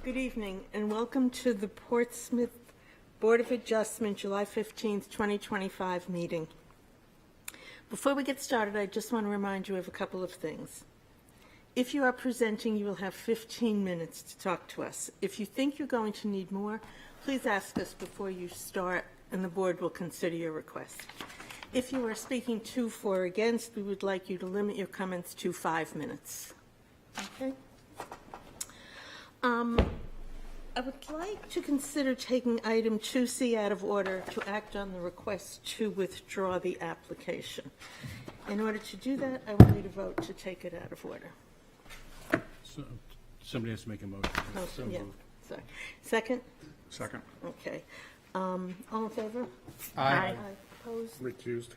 Good evening, and welcome to the Portsmouth Board of Adjustment July 15th, 2025 meeting. Before we get started, I just want to remind you of a couple of things. If you are presenting, you will have 15 minutes to talk to us. If you think you're going to need more, please ask us before you start, and the board will consider your request. If you are speaking to, for, or against, we would like you to limit your comments to 5 minutes. Okay? I would like to consider taking item 2C out of order to act on the request to withdraw the application. In order to do that, I will need a vote to take it out of order. So, somebody has to make a motion. Oh, So yeah, moved. sorry. Second? Second. Okay. All in favor? Aye. Opposed? Recused.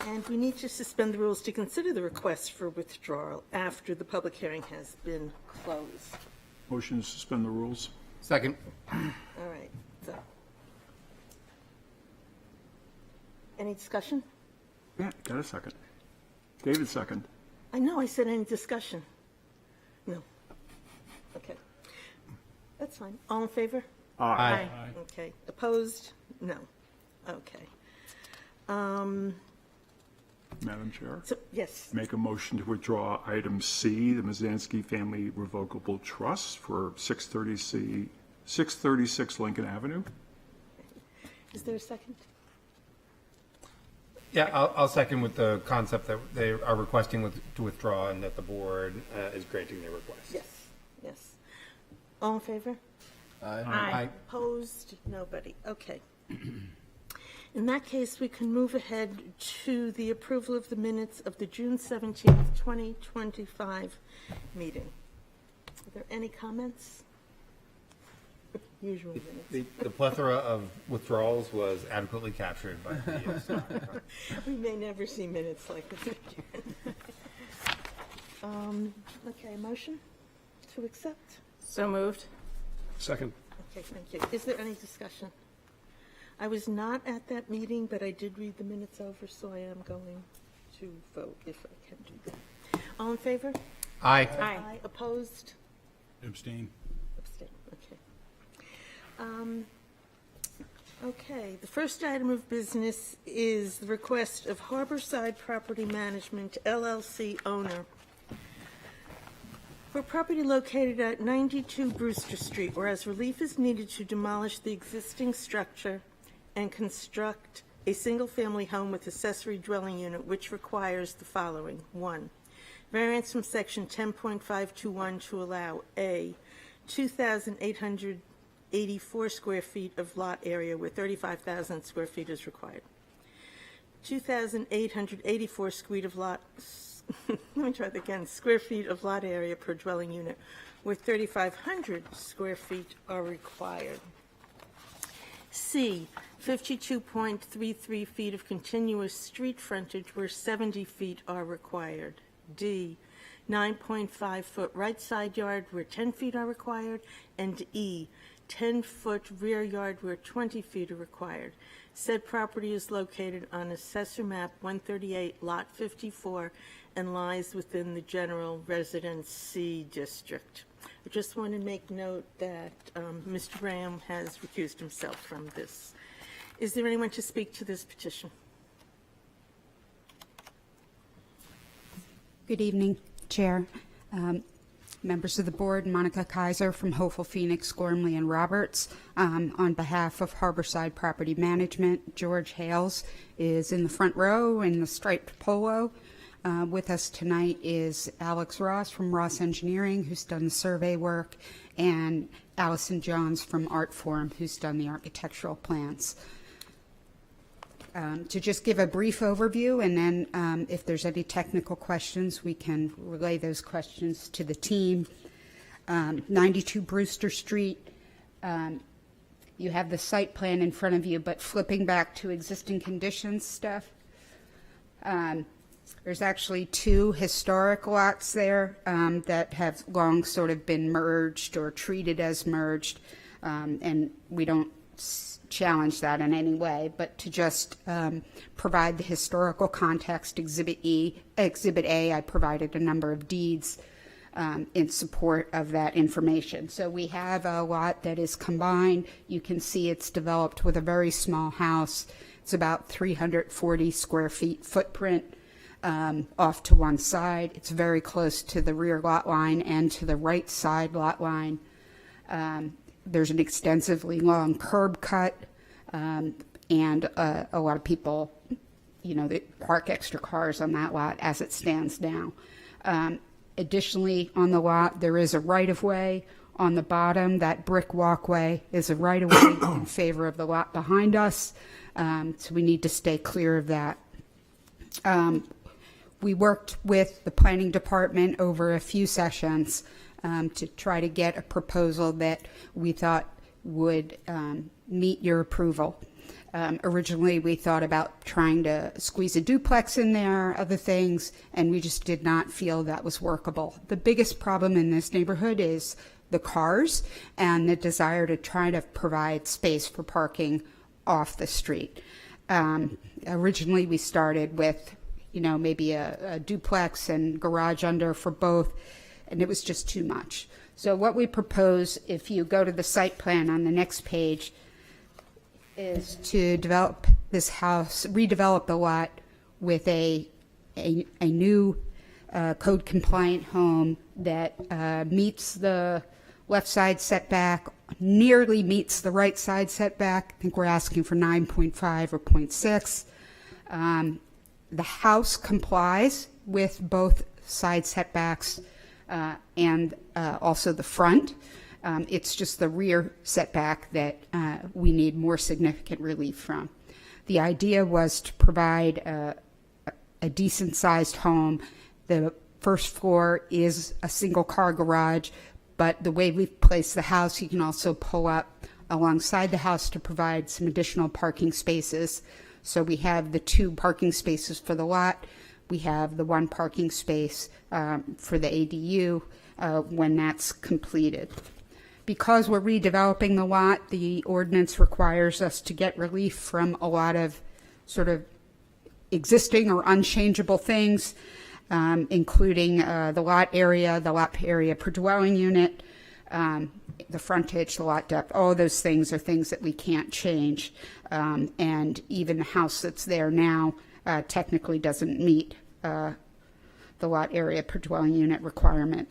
And we need to suspend the rules to consider the request for withdrawal after the public hearing has been closed. Motion to suspend the rules. Second. All right, so. Any discussion? Yeah, got a second. David, second. I know I said any discussion. No. Okay. That's fine. All in favor? Aye. Okay. Opposed? No. Okay. Madam Chair, So, yes. make a motion to withdraw item C, the Mazansky Family Revocable Trust for 636 Lincoln Avenue. Is there a second? Yeah, I'll second with the concept that they are requesting to withdraw and that the board is granting their request. Yes. Yes. All in favor? Aye. Opposed? Nobody. Okay. In that case, we can move ahead to the approval of the minutes of the June 17th, 2025 meeting. Are there any comments? Usual minutes. The plethora of withdrawals was adequately captured by the We may never see minutes like this again. Okay, motion to accept? So moved. Second. Okay, thank you. Is there any discussion? I was not at that meeting, but I did read the minutes over, so I am going to vote if I can do that. All in favor? Aye. Aye. Opposed? Abstain. Abstain. Okay. Okay, the first item of business is the request of Harborside Property Management LLC owner for property located at 92 Brewster Street, whereas relief is needed to demolish the existing structure and construct a single-family home with accessory dwelling unit, which requires the following. 1, variance from section 10.521 to allow A, 2,884 square feet of lot area where 35,000 square feet is required. 2,884 square of lot, let me try that again, square feet of lot area per dwelling unit where 3,500 square feet are required. C, 52.33 feet of continuous street frontage where 70 feet are required. D, 9.5 foot right side yard where 10 feet are required. And E, 10 foot rear yard where 20 feet are required. Said property is located on Assessor Map 138, Lot 54, and lies within the General Residence C District. I just want to make note that Mr. Graham has recused himself from this. Is there anyone to speak to this petition? Good evening, Chair, members of the board. Monica Kaiser from Hopeful Phoenix, Gormley and Roberts. On behalf of Harborside Property Management, George Hales is in the front row in the striped polo. With us tonight is Alex Ross from Ross Engineering, who's done the survey work, and Allison Johns from Art Forum, who's done the architectural plans. To just give a brief overview, and then if there's any technical questions, we can relay those questions to the team. 92 Brewster Street, you have the site plan in front of you, but flipping back to existing conditions stuff, there's actually 2 historic lots there that have long sort of been merged or treated as merged, and we don't challenge that in any way, but to just provide the historical context. Exhibit A, I provided a number of deeds in support of that information. So we have a lot that is combined. You can see it's developed with a very small house. It's about 340 square feet footprint off to one side. It's very close to the rear lot line and to the right side lot line. There's an extensively long curb cut, and a lot of people, they park extra cars on that lot as it stands now. Additionally, on the lot, there is a right-of-way on the bottom. That brick walkway is a right-of-way in favor of the lot behind us, so we need to stay clear of that. We worked with the planning department over a few sessions to try to get a proposal that we thought would meet your approval. Originally, we thought about trying to squeeze a duplex in there, other things, and we just did not feel that was workable. The biggest problem in this neighborhood is the cars and the desire to try to provide space for parking off the street. Originally, we started with, maybe a duplex and garage under for both, and it was just too much. So what we propose, if you go to the site plan on the next page, is to develop this house, redevelop the lot with a new code compliant home that meets the left side setback, nearly meets the right side setback. I think we're asking for 9.5 or 0.6. The house complies with both side setbacks and also the front. It's just the rear setback that we need more significant relief from. The idea was to provide a decent-sized home. The first floor is a single-car garage, but the way we've placed the house, you can also pull up alongside the house to provide some additional parking spaces. So we have the 2 parking spaces for the lot. We have the 1 parking space for the ADU when that's completed. Because we're redeveloping the lot, the ordinance requires us to get relief from a lot of sort of existing or unchangeable things, including the lot area per dwelling unit, the frontage, the lot depth. All those things are things that we can't change. And even the house that's there now technically doesn't meet the lot area per dwelling unit requirement.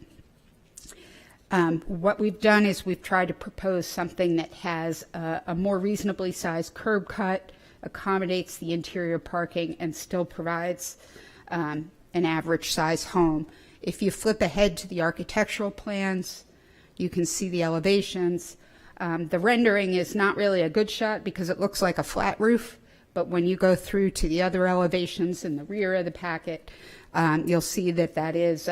What we've done is we've tried to propose something that has a more reasonably sized curb cut, accommodates the interior parking, and still provides an average size home. If you flip ahead to the architectural plans, you can see the elevations. The rendering is not really a good shot because it looks like a flat roof, but when you go through to the other elevations in the rear of the packet, you'll see that that is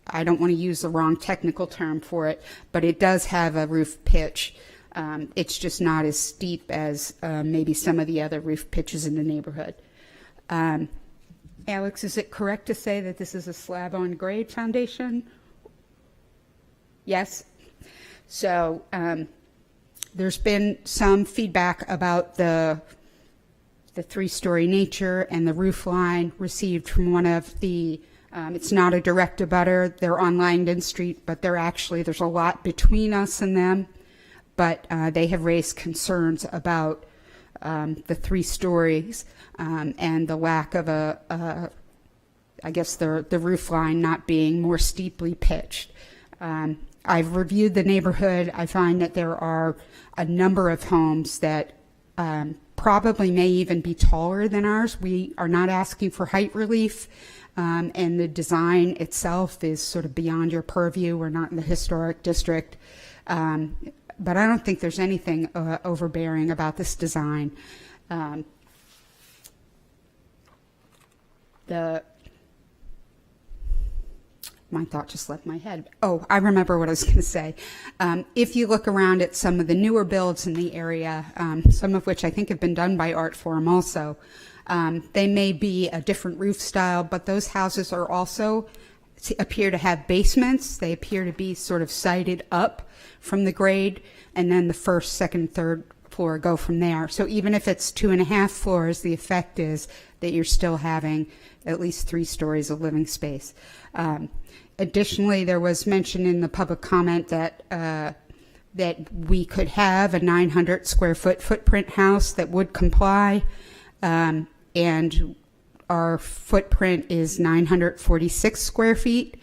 I don't want to use the wrong technical term for it, but it does have a roof pitch. It's just not as steep as maybe some of the other roof pitches in the neighborhood. Alex, is it correct to say that this is a slab on grade foundation? Yes. So there's been some feedback about the 3-story nature and the roof line received from one of the it's not a direct abutter. They're on Langdon Street, but there's a lot between us and them. But they have raised concerns about the 3 stories and the lack of the roof line not being more steeply pitched. I've reviewed the neighborhood. I find that there are a number of homes that probably may even be taller than ours. We are not asking for height relief. And the design itself is sort of beyond your purview. We're not in the historic district. But I don't think there's anything overbearing about this design. My thought just left my head. Oh, I remember what I was going to say. If you look around at some of the newer builds in the area, some of which I think have been done by Artforum also, they may be a different roof style, but those houses are also appear to have basements. They appear to be sort of sited up from the grade, and then the first, second, third floor go from there. So even if it's 2.5 floors, the effect is that you're still having at least 3 stories of living space. Additionally, there was mention in the public comment that that we could have a 900 square foot footprint house that would comply, and our footprint is 946 square feet.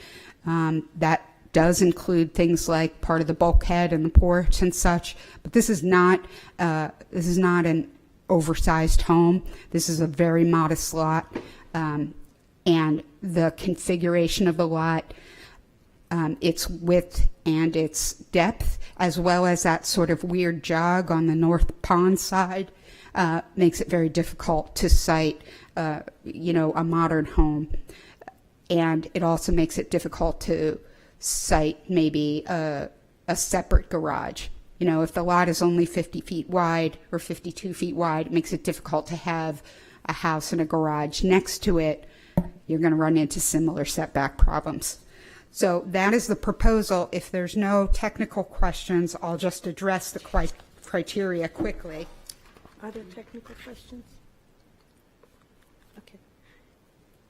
That does include things like part of the bulkhead and the porch and such, but this is not an oversized home. This is a very modest lot, and the configuration of the lot, its width and its depth, as well as that sort of weird jog on the north pond side, makes it very difficult to site, a modern home. And it also makes it difficult to site maybe a separate garage. If the lot is only 50 feet wide or 52 feet wide, it makes it difficult to have a house and a garage next to it. You're going to run into similar setback problems. So that is the proposal. If there's no technical questions, I'll just address the criteria quickly. Are there technical questions? Okay.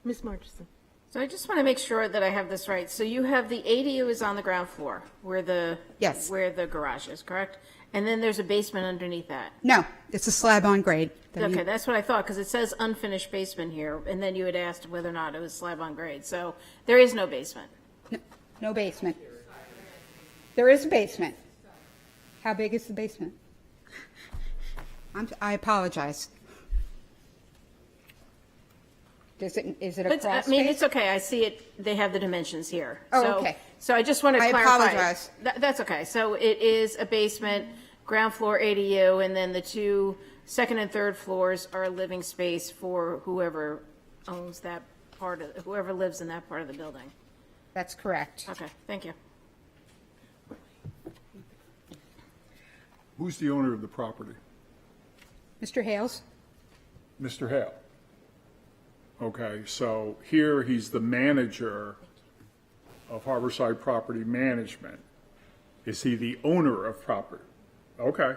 Ms. Marchison? So I just want to make sure that I have this right. So you have the ADU is on the ground floor where the Yes. where the garage is, correct? And then there's a basement underneath that. No, it's a slab on grade. Okay, that's what I thought, because it says unfinished basement here, and then you had asked whether or not it was slab on grade. So there is no basement. No basement. There is a basement. How big is the basement? I apologize. Is it a But, crawl I mean, space? it's okay. I see it. They have the dimensions here. Oh, So- okay. So I just want to I clarify. apologize. That's okay. So it is a basement, ground floor ADU, and then the two second and third floors are living space for whoever owns that part of, whoever lives in that part of the building. That's correct. Okay, thank you. Who's the owner of the property? Mr. Hales? Mr. Hale. Okay, so here he's the manager of Harborside Property Management. Is he the owner of property? Okay.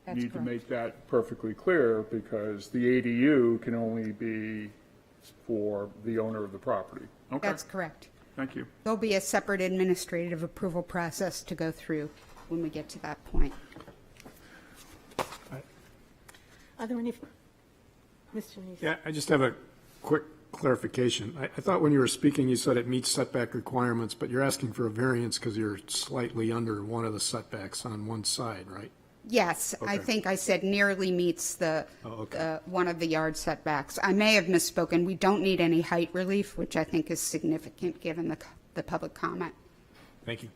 That's Need to correct. make that perfectly clear because the ADU can only be for the owner of the property. Okay, That's correct. thank you. There'll be a separate administrative approval process to go through when we get to that point. Are there any, Mr. Neese? Yeah, I just have a quick clarification. I thought when you were speaking, you said it meets setback requirements, but you're asking for a variance because you're slightly under one of the setbacks on one side, right? Yes, I Okay. think I said nearly meets the, one of the yard setbacks. I may have misspoken. We don't need any height relief, which I think is significant given the public comment. Thank you.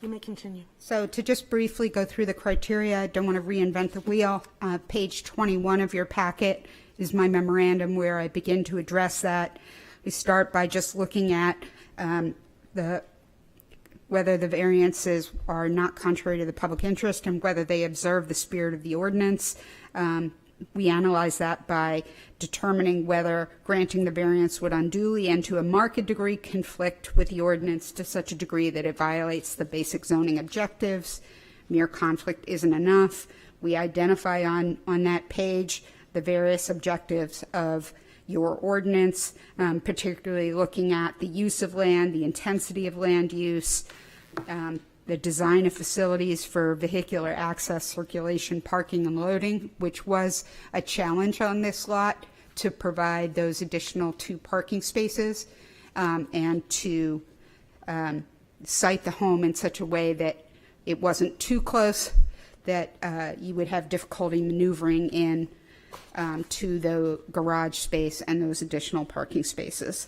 You may continue. So to just briefly go through the criteria, I don't want to reinvent the wheel. Page 21 of your packet is my memorandum where I begin to address that. We start by just looking at whether the variances are not contrary to the public interest and whether they observe the spirit of the ordinance. We analyze that by determining whether granting the variance would unduly and to a marked degree conflict with the ordinance to such a degree that it violates the basic zoning objectives. Mere conflict isn't enough. We identify on that page the various objectives of your ordinance, particularly looking at the use of land, the intensity of land use, the design of facilities for vehicular access, circulation, parking, and loading, which was a challenge on this lot to provide those additional 2 parking spaces, and to site the home in such a way that it wasn't too close that you would have difficulty maneuvering in to the garage space and those additional parking spaces.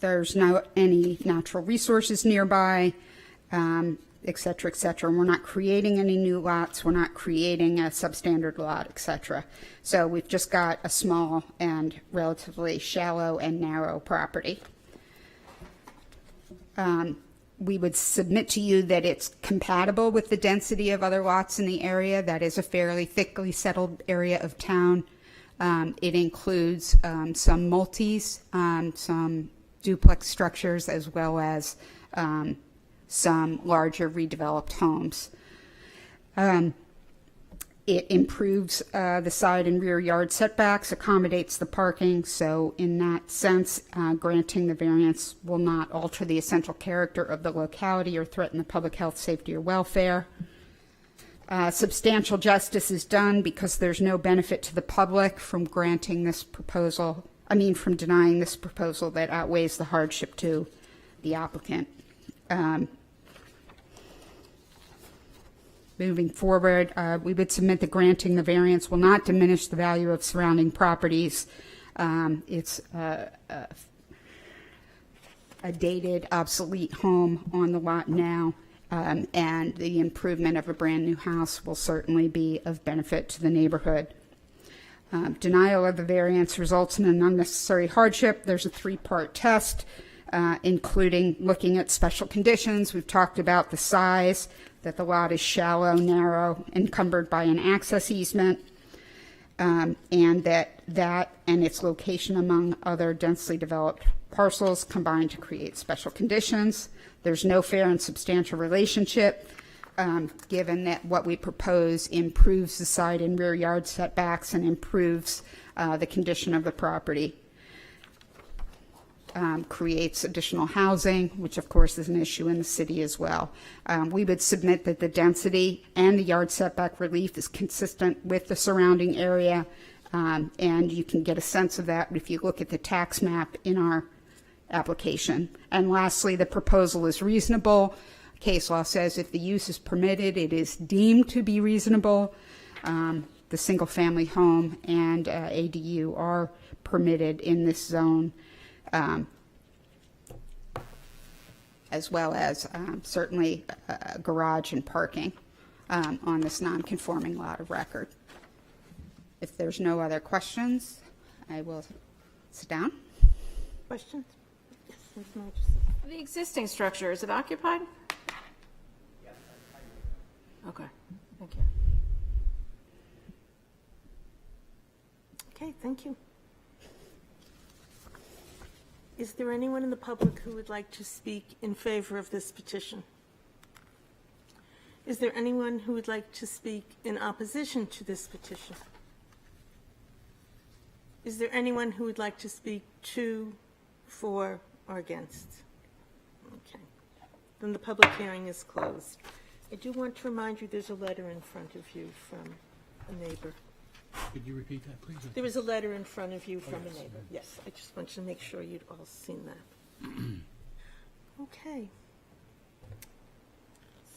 There's not any natural resources nearby, et cetera, et cetera. We're not creating any new lots. We're not creating a substandard lot, et cetera. So we've just got a small and relatively shallow and narrow property. We would submit to you that it's compatible with the density of other lots in the area. That is a fairly thickly settled area of town. It includes some multis, some duplex structures, as well as some larger redeveloped homes. It improves the side and rear yard setbacks, accommodates the parking, so in that sense, granting the variance will not alter the essential character of the locality or threaten the public health, safety, or welfare. Substantial justice is done because there's no benefit to the public from granting this proposal, from denying this proposal that outweighs the hardship to the applicant. Moving forward, we would submit that granting the variance will not diminish the value of surrounding properties. It's a dated, obsolete home on the lot now, and the improvement of a brand-new house will certainly be of benefit to the neighborhood. Denial of the variance results in an unnecessary hardship. There's a three-part test, including looking at special conditions. We've talked about the size, that the lot is shallow, narrow, encumbered by an access easement, and that and its location among other densely developed parcels combine to create special conditions. There's no fair and substantial relationship, given that what we propose improves the side and rear yard setbacks and improves the condition of the property. Creates additional housing, which of course is an issue in the city as well. We would submit that the density and the yard setback relief is consistent with the surrounding area, and you can get a sense of that if you look at the tax map in our application. And lastly, the proposal is reasonable. Case law says if the use is permitted, it is deemed to be reasonable. The single-family home and ADU are permitted in this zone, as well as certainly garage and parking on this non-conforming lot of record. If there's no other questions, I will sit down. Questions? Yes, Ms. Murchison. The existing structure, is it occupied? Okay, thank you. Okay, thank you. Is there anyone in the public who would like to speak in favor of this petition? Is there anyone who would like to speak in opposition to this petition? Is there anyone who would like to speak to, for, or against? Okay. Then the public hearing is closed. I do want to remind you there's a letter in front of you from a neighbor. Could you repeat that, please? There is a letter in front of you from a neighbor. Yes, I just wanted to make sure you'd all seen that. Okay.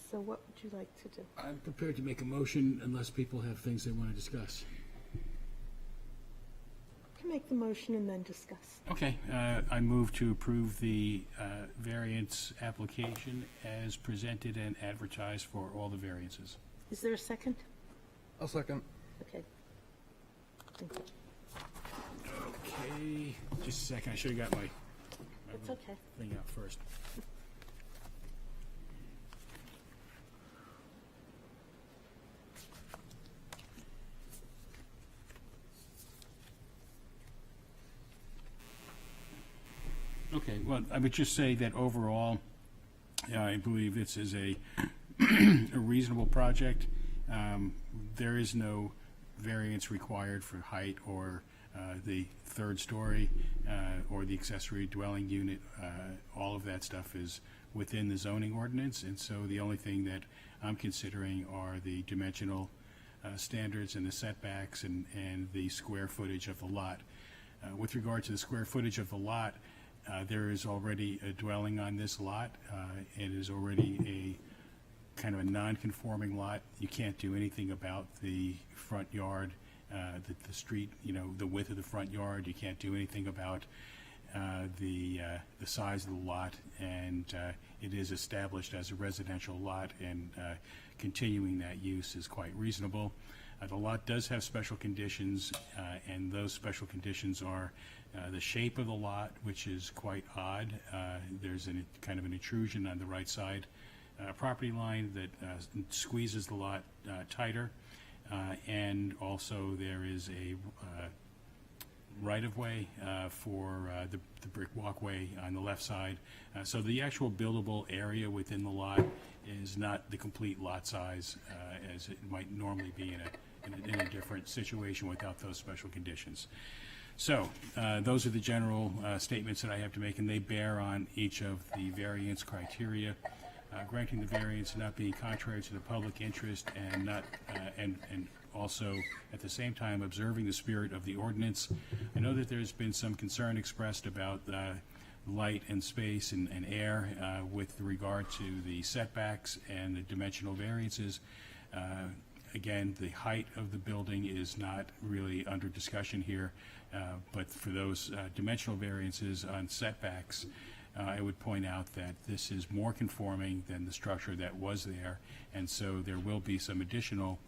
So what would you like to do? I'm prepared to make a motion unless people have things they want to discuss. You can make the motion and then discuss. Okay, I move to approve the variance application as presented and advertised for all the variances. Is there a second? I'll second. Okay. Thank you. Okay, just a second, I should have got my It's okay. thing out first. Okay, well, I would just say that overall, I believe this is a reasonable project. There is no variance required for height or the third story or the accessory dwelling unit. All of that stuff is within the zoning ordinance, and so the only thing that I'm considering are the dimensional standards and the setbacks and the square footage of the lot. With regard to the square footage of the lot, there is already a dwelling on this lot. It is already a kind of a non-conforming lot. You can't do anything about the front yard, the street, the width of the front yard. You can't do anything about the size of the lot, and it is established as a residential lot, and continuing that use is quite reasonable. The lot does have special conditions, and those special conditions are the shape of the lot, which is quite odd. There's kind of an intrusion on the right side property line that squeezes the lot tighter, and also there is a right-of-way for the brick walkway on the left side. So the actual buildable area within the lot is not the complete lot size as it might normally be in a different situation without those special conditions. So, those are the general statements that I have to make, and they bear on each of the variance criteria. Granting the variance not being contrary to the public interest and not, and also at the same time observing the spirit of the ordinance. I know that there's been some concern expressed about light and space and air with regard to the setbacks and the dimensional variances. Again, the height of the building is not really under discussion here, but for those dimensional variances on setbacks, I would point out that this is more conforming than the structure that was there, and so there will be some additional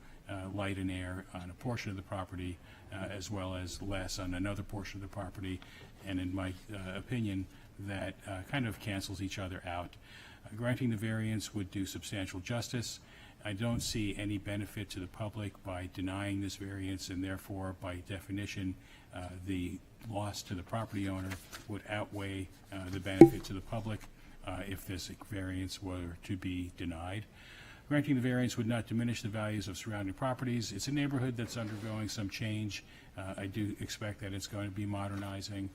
light and air on a portion of the property, as well as less on another portion of the property, and in my opinion, that kind of cancels each other out. Granting the variance would do substantial justice. I don't see any benefit to the public by denying this variance, and therefore, by definition, the loss to the property owner would outweigh the benefit to the public if this variance were to be denied. Granting the variance would not diminish the values of surrounding properties. It's a neighborhood that's undergoing some change. I do expect that it's going to be modernizing.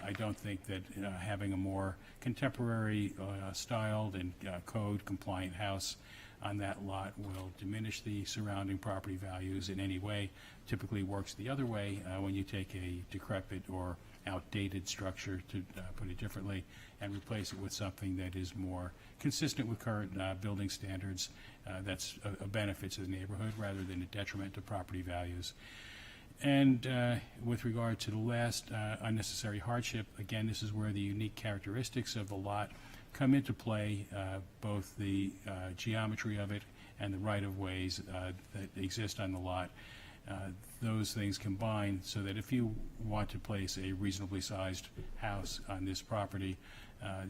I don't think that having a more contemporary styled and code-compliant house on that lot will diminish the surrounding property values in any way. Typically works the other way when you take a decrepit or outdated structure, to put it differently, and replace it with something that is more consistent with current building standards. That's a benefit to the neighborhood rather than a detriment to property values. And with regard to the last unnecessary hardship, again, this is where the unique characteristics of the lot come into play, both the geometry of it and the right-of-ways that exist on the lot. Those things combine so that if you want to place a reasonably sized house on this property,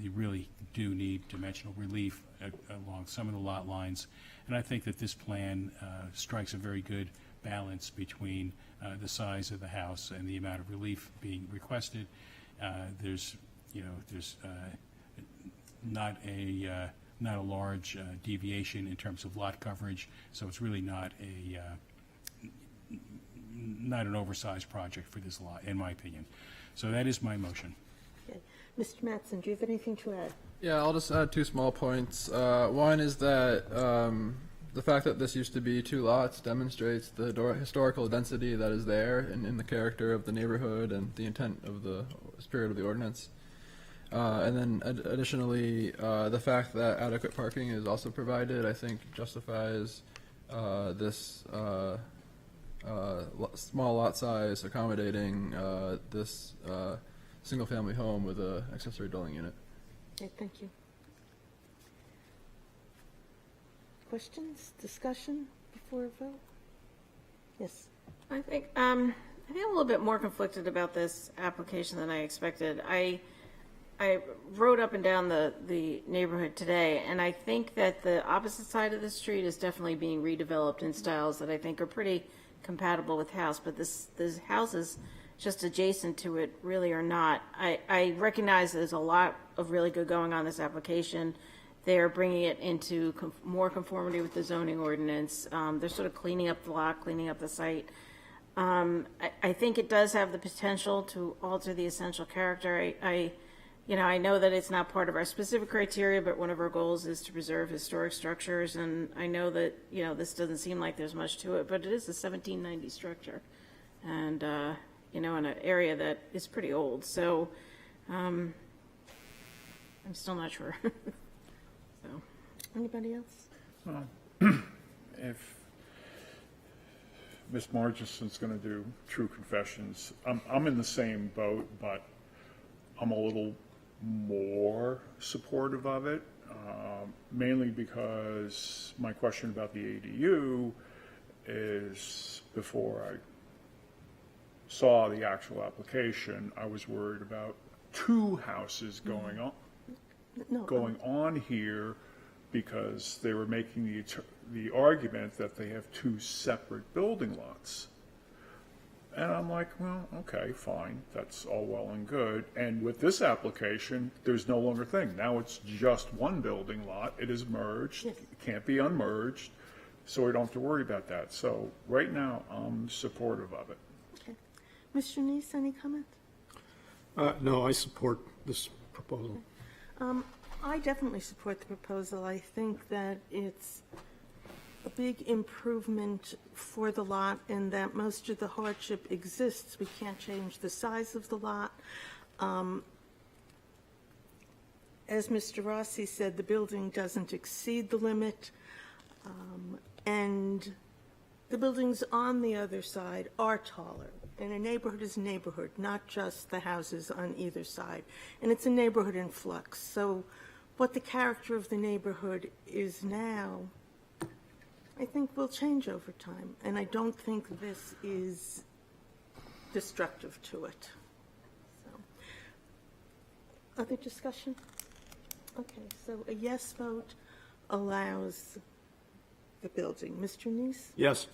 you really do need dimensional relief along some of the lot lines. And I think that this plan strikes a very good balance between the size of the house and the amount of relief being requested. There's not a large deviation in terms of lot coverage, so it's really not an oversized project for this lot, in my opinion. So that is my motion. Okay. Mr. Mattson, do you have anything to add? Yeah, I'll just add two small points. One is that the fact that this used to be two lots demonstrates the historical density that is there in the character of the neighborhood and the intent of the spirit of the ordinance. And then additionally, the fact that adequate parking is also provided, I think, justifies this small lot size accommodating this single-family home with an accessory dwelling unit. Okay, thank you. Questions, discussion before a vote? Yes. I think I'm a little bit more conflicted about this application than I expected. I rode up and down the neighborhood today, and I think that the opposite side of the street is definitely being redeveloped in styles that I think are pretty compatible with house, but this houses just adjacent to it really are not. I recognize there's a lot of really good going on in this application. They're bringing it into more conformity with the zoning ordinance. They're sort of cleaning up the lot, cleaning up the site. I think it does have the potential to alter the essential character. I know that it's not part of our specific criteria, but one of our goals is to preserve historic structures, and I know that, this doesn't seem like there's much to it, but it is a 1790 structure, and, in an area that is pretty old, so, I'm still not sure. So, Anybody else? If Ms. Margison's going to do true confessions, I'm in the same boat, but I'm a little more supportive of it, mainly because my question about the ADU is, before I saw the actual application, I was worried about two houses going on here, because they were making the argument that they have two separate building lots. And I'm like, well, okay, fine, that's all well and good. And with this application, there's no longer a thing. Now it's just one building lot. It is merged. Yes. It can't be unmerged. so we don't have to worry about that. So right now, I'm supportive of it. Okay. Mr. Neese, any comment? No, I support this proposal. I definitely support the proposal. I think that it's a big improvement for the lot and that most of the hardship exists. We can't change the size of the lot. As Mr. Rossi said, the building doesn't exceed the limit, and the buildings on the other side are taller. And a neighborhood is a neighborhood, not just the houses on either side. And it's a neighborhood in flux. So what the character of the neighborhood is now, I think will change over time. And I don't think this is destructive to it. So, other discussion? Okay, so a yes vote allows the building. Mr. Neese? Yes.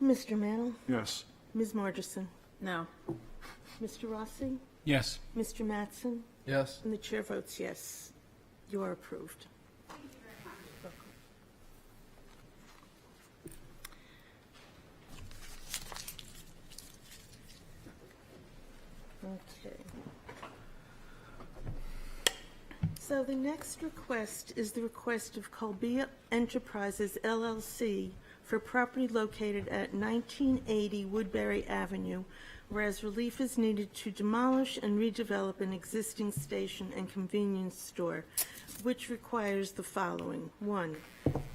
Mr. Mantle? Yes. Ms. Margerson? No. Mr. Rossi? Yes. Mr. Mattson? Yes. And the chair votes yes. You are approved. Okay. So the next request is the request of Colbia Enterprises LLC for property located at 1980 Woodbury Avenue, whereas relief is needed to demolish and redevelop an existing station and convenience store, which requires the following. 1,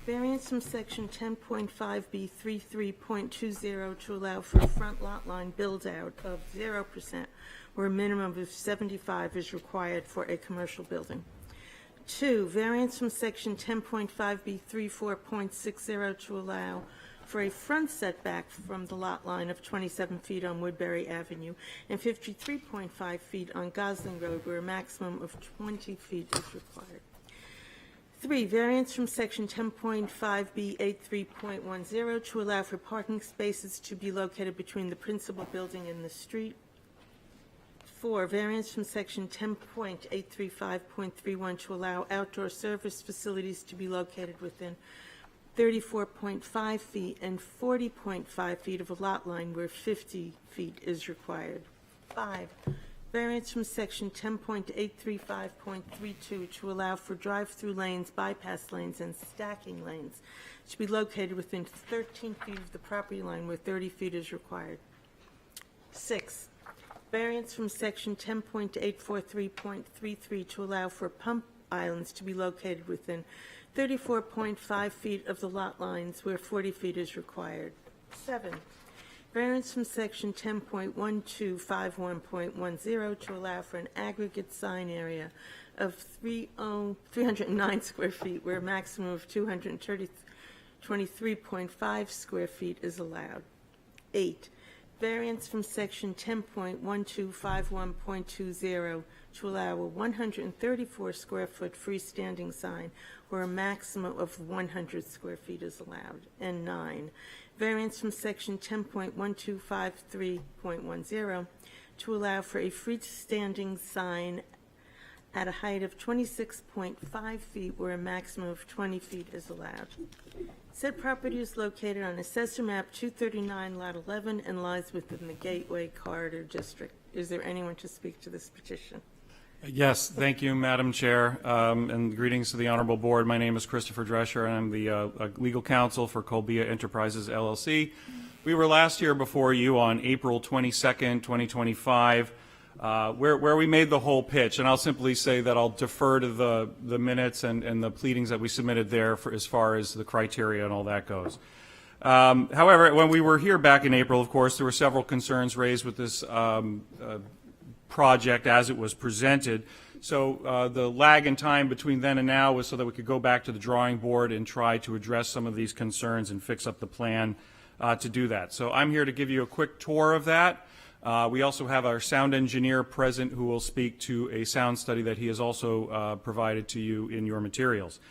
variance from section 10.5B 33.20 to allow for a front lot line build-out of 0%, where a minimum of 75 is required for a commercial building. 2, variance from section 10.5B 34.60 to allow for a front setback from the lot line of 27 feet on Woodbury Avenue and 53.5 feet on Gosling Road, where a maximum of 20 feet is required. 3, variance from section 10.5B 83.10 to allow for parking spaces to be located between the principal building and the street. 4, variance from section 10.835.31 to allow outdoor service facilities to be located within 34.5 feet and 40.5 feet of a lot line where 50 feet is required. 5, variance from section 10.835.32 to allow for drive-through lanes, bypass lanes, and stacking lanes to be located within 13 feet of the property line where 30 feet is required. 6, variance from section 10.843.33 to allow for pump islands to be located within 34.5 feet of the lot lines where 40 feet is required. 7, variance from section 10.1251.10 to allow for an aggregate sign area of 309 square feet where a maximum of 223.5 square feet is allowed. 8, variance from section 10.1251.20 to allow a 134 square foot freestanding sign where a maximum of 100 square feet is allowed. And 9, variance from section 10.1253.10 to allow for a freestanding sign at a height of 26.5 feet where a maximum of 20 feet is allowed. Said property is located on Assessor Map 239, Lot 11, and lies within the Gateway Corridor District. Is there anyone to speak to this petition? Yes, thank you, Madam Chair, and greetings to the Honorable Board. My name is Christopher Drescher, and I'm the legal counsel for Colbia Enterprises, LLC. We were last here before you on April 22nd, 2025, where we made the whole pitch, and I'll simply say that I'll defer to the minutes and the pleadings that we submitted there for as far as the criteria and all that goes. However, when we were here back in April, of course, there were several concerns raised with this project as it was presented. So the lag in time between then and now was so that we could go back to the drawing board and try to address some of these concerns and fix up the plan to do that. So I'm here to give you a quick tour of that. We also have our sound engineer present who will speak to a sound study that he has also provided to you in your materials.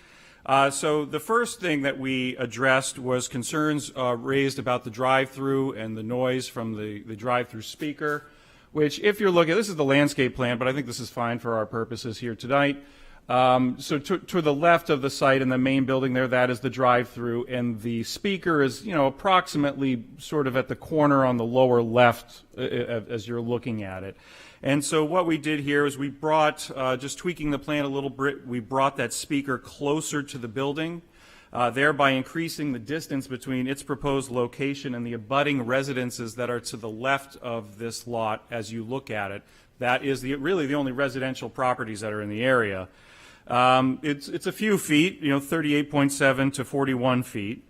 So the first thing that we addressed was concerns raised about the drive-through and the noise from the drive-through speaker, which if you're looking, this is the landscape plan, but I think this is fine for our purposes here tonight. So to the left of the site in the main building there, that is the drive-through, and the speaker is, approximately sort of at the corner on the lower left as you're looking at it. And so what we did here is we brought, just tweaking the plan a little bit, we brought that speaker closer to the building, thereby increasing the distance between its proposed location and the abutting residences that are to the left of this lot as you look at it. That is really the only residential properties that are in the area. It's a few feet, 38.7 to 41 feet.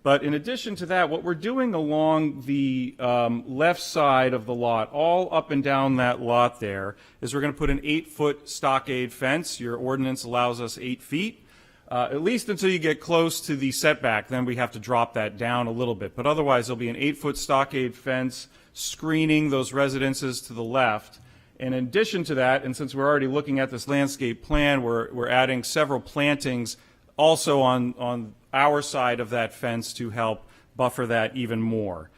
But in addition to that, what we're doing along the left side of the lot, all up and down that lot there, is we're going to put an 8-foot stockade fence. Your ordinance allows us 8 feet, at least until you get close to the setback. Then we have to drop that down a little bit. But otherwise, there'll be an 8-foot stockade fence screening those residences to the left. And in addition to that, and since we're already looking at this landscape plan, we're adding several plantings also on our side of that fence to help buffer that even more.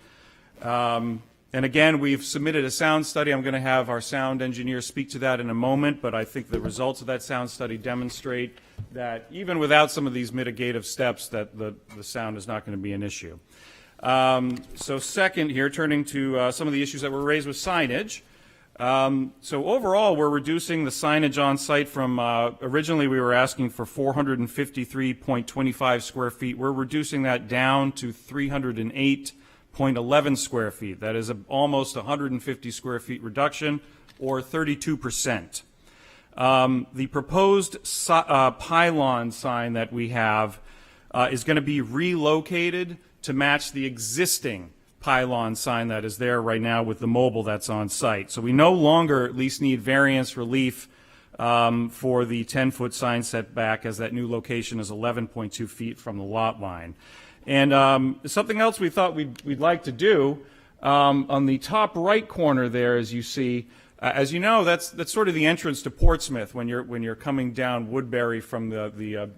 And again, we've submitted a sound study. I'm going to have our sound engineer speak to that in a moment, but I think the results of that sound study demonstrate that even without some of these mitigative steps, that the sound is not going to be an issue. So second here, turning to some of the issues that were raised with signage. So overall, we're reducing the signage on site from, originally we were asking for 453.25 square feet. We're reducing that down to 308.11 square feet. That is almost 150 square feet reduction, or 32%. The proposed pylon sign that we have is going to be relocated to match the existing pylon sign that is there right now with the mobile that's on site. So we no longer at least need variance relief for the 10-foot sign setback, as that new location is 11.2 feet from the lot line. And something else we thought we'd like to do, on the top right corner there, as you see, as you know, that's sort of the entrance to Portsmouth when you're coming down Woodbury from the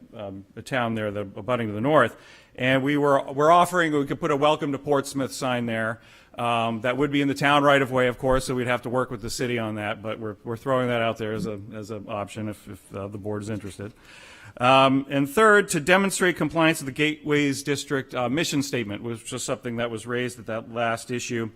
town there, the abutting to the north. And we're offering, we could put a welcome to Portsmouth sign there. That would be in the town right of way, of course, so we'd have to work with the city on that, but we're throwing that out there as an option if the board is interested. And third, to demonstrate compliance with the Gateways District mission statement, which was something that was raised at that last issue.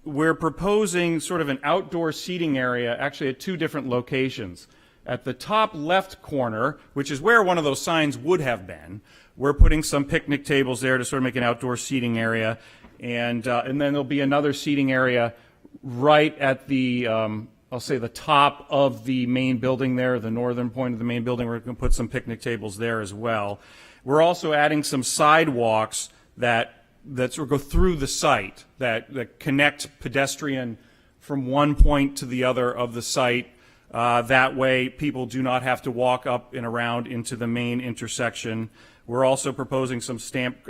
We're proposing sort of an outdoor seating area, actually at 2 different locations. At the top left corner, which is where one of those signs would have been, we're putting some picnic tables there to sort of make an outdoor seating area. And then there'll be another seating area right at the, I'll say the top of the main building there, the northern point of the main building. We're going to put some picnic tables there as well. We're also adding some sidewalks that sort of go through the site, that connect pedestrian from one point to the other of the site. That way people do not have to walk up and around into the main intersection. We're also proposing some stamped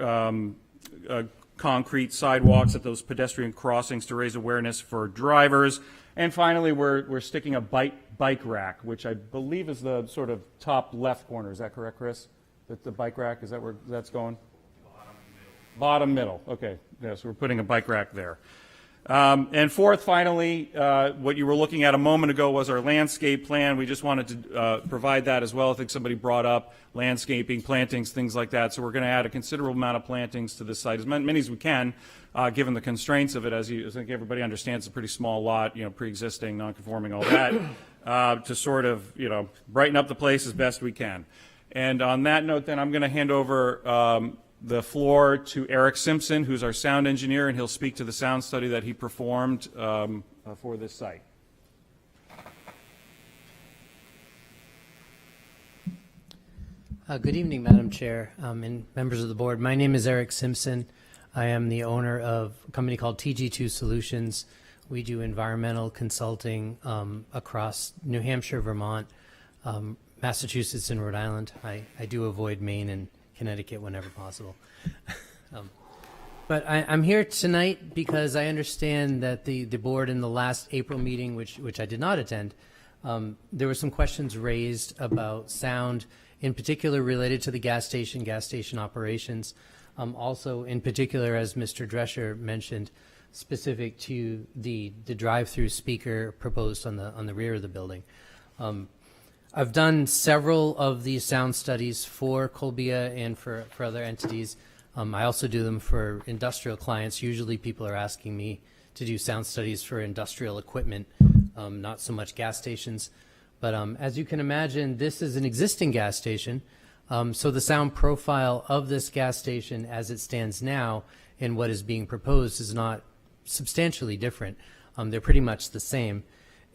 concrete sidewalks at those pedestrian crossings to raise awareness for drivers. And finally, we're sticking a bike rack, which I believe is the sort of top left corner. Is that correct, Chris? That the bike rack, is that where that's going? Bottom middle. Okay. Yeah, so we're putting a bike rack there. And fourth, finally, what you were looking at a moment ago was our landscape plan. We just wanted to provide that as well. I think somebody brought up landscaping, plantings, things like that. So we're going to add a considerable amount of plantings to this site, as many as we can, given the constraints of it. As I think everybody understands, it's a pretty small lot, pre-existing, non-conforming, all that, to sort of, brighten up the place as best we can. And on that note, then I'm going to hand over the floor to Eric Simpson, who's our sound engineer, and he'll speak to the sound study that he performed for this site. Good evening, Madam Chair and members of the board. My name is Eric Simpson. I am the owner of a company called TG2 Solutions. We do environmental consulting across New Hampshire, Vermont, Massachusetts, and Rhode Island. I do avoid Maine and Connecticut whenever possible. But I'm here tonight because I understand that the board in the last April meeting, which I did not attend, there were some questions raised about sound, in particular related to the gas station operations. Also, in particular, as Mr. Drescher mentioned, specific to the drive-through speaker proposed on the rear of the building. I've done several of these sound studies for Colbia and for other entities. I also do them for industrial clients. Usually people are asking me to do sound studies for industrial equipment, not so much gas stations. But as you can imagine, this is an existing gas station. So the sound profile of this gas station as it stands now and what is being proposed is not substantially different. They're pretty much the same.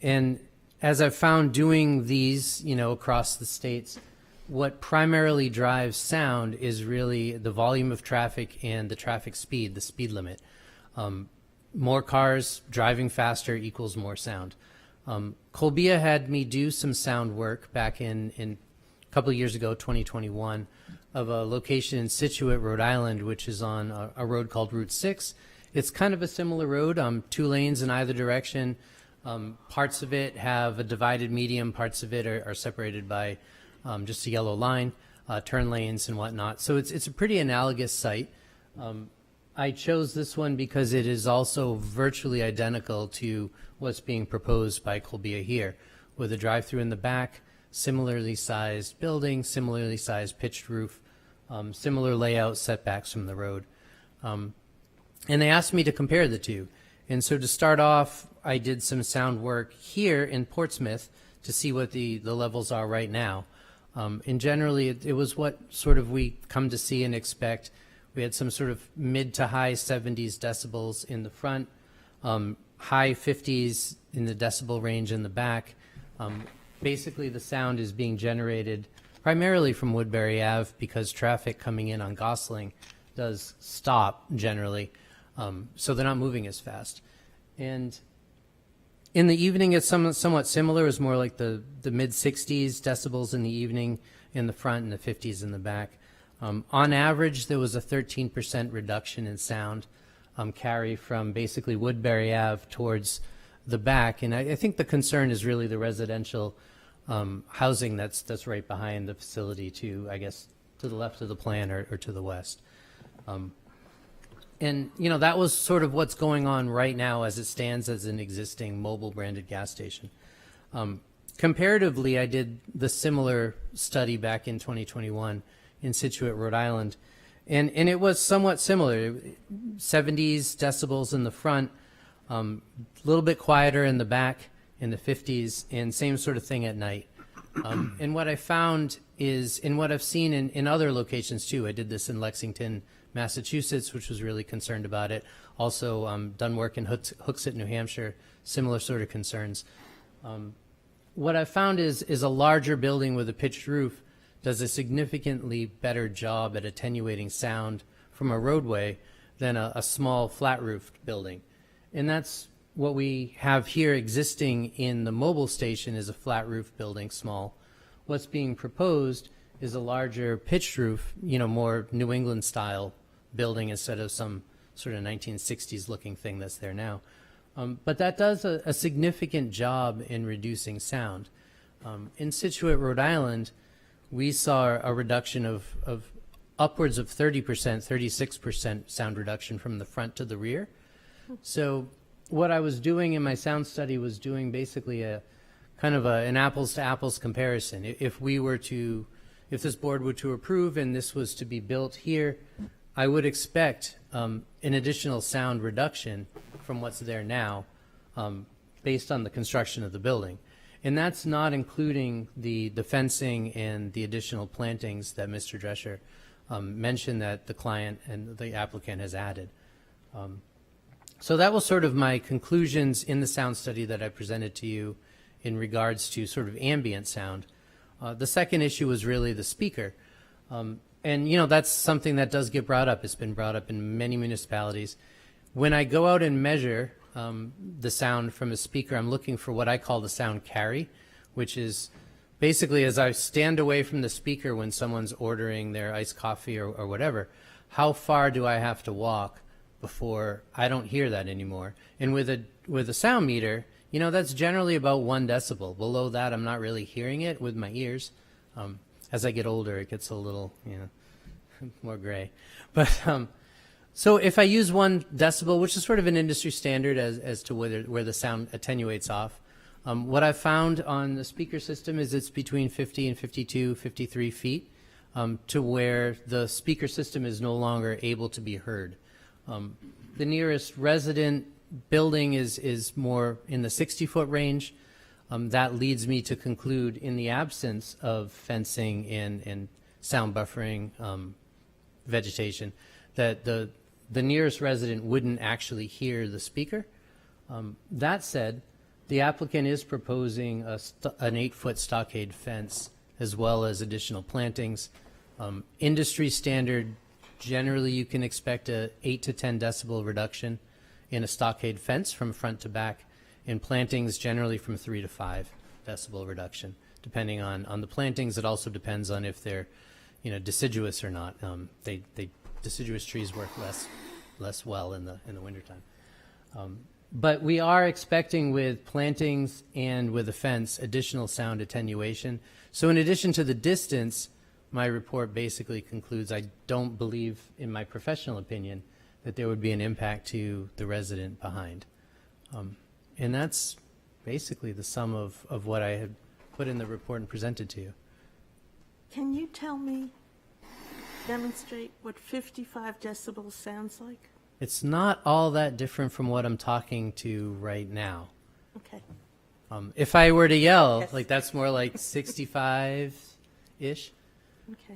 And as I've found doing these, across the states, what primarily drives sound is really the volume of traffic and the traffic speed, the speed limit. More cars driving faster equals more sound. Colbia had me do some sound work back in a couple of years ago, 2021, of a location in Scituate, Rhode Island, which is on a road called Route 6. It's kind of a similar road, 2 lanes in either direction. Parts of it have a divided medium, parts of it are separated by just a yellow line, turn lanes and whatnot. So it's a pretty analogous site. I chose this one because it is also virtually identical to what's being proposed by Colbia here, with a drive-through in the back, similarly sized building, similarly sized pitched roof, similar layout, setbacks from the road. And they asked me to compare the two. And so to start off, I did some sound work here in Portsmouth to see what the levels are right now. And generally, it was what sort of we come to see and expect. We had some sort of mid to high 70s decibels in the front, high 50s in the decibel range in the back. Basically, the sound is being generated primarily from Woodbury Ave because traffic coming in on Gosling does stop generally. So they're not moving as fast. And in the evening, it's somewhat similar. It's more like the mid-60s decibels in the evening in the front and the 50s in the back. On average, there was a 13% reduction in sound carry from basically Woodbury Ave towards the back. And I think the concern is really the residential housing that's right behind the facility to, I guess, to the left of the plan or to the west. And, that was sort of what's going on right now as it stands as an existing mobile branded gas station. Comparatively, I did the similar study back in 2021 in Scituate, Rhode Island, and it was somewhat similar. 70s decibels in the front, a little bit quieter in the back in the 50s, and same sort of thing at night. And what I found is, and what I've seen in other locations too, I did this in Lexington, Massachusetts, which was really concerned about it. Also done work in Hooksett, New Hampshire, similar sort of concerns. What I found is a larger building with a pitched roof does a significantly better job at attenuating sound from a roadway than a small flat-roofed building. And that's what we have here existing in the mobile station is a flat-roof building, small. What's being proposed is a larger pitched roof, more New England style building instead of some sort of 1960s looking thing that's there now. But that does a significant job in reducing sound. In Scituate, Rhode Island, we saw a reduction of upwards of 30%, 36% sound reduction from the front to the rear. So what I was doing in my sound study was doing basically a kind of an apples to apples comparison. If this board were to approve and this was to be built here, I would expect an additional sound reduction from what's there now based on the construction of the building. And that's not including the fencing and the additional plantings that Mr. Drescher mentioned that the client and the applicant has added. So that was sort of my conclusions in the sound study that I presented to you in regards to sort of ambient sound. The second issue was really the speaker. And, that's something that does get brought up. It's been brought up in many municipalities. When I go out and measure the sound from a speaker, I'm looking for what I call the sound carry, which is basically as I stand away from the speaker when someone's ordering their iced coffee or whatever, how far do I have to walk before I don't hear that anymore? And with a sound meter, that's generally about 1 decibel. Below that, I'm not really hearing it with my ears. As I get older, it gets a little, more gray. But so if I use 1 decibel, which is sort of an industry standard as to where the sound attenuates off, What I've found on the speaker system is it's between 50 and 52, 53 feet to where the speaker system is no longer able to be heard. The nearest resident building is more in the 60-foot range. That leads me to conclude, in the absence of fencing and sound buffering vegetation, that the nearest resident wouldn't actually hear the speaker. That said, the applicant is proposing an 8-foot stockade fence as well as additional plantings. Industry standard, generally you can expect a 8 to 10 decibel reduction in a stockade fence from front to back. In plantings, generally from 3 to 5 decibel reduction, depending on the plantings. It also depends on if they're, deciduous or not. Deciduous trees work less well in the wintertime. But we are expecting, with plantings and with a fence, additional sound attenuation. So in addition to the distance, my report basically concludes I don't believe, in my professional opinion, that there would be an impact to the resident behind. And that's basically the sum of what I had put in the report and presented to you. Can you demonstrate what 55 decibels sounds like? It's not all that different from what I'm talking to right now. Okay. If I were to yell, Yes. like that's more like 65-ish. Okay.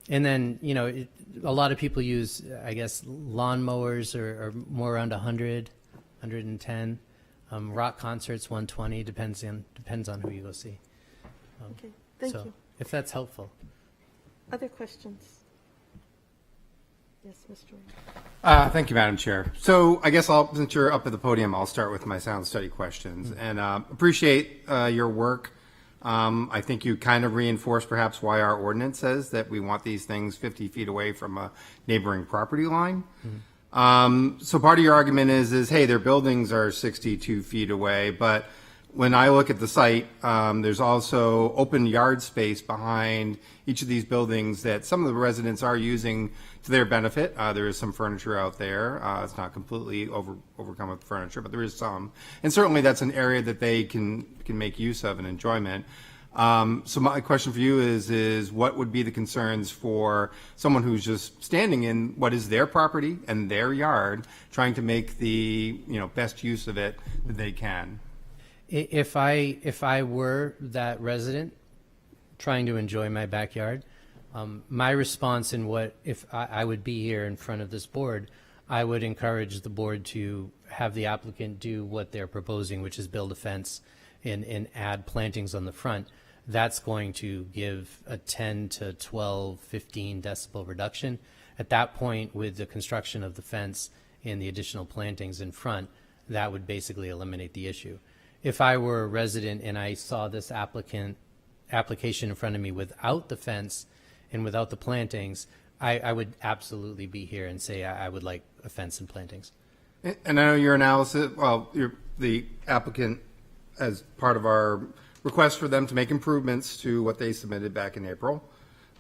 And then, a lot of people use, I guess, lawnmowers are more around 100, 110. Rock concerts, 120, depends on who you go see. Okay. Thank so you. If that's helpful. Other questions? Yes, Mr. Ray. Thank you, Madam Chair. So I guess since you're up at the podium, I'll start with my sound study questions. And appreciate your work. I think you kind of reinforced perhaps why our ordinance says that we want these things 50 feet away from a neighboring property line. So part of your argument is, hey, their buildings are 62 feet away, but when I look at the site, there's also open yard space behind each of these buildings that some of the residents are using to their benefit. There is some furniture out there. It's not completely overcome with furniture, but there is some. And certainly that's an area that they can make use of and enjoyment. So my question for you is what would be the concerns for someone who's just standing in what is their property and their yard, trying to make the best use of it that they can? If I were that resident trying to enjoy my backyard, my response if I would be here in front of this board, I would encourage the board to have the applicant do what they're proposing, which is build a fence and add plantings on the front. That's going to give a 10 to 12, 15 decibel reduction. At that point, with the construction of the fence and the additional plantings in front, that would basically eliminate the issue. If I were a resident and I saw this application in front of me without the fence and without the plantings, I would absolutely be here and say I would like a fence and plantings. And I know your analysis, you're the applicant, as part of our request for them to make improvements to what they submitted back in April.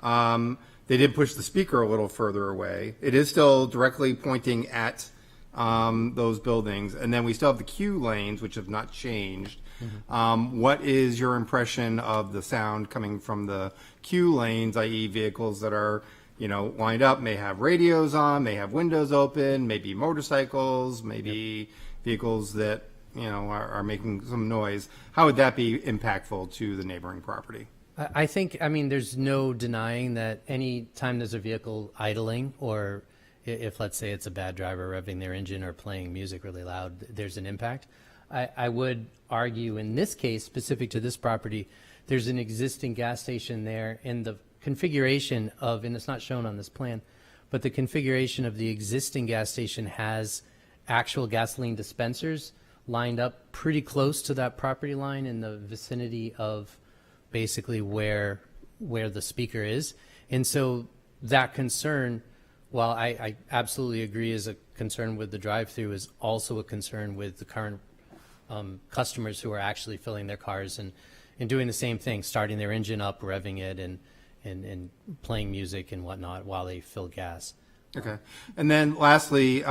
They did push the speaker a little further away. It is still directly pointing at those buildings. And then we still have the queue lanes, which have not changed. What is your impression of the sound coming from the queue lanes, i.e. vehicles that are, lined up, may have radios on, may have windows open, maybe motorcycles, maybe vehicles that, are making some noise? How would that be impactful to the neighboring property? I think, there's no denying that any time there's a vehicle idling, or if let's say it's a bad driver revving their engine or playing music really loud, there's an impact. I would argue in this case, specific to this property, there's an existing gas station there, and the configuration and it's not shown on this plan, but the configuration of the existing gas station has actual gasoline dispensers lined up pretty close to that property line in the vicinity of basically where the speaker is. And so that concern, while I absolutely agree is a concern with the drive-through, is also a concern with the current customers who are actually filling their cars and doing the same thing, starting their engine up, revving it, and playing music and whatnot while they fill gas. Okay. And then lastly,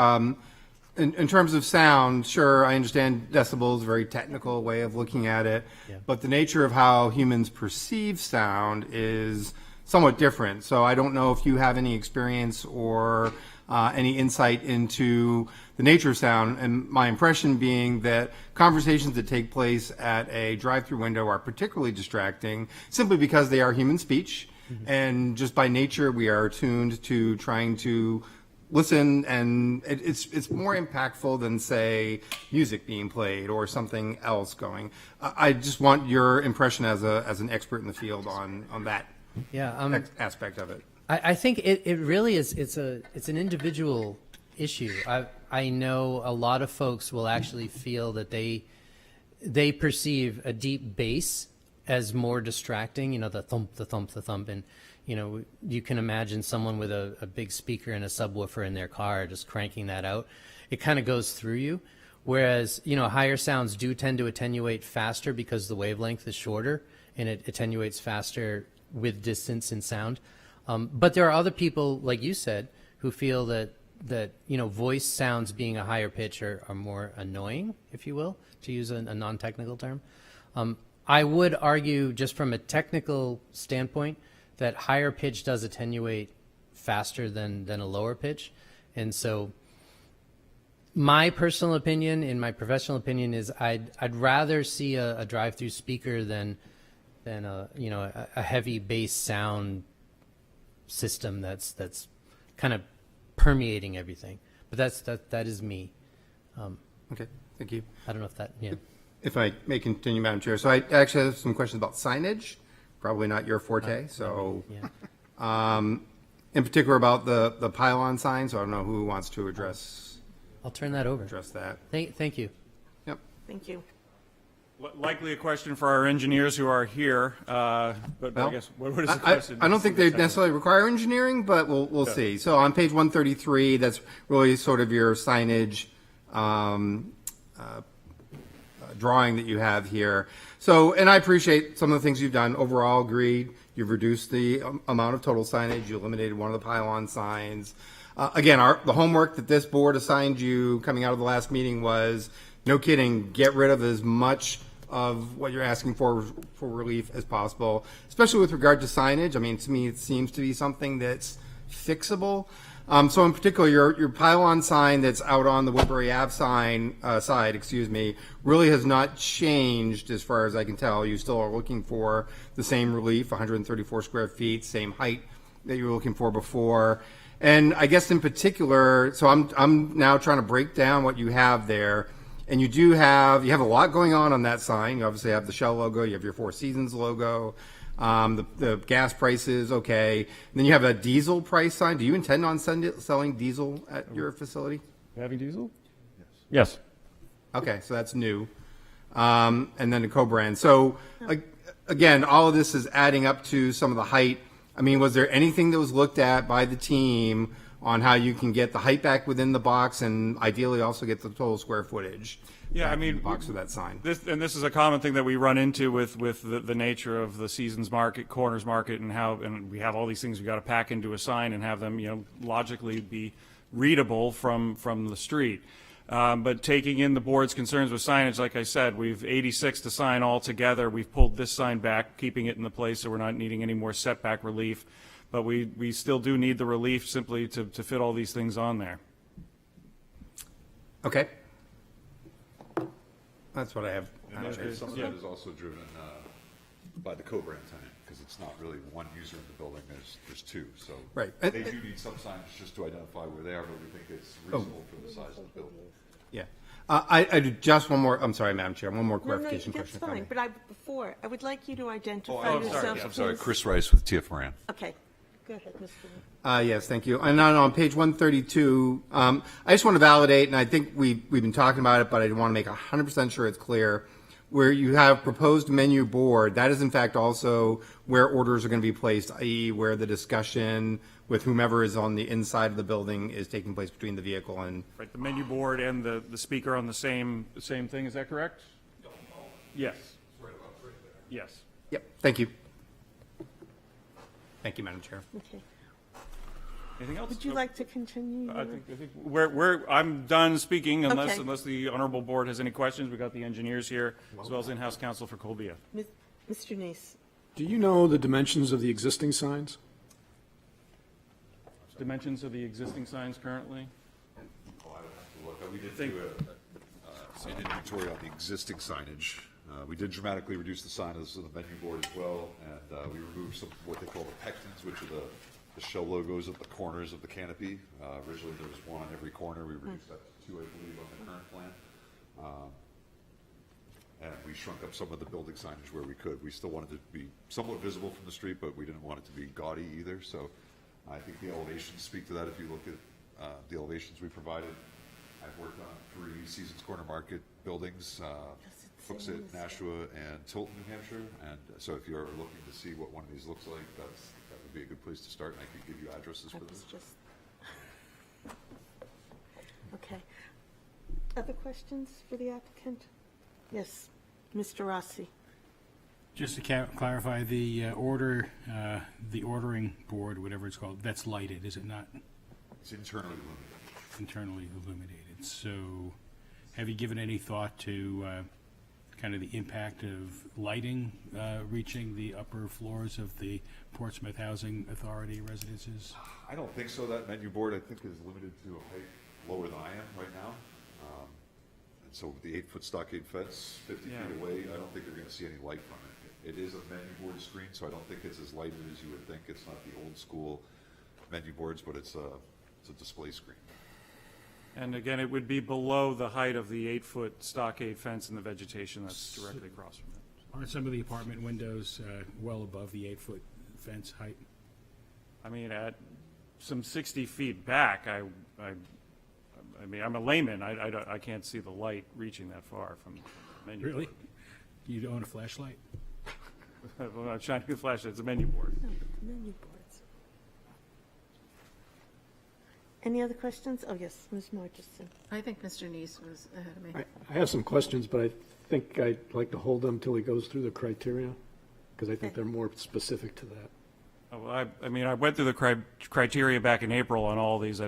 in terms of sound, sure, I understand decibels, very technical way of looking at it. Yeah. But the nature of how humans perceive sound is somewhat different. So I don't know if you have any experience or any insight into the nature of sound. And my impression being that conversations that take place at a drive-through window are particularly distracting simply because they are human speech. And just by nature, we are attuned to trying to listen, and it's more impactful than, say, music being played or something else going. I just want your impression as an expert in the field on that Yeah, aspect of it. I think it really is. It's an individual issue. I know a lot of folks will actually feel that they perceive a deep bass as more distracting. You know, the thump, the thump, the thump, and you can imagine someone with a big speaker and a subwoofer in their car just cranking that out. It kind of goes through you. Whereas higher sounds do tend to attenuate faster because the wavelength is shorter, and it attenuates faster with distance in sound. But there are other people, like you said, who feel that voice sounds being a higher pitch are more annoying, if you will, to use a non-technical term. I would argue, just from a technical standpoint, that higher pitch does attenuate faster than a lower pitch. And so my personal opinion and my professional opinion is I'd rather see a drive-through speaker than a heavy bass sound system that's kind of permeating everything. But that is me. Okay, thank you. I don't know if that, yeah. If I may continue, Madam Chair. So I actually have some questions about signage, probably not your forte. So Yeah. in particular about the pylon sign, so I don't know who wants to address I'll turn that over. that. Thank you. Yep. Thank you. Likely a question for our engineers who are here, but Well, I guess, what is the I question? don't think they necessarily require engineering, but we'll see. So on page 133, that's really sort of your signage drawing that you have here. So, and I appreciate some of the things you've done. Overall, agreed. You've reduced the amount of total signage. You eliminated one of the pylon signs. Again, the homework that this board assigned you coming out of the last meeting was, no kidding, get rid of as much of what you're asking for relief as possible, especially with regard to signage. I mean, to me, it seems to be something that's fixable. So in particular, your pylon sign that's out on the Woodbury Ave side, really has not changed as far as I can tell. You still are looking for the same relief, 134 square feet, same height that you were looking for before. And I guess in particular, so I'm now trying to break down what you have there. And you have a lot going on that sign. You obviously have the Shell logo, you have your Four Seasons logo, the gas prices, okay. And then you have a diesel price sign. Do you intend on selling diesel at your facility? Having diesel? Yes. Okay, so that's new. And then a co-brand. So again, all of this is adding up to some of the height. I mean, was there anything that was looked at by the team on how you can get the height back within the box and ideally also get the total square footage? Yeah, back I in mean, the box with that sign. This is a common thing that we run into with the nature of the Seasons Market, Corners Market, and we have all these things we got to pack into a sign and have them logically be readable from the street. But taking in the board's concerns with signage, like I said, we've 86 to sign all together. We've pulled this sign back, keeping it in the place so we're not needing any more setback relief. But we still do need the relief simply to fit all these things on there. Okay. That's what I have. And some of that is also driven by the co-brand sign, because it's not really one user in the building, there's two. So Right. they do need some signage just to identify where they are, but we think it's reasonable for the size of the building. Yeah. I do just one more, I'm sorry, Madam Chair, one more No, clarification that's question. if I may. fine, but I would like you to identify I'm yourself. sorry, please. Chris Rice with TF Moran. Okay, go ahead, Mr. Yes, thank you. And on page 132, I just want to validate, and I think we've been talking about it, but I want to make 100% sure it's clear, where you have proposed menu board, that is in fact also where orders are going to be placed, i.e. where the discussion with whomever is on the inside of the building is taking place between the vehicle and... Right, the menu board and the speaker on the same thing, is that correct? Yes. Yes. Yep, thank you. Thank you, Madam Chair. Okay. Anything else? Would you Nope. like to continue? I think I'm done speaking unless Okay. the honorable board has any questions. We got the engineers here, as well as in-house counsel for Colbia. Mr. Neese? Do you know the dimensions of the existing signs? Dimensions of the existing signs currently? Oh, I would have to look. We did do an inventory on the existing signage. We did dramatically reduce the sign of the menu board as well, and we removed some, what they call the pectins, which are the shell logos at the corners of the canopy. Originally, there was one on every corner. We reduced that to 2, I believe, on the current plan. And we shrunk up some of the building signage where we could. We still wanted it to be somewhat visible from the street, but we didn't want it to be gaudy either. So I think the elevations speak to that. If you look at the elevations we provided, I've worked on 3 Seasons Corner Market buildings, Fooksett, Nashua, and Tilton, New Hampshire. And so if you're looking to see what one of these looks like, that would be a good place to start. And I could give you addresses for those. Okay. Other questions for the applicant? Yes, Mr. Rossi. Just to clarify, the ordering board, whatever it's called, that's lighted, is it not? It's internally illuminated. Internally illuminated. So have you given any thought to kind of the impact of lighting reaching the upper floors of the Portsmouth Housing Authority residences? I don't think so. That menu board, I think, is limited to a height lower than I am right now. And so with the 8-foot stockade fence, 50 feet away, I don't think you're going to see any light from it. It is a menu board screen, so I don't think it's as lighted as you would think. It's not the old school menu boards, but it's a display screen. And again, it would be below the height of the 8-foot stockade fence and the vegetation that's directly across from it. Aren't some of the apartment windows well above the 8-foot fence height? I mean, at some 60 feet back, I mean, I'm a layman. I can't see the light reaching that far from the menu Really? board. You own a flashlight? Well, I'm shining a flashlight. It's a menu board. Menu boards. Any other questions? Oh, yes, Ms. Marchison. I think Mr. Neese was ahead of me. I have some questions, but I think I'd like to hold them till he goes through the criteria, because I think they're more specific to that. Oh, well, I mean, I went through the criteria back in April on all these.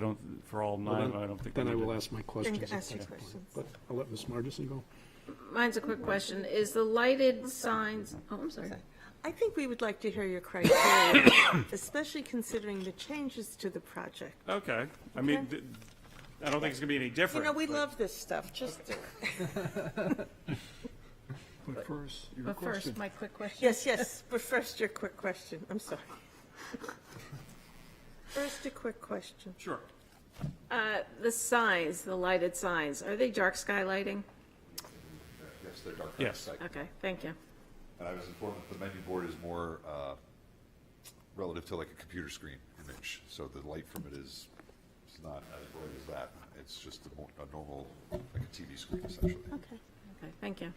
For all 9, Well, I don't think. Then we I need will to- ask my questions. at ask your that point. questions. But I'll let Ms. Margison go. Mine's a quick question. Is the lighted signs, oh, I'm sorry. I think we would like to hear your criteria, especially considering the changes to the project. Okay. I mean, I don't think it's going to be any You different. know, we but- love this stuff, just, But first, your But question. first, my quick question. yes, but first your quick question, I'm sorry. First, a quick question. Sure. The signs, the lighted signs, are they dark sky lighting? Yes, they're dark. Yes. sky. Okay, thank you. And I was informed that the menu board is more relative to like a computer screen image. So the light from it is not as bright as that. It's just a normal, like a TV screen essentially. Okay. Okay, thank you.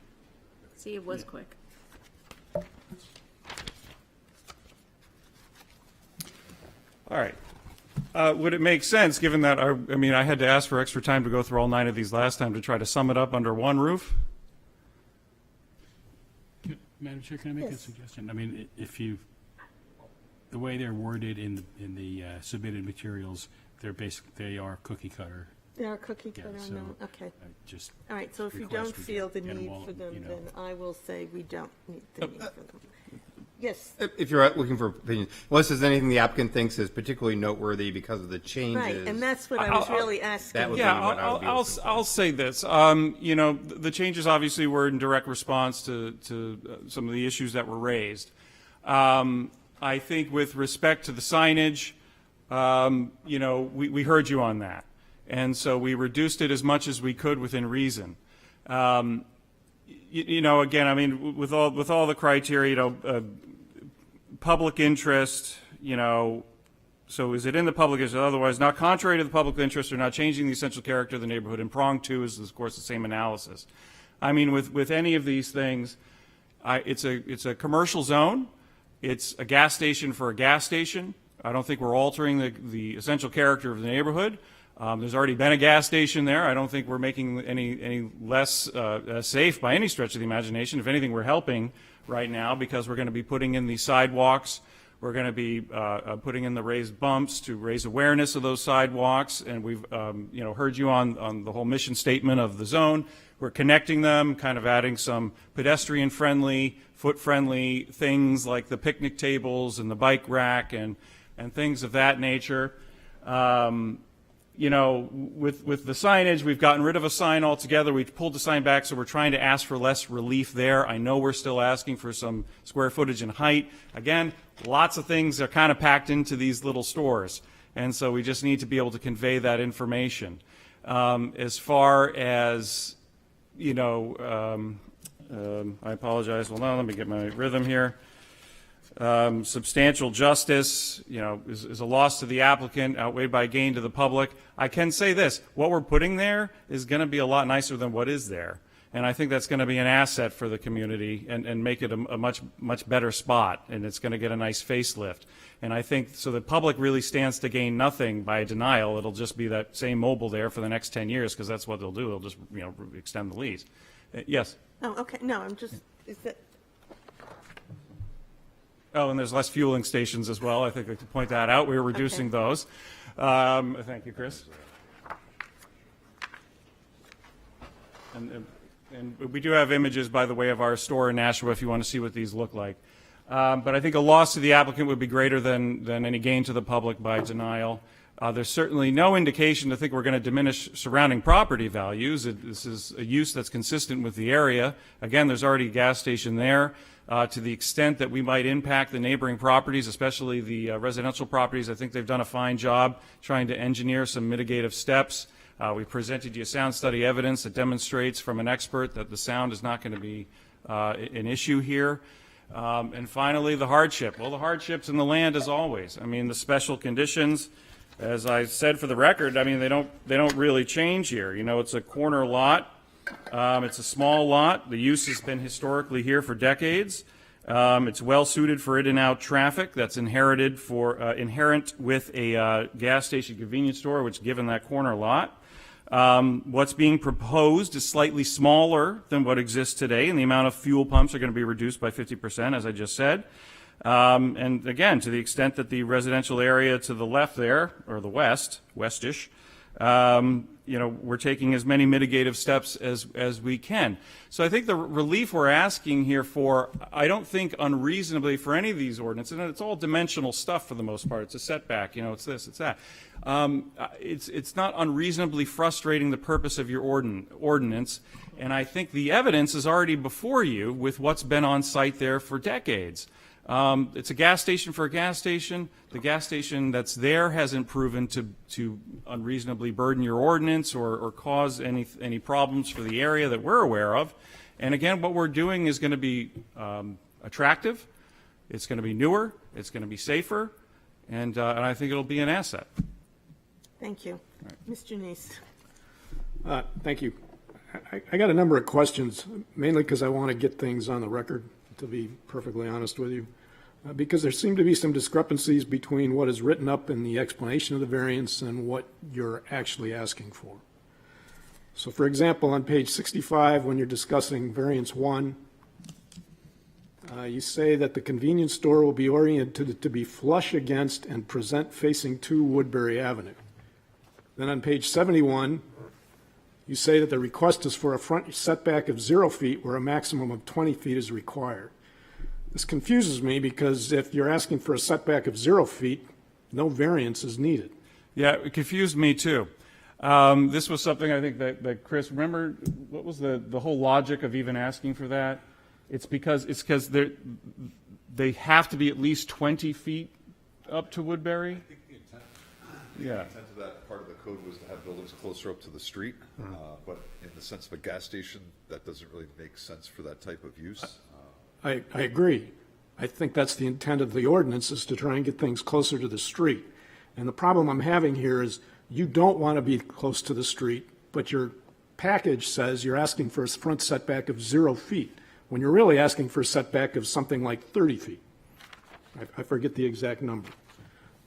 See, it was quick. All right. Would it make sense, given that, I mean, I had to ask for extra time to go through all 9 of these last time, to try to sum it up under one roof? Madam Chair, can I make a Yes. suggestion? I mean, if you, the way they're worded in the submitted materials, they are cookie cutter. They are cookie Yeah, cutter, so no, okay. I just All right, so if you request don't we feel the get 'em need all, for them, you know. then I will say we don't need the need for them. Yes, If you're looking for opinions, unless there's anything the applicant thinks is particularly noteworthy because of the changes. right, and that's what I was really asking. That would Yeah, be what I would be looking for. I'll say this. You know, the changes obviously were in direct response to some of the issues that were raised. I think with respect to the signage, you know, we heard you on that. And so we reduced it as much as we could within reason. You know, again, I mean, with all the criteria, you know, public interest, you know, so is it in the public interest? Otherwise, not contrary to the public interest or not changing the essential character of the neighborhood. And prong 2 is, of course, the same analysis. I mean, with any of these things, it's a commercial zone. It's a gas station for a gas station. I don't think we're altering the essential character of the neighborhood. There's already been a gas station there. I don't think we're making any less safe by any stretch of the imagination. If anything, we're helping right now because we're going to be putting in these sidewalks. We're going to be putting in the raised bumps to raise awareness of those sidewalks, and we've heard you on the whole mission statement of the zone. We're connecting them, kind of adding some pedestrian-friendly, foot-friendly things like the picnic tables and the bike rack and things of that nature. With the signage, we've gotten rid of a sign altogether. We pulled the sign back, so we're trying to ask for less relief there. I know we're still asking for some square footage and height. Again, lots of things are kind of packed into these little stores, and so we just need to be able to convey that information. As far as, I apologize. Hold on, let me get my rhythm here. Substantial justice, is a loss to the applicant outweighed by gain to the public. I can say this, what we're putting there is going to be a lot nicer than what is there. And I think that's going to be an asset for the community and make it a much, much better spot. And it's going to get a nice facelift. And I think, so the public really stands to gain nothing by denial. It'll just be that same mobile there for the next 10 years, because that's what they'll do. They'll just, extend the lease. Yes? Oh, okay, no, is that, Oh, and there's less fueling stations as well. I think I could point that out. We're reducing those. Thank you, Chris. And we do have images, by the way, of our store in Nashua if you want to see what these look like. But I think a loss to the applicant would be greater than any gain to the public by denial. There's certainly no indication to think we're going to diminish surrounding property values. This is a use that's consistent with the area. Again, there's already a gas station there. To the extent that we might impact the neighboring properties, especially the residential properties, I think they've done a fine job trying to engineer some mitigative steps. We presented you sound study evidence that demonstrates from an expert that the sound is not going to be an issue here. And finally, the hardship. Well, the hardship's in the land as always. I mean, the special conditions, as I said for the record, I mean, they don't really change here. It's a corner lot. It's a small lot. The use has been historically here for decades. It's well suited for in and out traffic. That's inherent with a gas station convenience store, which given that corner lot. What's being proposed is slightly smaller than what exists today, and the amount of fuel pumps are going to be reduced by 50%, as I just said. And again, to the extent that the residential area to the left there, or the westish, we're taking as many mitigative steps as we can. So I think the relief we're asking here for, I don't think unreasonably for any of these ordinances, and it's all dimensional stuff for the most part. It's a setback, it's this, it's that. It's not unreasonably frustrating the purpose of your ordinance, and I think the evidence is already before you with what's been on site there for decades. It's a gas station for a gas station. The gas station that's there hasn't proven to unreasonably burden your ordinance or cause any problems for the area that we're aware of. And again, what we're doing is going to be attractive. It's going to be newer. It's going to be safer. And I think it'll be an asset. thank you. Mr. Neese. Thank you. I got a number of questions, mainly because I want to get things on the record, to be perfectly honest with you, because there seem to be some discrepancies between what is written up in the explanation of the variance and what you're actually asking for. So for example, on page 65, when you're discussing variance 1, you say that the convenience store will be oriented to be flush against and present facing to Woodbury Avenue. Then on page 71, you say that the request is for a front setback of 0 feet where a maximum of 20 feet is required. This confuses me because if you're asking for a setback of 0 feet, no variance is needed. Yeah, it confused me too. This was something I think that Chris, remember, what was the whole logic of even asking for that? It's because they have to be at least 20 feet up to Woodbury? I think the intent Yeah. of that part of the code was to have buildings closer up to the street, but in the sense of a gas station, that doesn't really make sense for that type of use. I agree. I think that's the intent of the ordinance, is to try and get things closer to the street. And the problem I'm having here is you don't want to be close to the street, but your package says you're asking for a front setback of 0 feet, when you're really asking for a setback of something like 30 feet. I forget the exact number.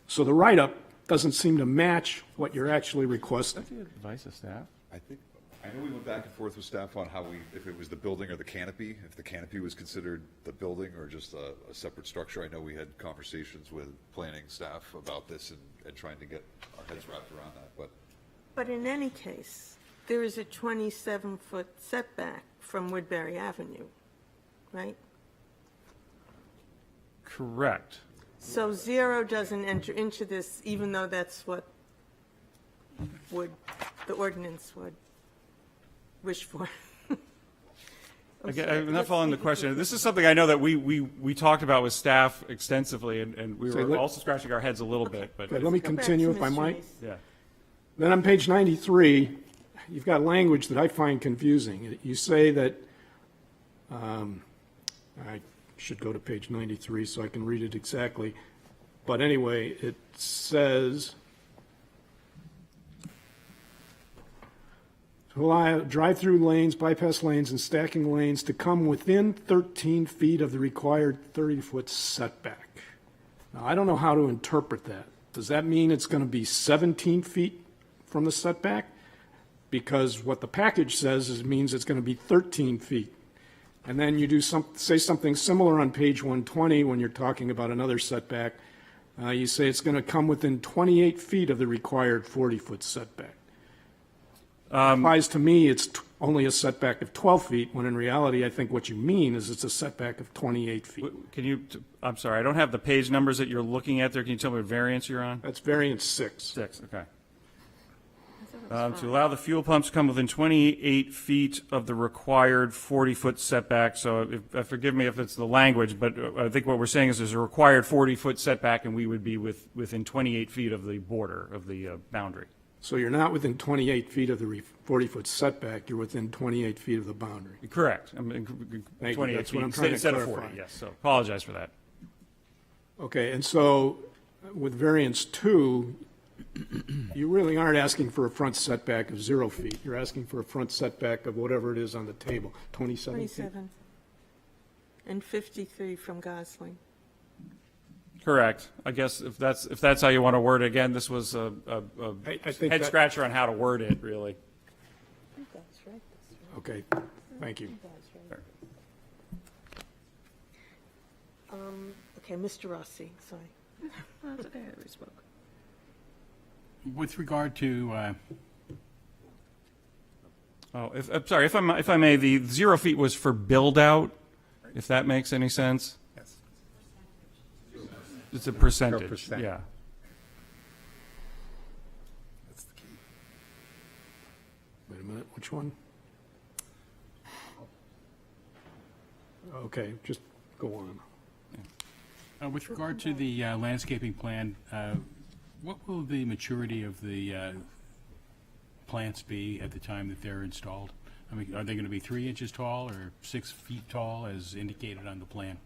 So the write-up doesn't seem to match what you're actually requesting. That's the advice of staff. I think I know we went back and forth with staff on how if it was the building or the canopy, if the canopy was considered the building or just a separate structure. I know we had conversations with planning staff about this and trying to get our heads wrapped around that, But in any case, there is a 27-foot setback from Woodbury Avenue, right? Correct. So 0 doesn't enter into this, even though that's what the ordinance would wish for. I'm not following the question. This is something I know that we talked about with staff extensively, and we So were let- also scratching our heads a little bit, but, Okay, let me Go back continue to if I Mr. might. Reese. yeah. Then on page 93, you've got language that I find confusing. You say that, I should go to page 93 so I can read it exactly. But anyway, it says, to allow drive-through lanes, bypass lanes, and stacking lanes to come within 13 feet of the required 30-foot setback. Now, I don't know how to interpret that. Does that mean it's going to be 17 feet from the setback? Because what the package says is, means it's going to be 13 feet. And then you say something similar on page 120 when you're talking about another setback. You say it's going to come within 28 feet of the required 40-foot setback. Implies to me it's only a setback of 12 feet, when in reality, I think what you mean is it's a setback of 28 feet. Can you, I'm sorry, I don't have the page numbers that you're looking at there. Can you tell me what variance you're on? That's variance 6. 6, okay. To allow the fuel pumps to come within 28 feet of the required 40-foot setback, so forgive me if it's the language, but I think what we're saying is there's a required 40-foot setback, and we would be within 28 feet of the border, of the boundary. So you're not within 28 feet of the 40-foot setback, you're within 28 feet of the boundary. Correct. I mean, Thank you. 28 That's feet what I'm trying to instead of clarify. 40, yes, so apologize for that. Okay, and so with variance 2, you really aren't asking for a front setback of 0 feet. You're asking for a front setback of whatever it is on the table, 27 feet? 27. And 53 from Gosling. Correct. I guess if that's how you want to word it, again, this was a I think head that- scratcher on how to word it, really. That's right. Okay, thank you. Okay, Mr. Rossi, sorry. That's okay, I spoke. With regard to, I'm sorry, if I may, the 0 feet was for build out, if that makes any sense. Yes. It's a percentage, percent. yeah. Wait a minute, which one? Okay, just go on. with regard to the landscaping plan, what will the maturity of the plants be at the time that they're installed? I mean, are they going to be 3 inches tall or 6 feet tall as indicated on the plan?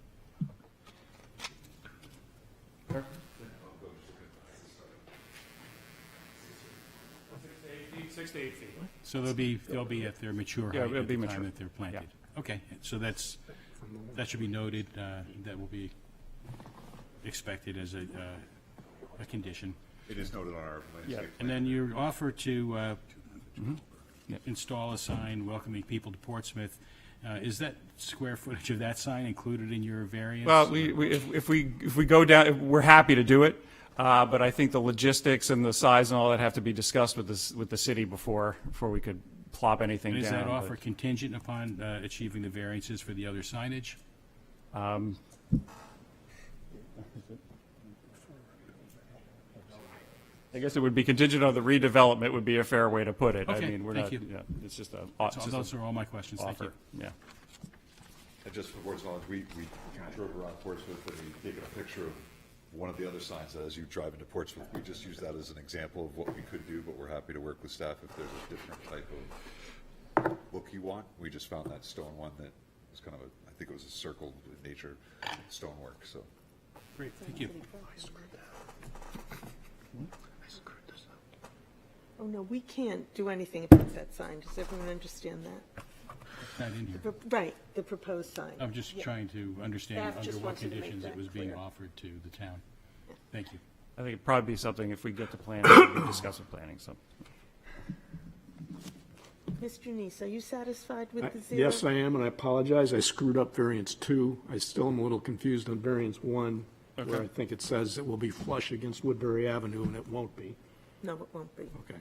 Six to 8 feet. So they'll be at their mature Yeah, height it'll at be the mature. time that they're planted? Okay, so that should be noted, that will be expected as a condition. it is noted on our landscape And plan. then your offer to install a sign welcoming people to Portsmouth, is that square footage of that sign included in your variance? Well, if we go down, we're happy to do it, but I think the logistics and the size and all that have to be discussed with the city before we could plop anything And down. is that but- offer contingent upon achieving the variances for the other signage? I guess it would be contingent on the redevelopment would be a fair way to put it. I Okay, mean, we're thank not, you. yeah, it's just a, So those are all my questions, thank you. offer, yeah. And just for board's knowledge, we drove around Portsmouth and we've taken a picture of one of the other signs that as you drive into Portsmouth, we just use that as an example of what we could do, but we're happy to work with staff if there's a different type of look you want. We just found that stone one that was kind of I think it was a circle in nature stonework, so. Great, thank you. Oh, no, we can't do anything about that sign. Does everyone understand that? Not in here. Right, the proposed sign. I'm just Yeah. trying to understand Staff under just what wanted to make conditions it that was being clear. offered to the town. Thank you. I think it'd probably be something, if we get to planning, we can discuss with planning, so. Mr. Neese, are you satisfied with the zero? Yes, I am, and I apologize. I screwed up variance 2. I still am a little confused on variance 1, where I think it says it will be flush against Woodbury Avenue, and it won't be. No, it won't be. Okay.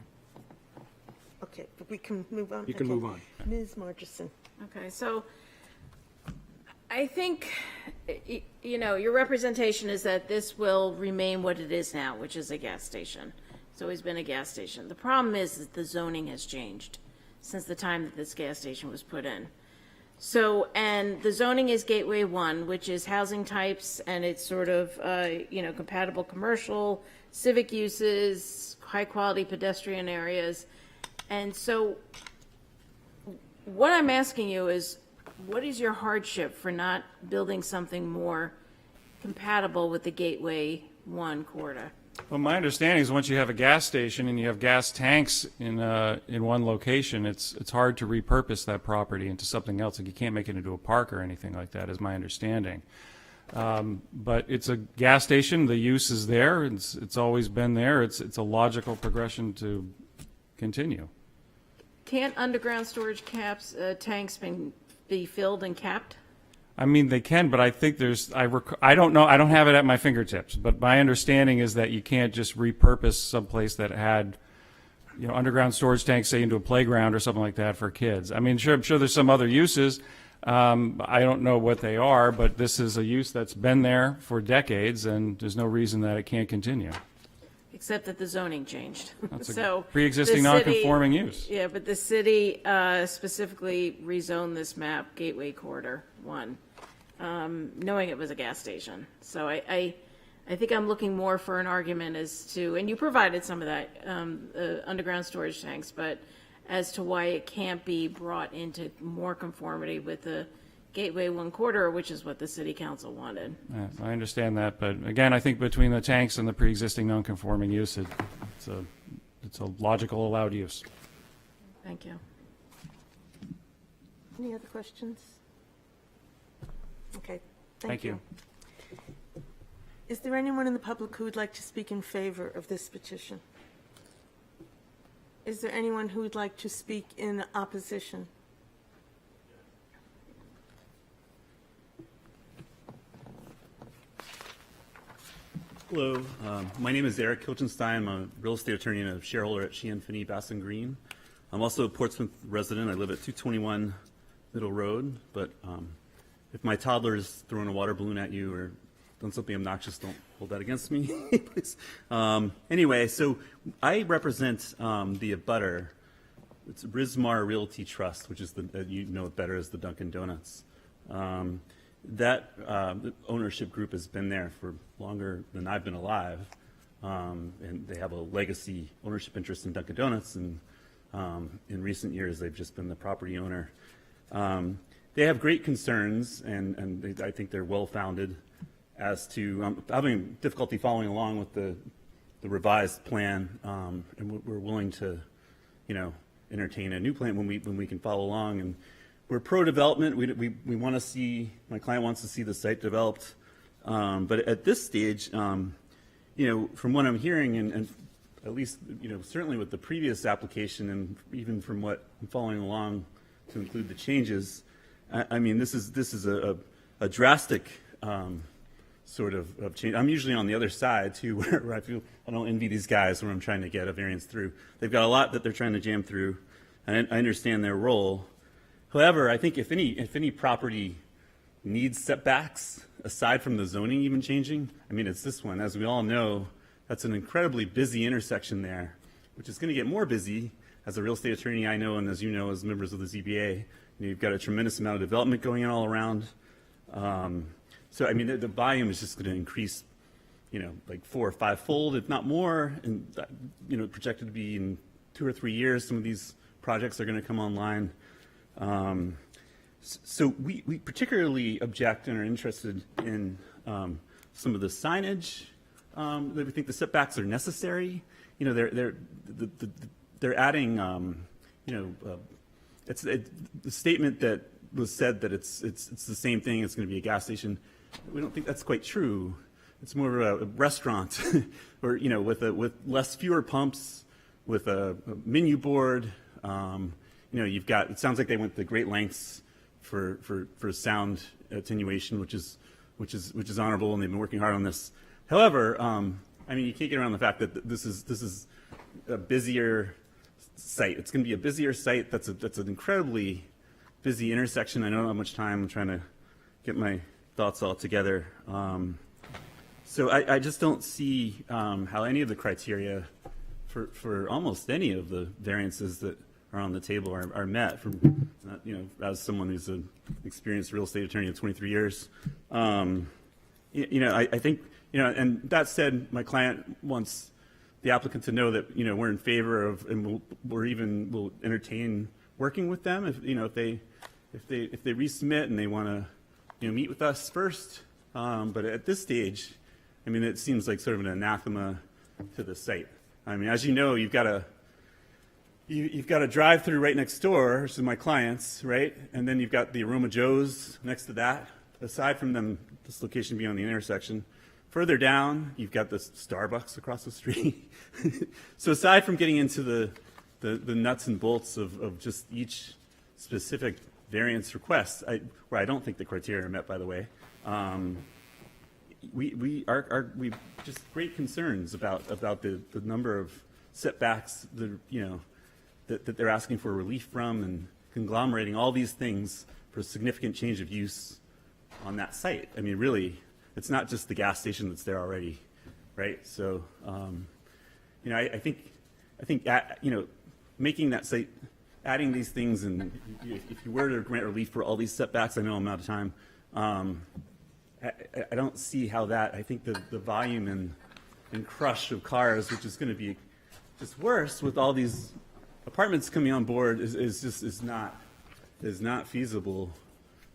Okay, but we can move on. You can Okay. move on. Ms. Marchison. Okay, so I think, your representation is that this will remain what it is now, which is a gas station. It's always been a gas station. The problem is that the zoning has changed since the time that this gas station was put in. So, and the zoning is Gateway 1, which is housing types, and it's sort of, compatible commercial, civic uses, high-quality pedestrian areas. And so what I'm asking you is, what is your hardship for not building something more compatible with the Gateway 1 corridor? Well, my understanding is once you have a gas station and you have gas tanks in one location, it's hard to repurpose that property into something else. Like you can't make it into a park or anything like that, is my understanding. But it's a gas station. The use is there. It's always been there. It's a logical progression to continue. Can't underground storage tanks be filled and capped? I mean, they can, but I think I don't know, I don't have it at my fingertips, but my understanding is that you can't just repurpose someplace that had, underground storage tanks, say, into a playground or something like that for kids. I mean, I'm sure there's some other uses. I don't know what they are, but this is a use that's been there for decades, and there's no reason that it can't continue. Except that the zoning changed. That's a So pre-existing the city- non-conforming use. Yeah, but the city specifically rezoned this map, Gateway Corridor 1, knowing it was a gas station. So I think I'm looking more for an argument as to, and you provided some of that, underground storage tanks, but as to why it can't be brought into more conformity with the Gateway 1 corridor, which is what the city council wanted. Yeah, I understand that, but again, I think between the tanks and the pre-existing non-conforming use, it's a logical allowed use. Thank you. Any other questions? Okay, Thank you. Is there anyone in the public who would like to speak in favor of this petition? Is there anyone who would like to speak in opposition? Hello, my name is Eric Kilchenstein. I'm a real estate attorney and a shareholder at Sheehan, Finney, Bass and Green. I'm also a Portsmouth resident. I live at 221 Middle Road, but if my toddler is throwing a water balloon at you or done something obnoxious, don't hold that against me, please. Anyway, so I represent the abutter. It's Rismar Realty Trust, which is you know it better as the Dunkin' Donuts. That ownership group has been there for longer than I've been alive, and they have a legacy ownership interest in Dunkin' Donuts, and in recent years they've just been the property owner. They have great concerns, and I think they're well-founded as to I'm having difficulty following along with the revised plan, and we're willing to, entertain a new plan when we can follow along. And we're pro-development. We want to see, my client wants to see the site developed. But at this stage, from what I'm hearing, and at least, certainly with the previous application and even from what I'm following along to include the changes, I mean, this is a drastic sort of change. I'm usually on the other side, too, where I feel I don't envy these guys when I'm trying to get a variance through. They've got a lot that they're trying to jam through, and I understand their role. However, I think if any property needs setbacks, aside from the zoning even changing, I mean, it's this one. As we all know, that's an incredibly busy intersection there, which is going to get more busy. As a real estate attorney, I know, and as you know, as members of the ZBA, you've got a tremendous amount of development going on all around. So, I mean, the volume is just going to increase, like 4 or 5-fold, if not more, and, projected to be in 2 or 3 years, some of these projects are going to come online. So we particularly object and are interested in some of the signage that we think the setbacks are necessary. They're adding, it's the statement that was said that it's the same thing. It's going to be a gas station. We don't think that's quite true. It's more of a restaurant, or with fewer pumps, with a menu board. you know, you've got, it sounds like they went to great lengths for sound attenuation, which is honorable, and they've been working hard on this. However, I mean, you can't get around the fact that this is a busier site. It's going to be a busier site. That's an incredibly busy intersection. I don't know how much time. I'm trying to get my thoughts all together. So I just don't see how any of the criteria for almost any of the variances that are on the table are met. From you know, as someone who's an experienced real estate attorney of 23 years, you know, I think, you know, and that said, my client wants the applicant to know that, you know, we're in favor of, and we'll entertain working with them if, you know, if they resubmit and they want to, you know, meet with us first. But at this stage, I mean, it seems like sort of an anathema to the site. I mean, as you know, you've got a drive-through right next door, which is my client's, right? And then you've got the Aroma Joe's next to that. Aside from them, this location being on the intersection, further down, you've got the Starbucks across the street. So aside from getting into the nuts and bolts of just each specific variance request, where I don't think the criteria are met, by the way, we just great concerns about the number of setbacks that they're asking for relief from, and conglomerating all these things for a significant change of use on that site. I mean, really, it's not just the gas station that's there already, right? So, you know, I think you know, making that site, adding these things, and if you were to grant relief for all these setbacks, I know I'm out of time. I don't see how that. I think the volume and crush of cars, which is going to be just worse with all these apartments coming on board, is not feasible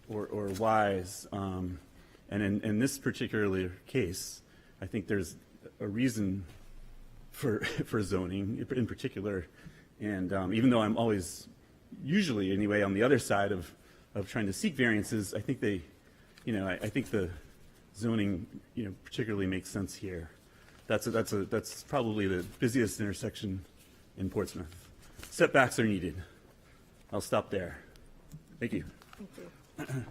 or wise. And in this particular case, I think there's a reason for zoning in particular. And even though I'm always, usually anyway, on the other side of trying to seek variances, I think I think the zoning, you know, particularly makes sense here. That's probably the busiest intersection in Portsmouth. Setbacks are needed. I'll stop there. Thank you. Thank you.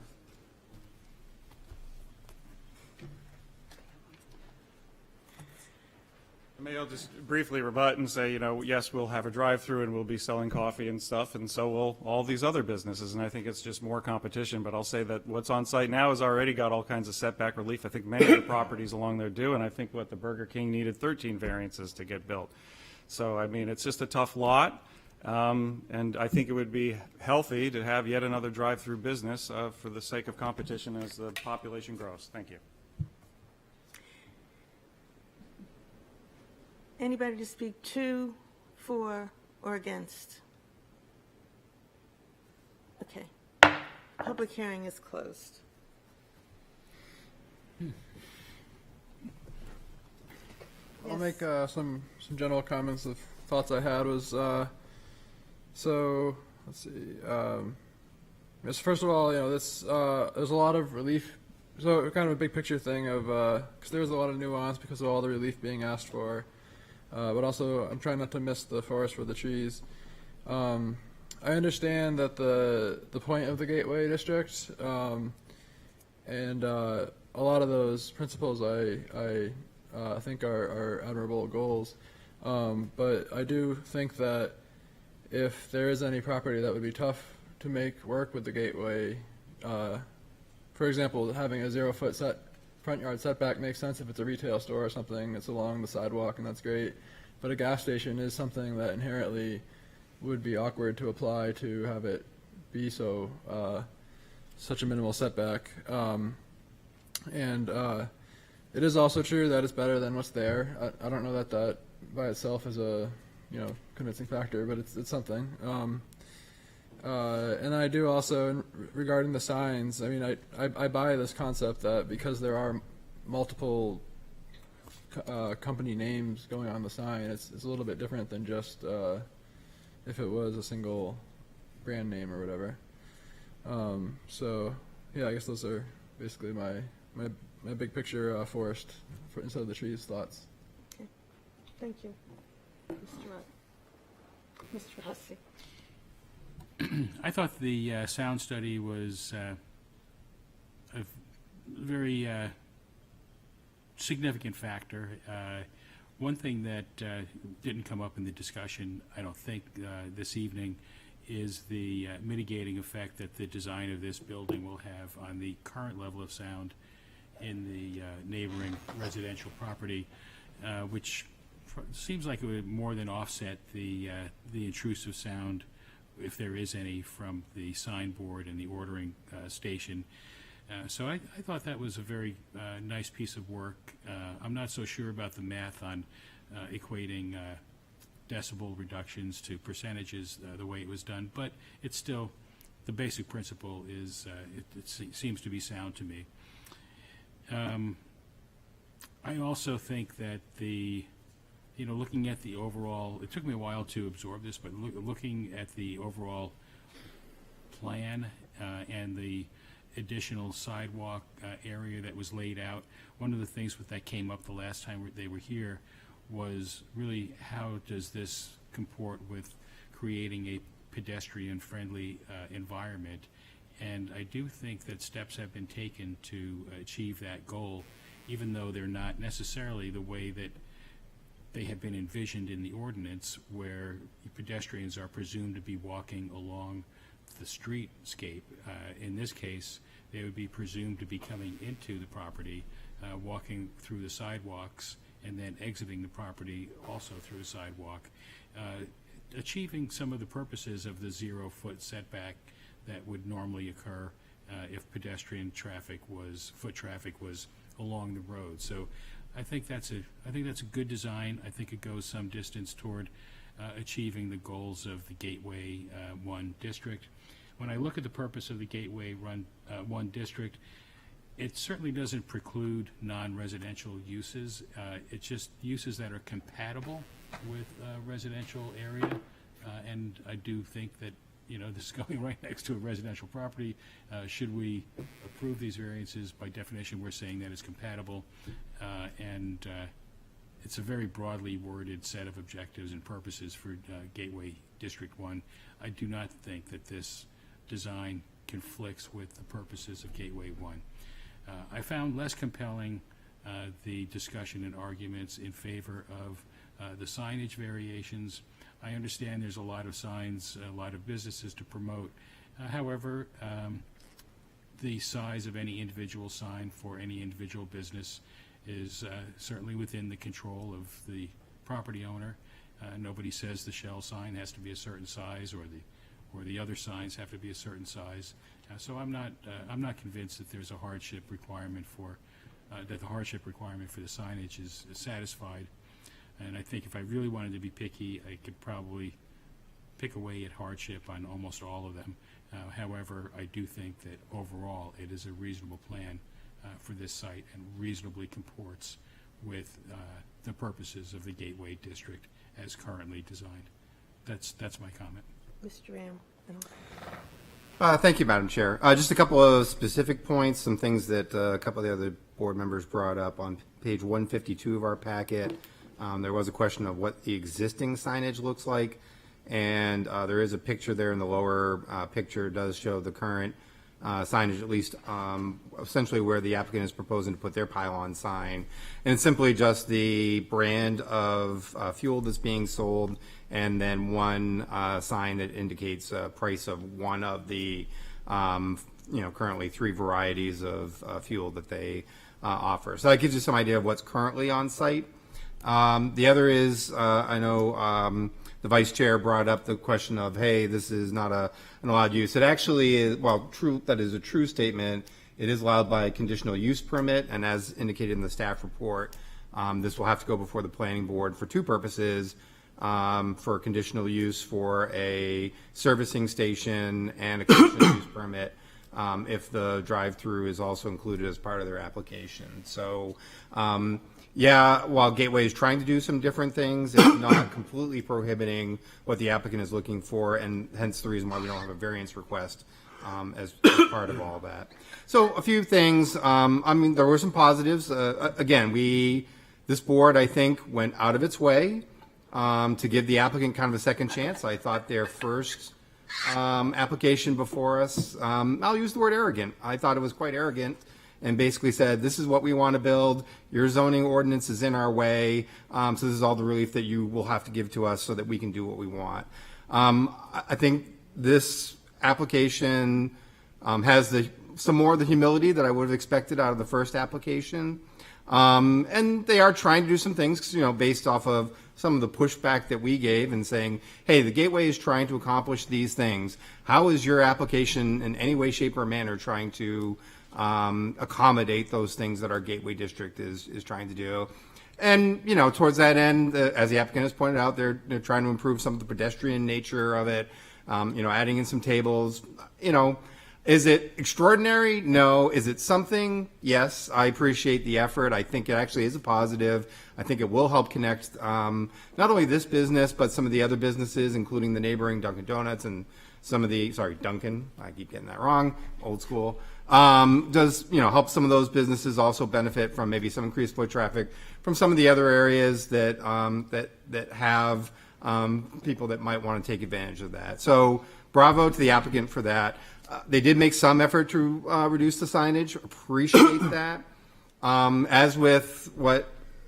Maybe I'll just briefly rebut and say, you know, yes, we'll have a drive-through and we'll be selling coffee and stuff, and so will all these other businesses, and I think it's just more competition. But I'll say that what's on site now has already got all kinds of setback relief. I think many of the properties along there do, and I think the Burger King needed 13 variances to get built. So, I mean, it's just a tough lot, and I think it would be healthy to have yet another drive-through business for the sake of competition as the population grows. Thank you. Anybody to speak to, for, or against? Okay. Public hearing is closed. I'll make some general comments of thoughts I had was, so, let's see. So first of all, you know, there's a lot of relief. So kind of a big picture thing of, because there's a lot of nuance because of all the relief being asked for. But also, I'm trying not to miss the forest for the trees. I understand that the point of the Gateway District, and a lot of those principles I think are admirable goals. But I do think that if there is any property that would be tough to make work with the Gateway, for example, having a 0-foot front yard setback makes sense if it's a retail store or something that's along the sidewalk, and that's great. But a gas station is something that inherently would be awkward to apply to have it be such a minimal setback. And it is also true that it's better than what's there. I don't know that by itself is a convincing factor, but it's something. And I do also, regarding the signs, I mean, I buy this concept that because there are multiple company names going on the sign, it's a little bit different than just if it was a single brand name or whatever. So, yeah, I guess those are basically my big picture forest instead of the trees thoughts. Okay. Thank you. Mr. Hussey. I thought the sound study was a very significant factor. One thing that didn't come up in the discussion, I don't think, this evening, is the mitigating effect that the design of this building will have on the current level of sound in the neighboring residential property, which seems like it would more than offset the intrusive sound, if there is any, from the signboard and the ordering station. So I thought that was a very nice piece of work. I'm not so sure about the math on equating decibel reductions to percentages the way it was done, but it's still, the basic principle is, it seems to be sound to me. I also think that looking at the overall, it took me a while to absorb this, but looking at the overall plan and the additional sidewalk area that was laid out, one of the things that came up the last time they were here was really how does this comport with creating a pedestrian-friendly environment. And I do think that steps have been taken to achieve that goal, even though they're not necessarily the way that they have been envisioned in the ordinance, where pedestrians are presumed to be walking along the streetscape. In this case, they would be presumed to be coming into the property, walking through the sidewalks, and then exiting the property also through the sidewalk, achieving some of the purposes of the 0-foot setback that would normally occur if pedestrian traffic foot traffic was along the road. So I think that's a good design. I think it goes some distance toward achieving the goals of the Gateway 1 district. When I look at the purpose of the Gateway 1 district, it certainly doesn't preclude non-residential uses. It's just uses that are compatible with residential area, and I do think that this is going right next to a residential property. Should we approve these variances, by definition, we're saying that it's compatible, and it's a very broadly worded set of objectives and purposes for Gateway District 1. I do not think that this design conflicts with the purposes of Gateway 1. I found less compelling the discussion and arguments in favor of the signage variations. I understand there's a lot of signs, a lot of businesses to promote. However, the size of any individual sign for any individual business is certainly within the control of the property owner. Nobody says the Shell sign has to be a certain size, or the other signs have to be a certain size. So I'm not convinced that there's a hardship requirement that the hardship requirement for the signage is satisfied. And I think if I really wanted to be picky, I could probably pick away at hardship on almost all of them. However, I do think that overall it is a reasonable plan for this site and reasonably comports with the purposes of the Gateway District as currently designed. That's my comment. Mr. Ram. Thank you, Madam Chair. Just a couple of specific points, some things that a couple of the other board members brought up on page 152 of our packet. There was a question of what the existing signage looks like, and there is a picture there in the lower picture does show the current signage, at least essentially where the applicant is proposing to put their pylon sign. And it's simply just the brand of fuel that's being sold, and then one sign that indicates a price of one of the currently 3 varieties of fuel that they offer. So that gives you some idea of what's currently on site. The other is, I know the vice chair brought up the question of, hey, this is not an allowed use. It actually is, that is a true statement. It is allowed by a conditional use permit, and as indicated in the staff report, this will have to go before the planning board for 2 purposes, for conditional use for a servicing station and a conditional use permit if the drive-through is also included as part of their application. So, yeah, while Gateway is trying to do some different things, it's not completely prohibiting what the applicant is looking for, and hence the reason why we don't have a variance request as part of all that. So a few things. There were some positives. Again, this board, I think, went out of its way to give the applicant kind of a second chance. I thought their first application before us. I'll use the word arrogant. I thought it was quite arrogant and basically said, this is what we want to build. Your zoning ordinance is in our way. So this is all the relief that you will have to give to us so that we can do what we want. I think this application has some more of the humility that I would have expected out of the first application. And they are trying to do some things, based off of some of the pushback that we gave and saying, hey, the Gateway is trying to accomplish these things. How is your application in any way, shape, or manner trying to accommodate those things that our Gateway District is trying to do? And, towards that end, as the applicant has pointed out, they're trying to improve some of the pedestrian nature of it, adding in some tables, Is it extraordinary? No. Is it something? Yes. I appreciate the effort. I think it actually is a positive. I think it will help connect not only this business, but some of the other businesses, including the neighboring Dunkin' Donuts and some of the, Dunkin', I keep getting that wrong, old school. Does, help some of those businesses also benefit from maybe some increased foot traffic from some of the other areas that, that have people that might want to take advantage of that. So bravo to the applicant for that. They did make some effort to reduce the signage. Appreciate that. As with what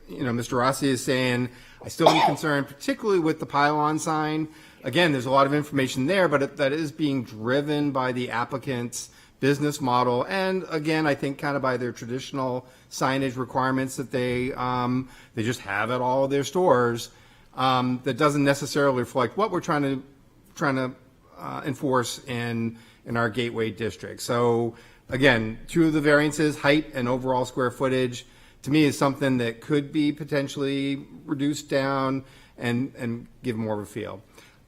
Mr. Rossi is saying, I still am concerned, particularly with the pylon sign. Again, there's a lot of information there, but that is being driven by the applicant's business model, and again, I think kind of by their traditional signage requirements that they just have at all of their stores. That doesn't necessarily reflect what we're trying to enforce in our Gateway District. So again, two of the variances, height and overall square footage, to me is something that could be potentially reduced down and give more of a feel.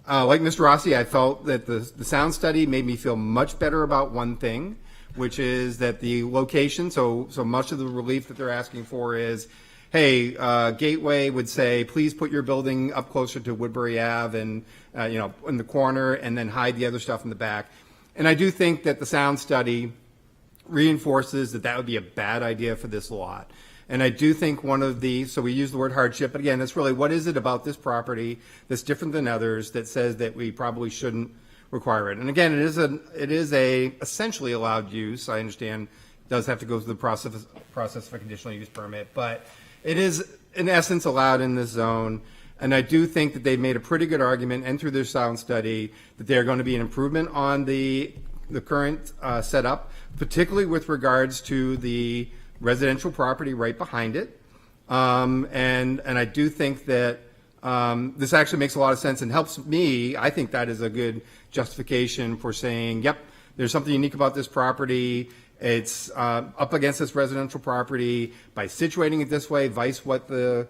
Like Mr. Rossi, I felt that the sound study made me feel much better about one thing, which is that the location, so much of the relief that they're asking for is, hey, Gateway would say, please put your building up closer to Woodbury Ave and, in the corner, and then hide the other stuff in the back. And I do think that the sound study reinforces that would be a bad idea for this lot. And I do think so we use the word hardship, but again, that's really, what is it about this property that's different than others that says that we probably shouldn't require it? And again, it is a essentially allowed use. I understand it does have to go through the process of a conditional use permit, but it is in essence allowed in this zone. And I do think that they've made a pretty good argument, and through their sound study, that they're going to be an improvement on the current setup, particularly with regards to the residential property right behind it. And I do think that this actually makes a lot of sense and helps me. I think that is a good justification for saying, yep, there's something unique about this property. It's up against this residential property. By situating it this way, vice what the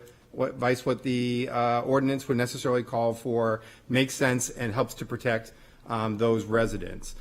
ordinance would necessarily call for, makes sense and helps to protect those residents.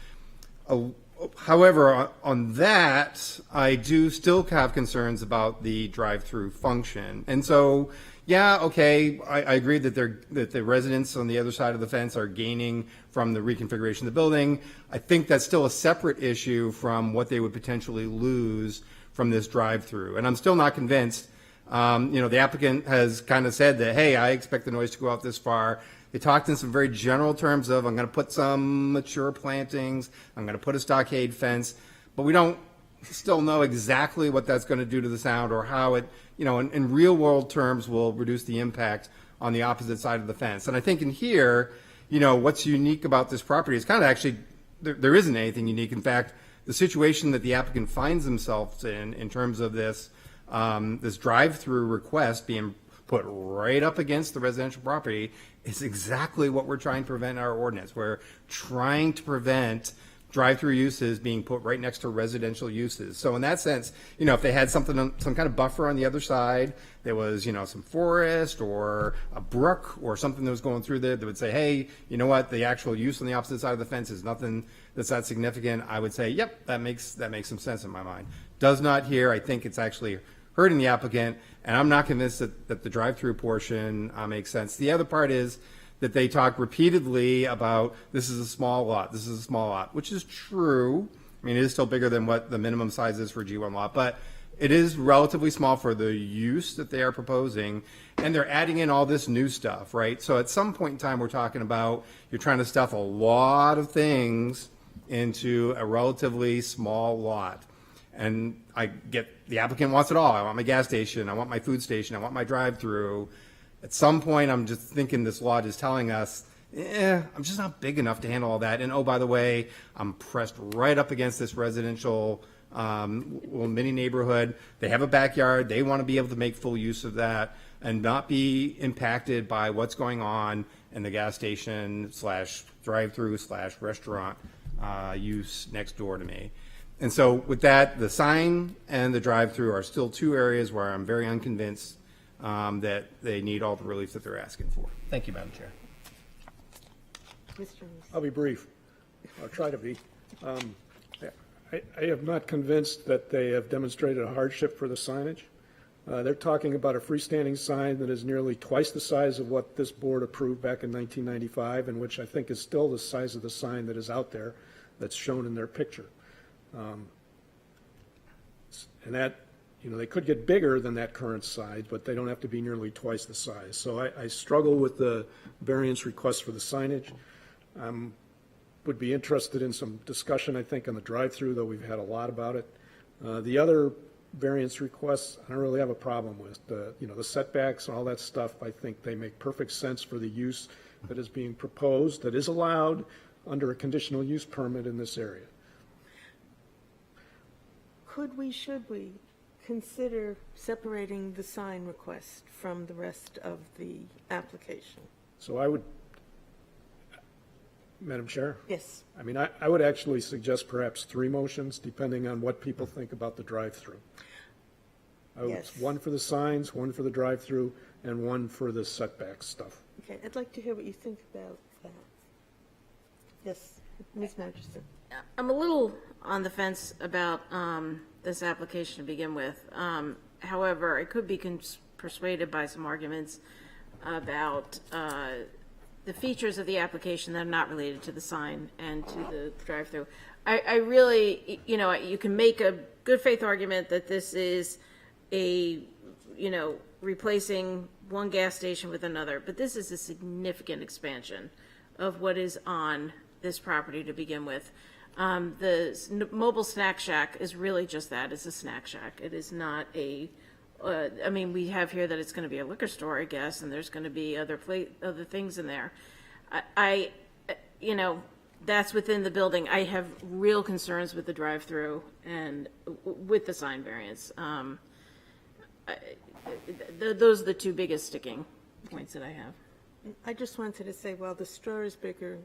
However, on that, I do still have concerns about the drive-through function. And so, yeah, okay, I agree that the residents on the other side of the fence are gaining from the reconfiguration of the building. I think that's still a separate issue from what they would potentially lose from this drive-through. And I'm still not convinced. The applicant has kind of said that, hey, I expect the noise to go out this far. They talked in some very general terms of, I'm going to put some mature plantings, I'm going to put a stockade fence, but we don't still know exactly what that's going to do to the sound or how it, in real world terms will reduce the impact on the opposite side of the fence. And I think in here, what's unique about this property is kind of actually, there isn't anything unique. In fact, the situation that the applicant finds themselves in terms of this drive-through request being put right up against the residential property is exactly what we're trying to prevent in our ordinance. We're trying to prevent drive-through uses being put right next to residential uses. So in that sense, if they had some kind of buffer on the other side, there was, some forest or a brook or something that was going through there that would say, hey, you know what, the actual use on the opposite side of the fence is nothing that's that significant, I would say, yep, that makes some sense in my mind. Does not here. I think it's actually hurting the applicant, and I'm not convinced that the drive-through portion makes sense. The other part is that they talk repeatedly about this is a small lot, which is true. I mean, it is still bigger than what the minimum size is for a G1 lot, but it is relatively small for the use that they are proposing, and they're adding in all this new stuff, right? So at some point in time, we're talking about you're trying to stuff a lot of things into a relatively small lot. And I get the applicant wants it all. I want my gas station, I want my food station, I want my drive-through. At some point, I'm just thinking this lot is telling us, I'm just not big enough to handle all that. And oh, by the way, I'm pressed right up against this residential little mini neighborhood. They have a backyard. They want to be able to make full use of that and not be impacted by what's going on in the gas station / drive-through / restaurant use next door to me. And so with that, the sign and the drive-through are still two areas where I'm very unconvinced that they need all the relief that they're asking for. Thank you, Madam Chair. Mr. Reese. I'll be brief. I'll try to be. I have not convinced that they have demonstrated a hardship for the signage. They're talking about a freestanding sign that is nearly twice the size of what this board approved back in 1995, and which I think is still the size of the sign that is out there that's shown in their picture. And that, they could get bigger than that current size, but they don't have to be nearly twice the size. So I struggle with the variance request for the signage. Would be interested in some discussion, I think, on the drive-through, though we've had a lot about it. The other variance requests, I don't really have a problem with. The setbacks and all that stuff, I think they make perfect sense for the use that is being proposed, that is allowed under a conditional use permit in this area. Should we consider separating the sign request from the rest of the application? So I would, Madam Chair? Yes. I mean, I would actually suggest perhaps 3 motions, depending on what people think about the drive-through. Yes. One for the signs, one for the drive-through, and one for the setback stuff. Okay, I'd like to hear what you think about that. Yes, Ms. Matchison. I'm a little on the fence about this application to begin with. However, I could be persuaded by some arguments about the features of the application that are not related to the sign and to the drive-through. I really, you can make a good faith argument that this is replacing one gas station with another, but this is a significant expansion of what is on this property to begin with. The mobile snack shack is really just that, it's a snack shack. It is not we have here that it's going to be a liquor store, I guess, and there's going to be other things in there. That's within the building. I have real concerns with the drive-through and with the sign variance. Those are the 2 biggest sticking points that I have. I just wanted to say, while the store is bigger,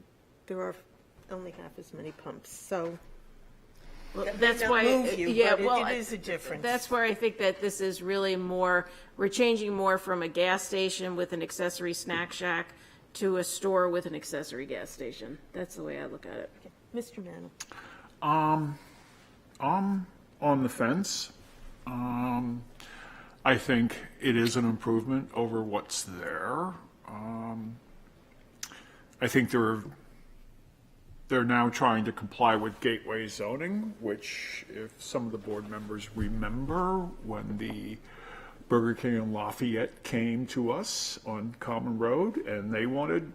there are only half as many pumps, so That's why, it is a difference. That's where I think that this is really more, we're changing more from a gas station with an accessory snack shack to a store with an accessory gas station. That's the way I look at it. Okay. Mr. Mann. I'm on the fence. I think it is an improvement over what's there. I think they're now trying to comply with gateway zoning, which, if some of the board members remember, when the Burger King in Lafayette came to us on Common Road, and they wanted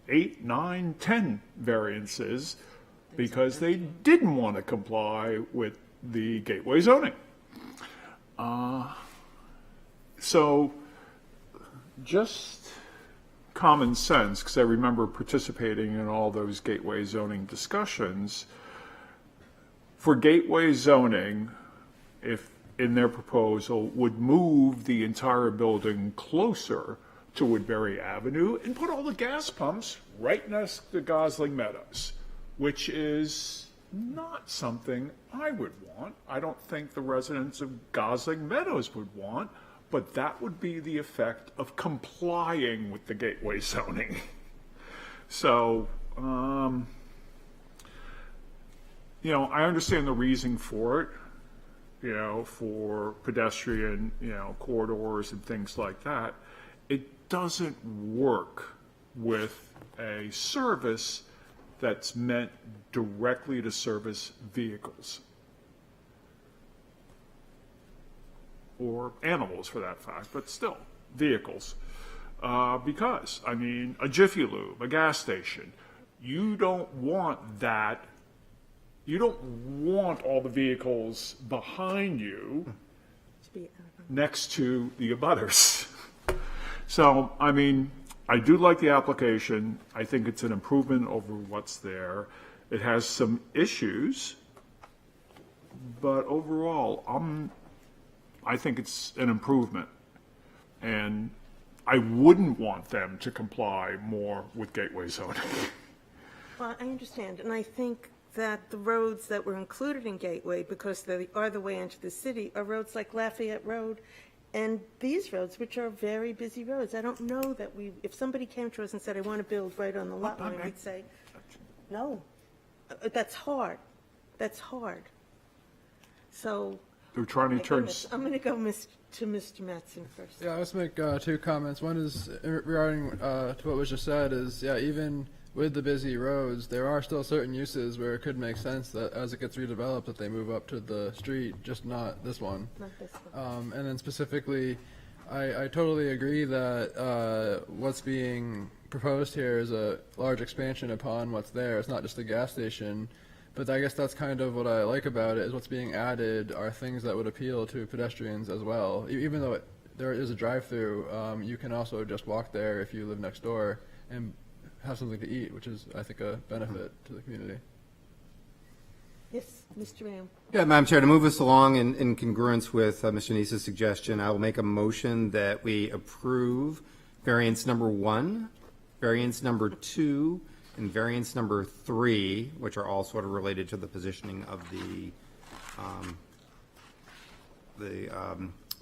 8, 9, 10 variances because they didn't want to comply with the gateway zoning. So just common sense, because I remember participating in all those gateway zoning discussions. For gateway zoning, if in their proposal, would move the entire building closer to Woodbury Avenue and put all the gas pumps right next to Gosling Meadows, which is not something I would want. I don't think the residents of Gosling Meadows would want, but that would be the effect of complying with the gateway zoning. So, I understand the reason for it, for pedestrian, corridors and things like that. It doesn't work with a service that's meant directly to service vehicles. or animals for that fact, but still, vehicles. Because, I mean, a Jiffy Lube, a gas station, you don't want that, you don't want all the vehicles behind you next to the abutters. So, I mean, I do like the application. I think it's an improvement over what's there. It has some issues, but overall, I think it's an improvement. And I wouldn't want them to comply more with gateway zoning. Well, I understand, and I think that the roads that were included in Gateway, because they are the way into the city, are roads like Lafayette Road and these roads, which are very busy roads. I don't know that if somebody came to us and said, I want to build right on the lot line, we'd say, no, that's hard. That's hard. So. They're trying to turn. I'm going to go to Mr. Mattson first. Yeah, let's make two comments. One is regarding to what was just said is, yeah, even with the busy roads, there are still certain uses where it could make sense that as it gets redeveloped that they move up to the street, just not this one. Not this one. And then specifically, I totally agree that what's being proposed here is a large expansion upon what's there. It's not just a gas station. But I guess that's kind of what I like about it, is what's being added are things that would appeal to pedestrians as well. Even though there is a drive-through, you can also just walk there if you live next door and have something to eat, which is, I think, a benefit to the community. Yes, Mr. Ram. Yeah, Madam Chair, to move us along in congruence with Mr. Neese's suggestion, I will make a motion that we approve variance number 1, variance number 2, and variance number 3, which are all sort of related to the positioning of the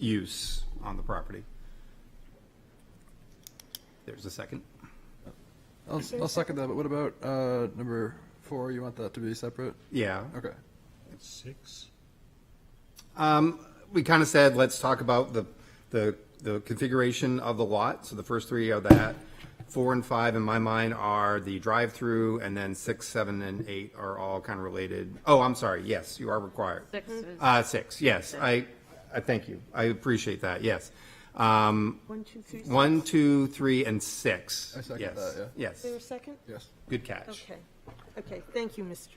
use on the property. There's a second. I'll second that, but what about number 4? You want that to be separate? Yeah. Okay. 6. We kind of said, let's talk about the configuration of the lot. So the first 3 are that. 4 and 5 in my mind are the drive-through, and then 6, 7, and 8 are all kind of related. Oh, I'm sorry. Yes, you are required. 6 is. 6. Yes, I thank you. I appreciate that. Yes. 1, 2, 3. 1, 2, 3, and 6. I second yes. that, yeah. Yes. Is there a second? Yes. Good catch. Okay. Okay. Thank you, Mr.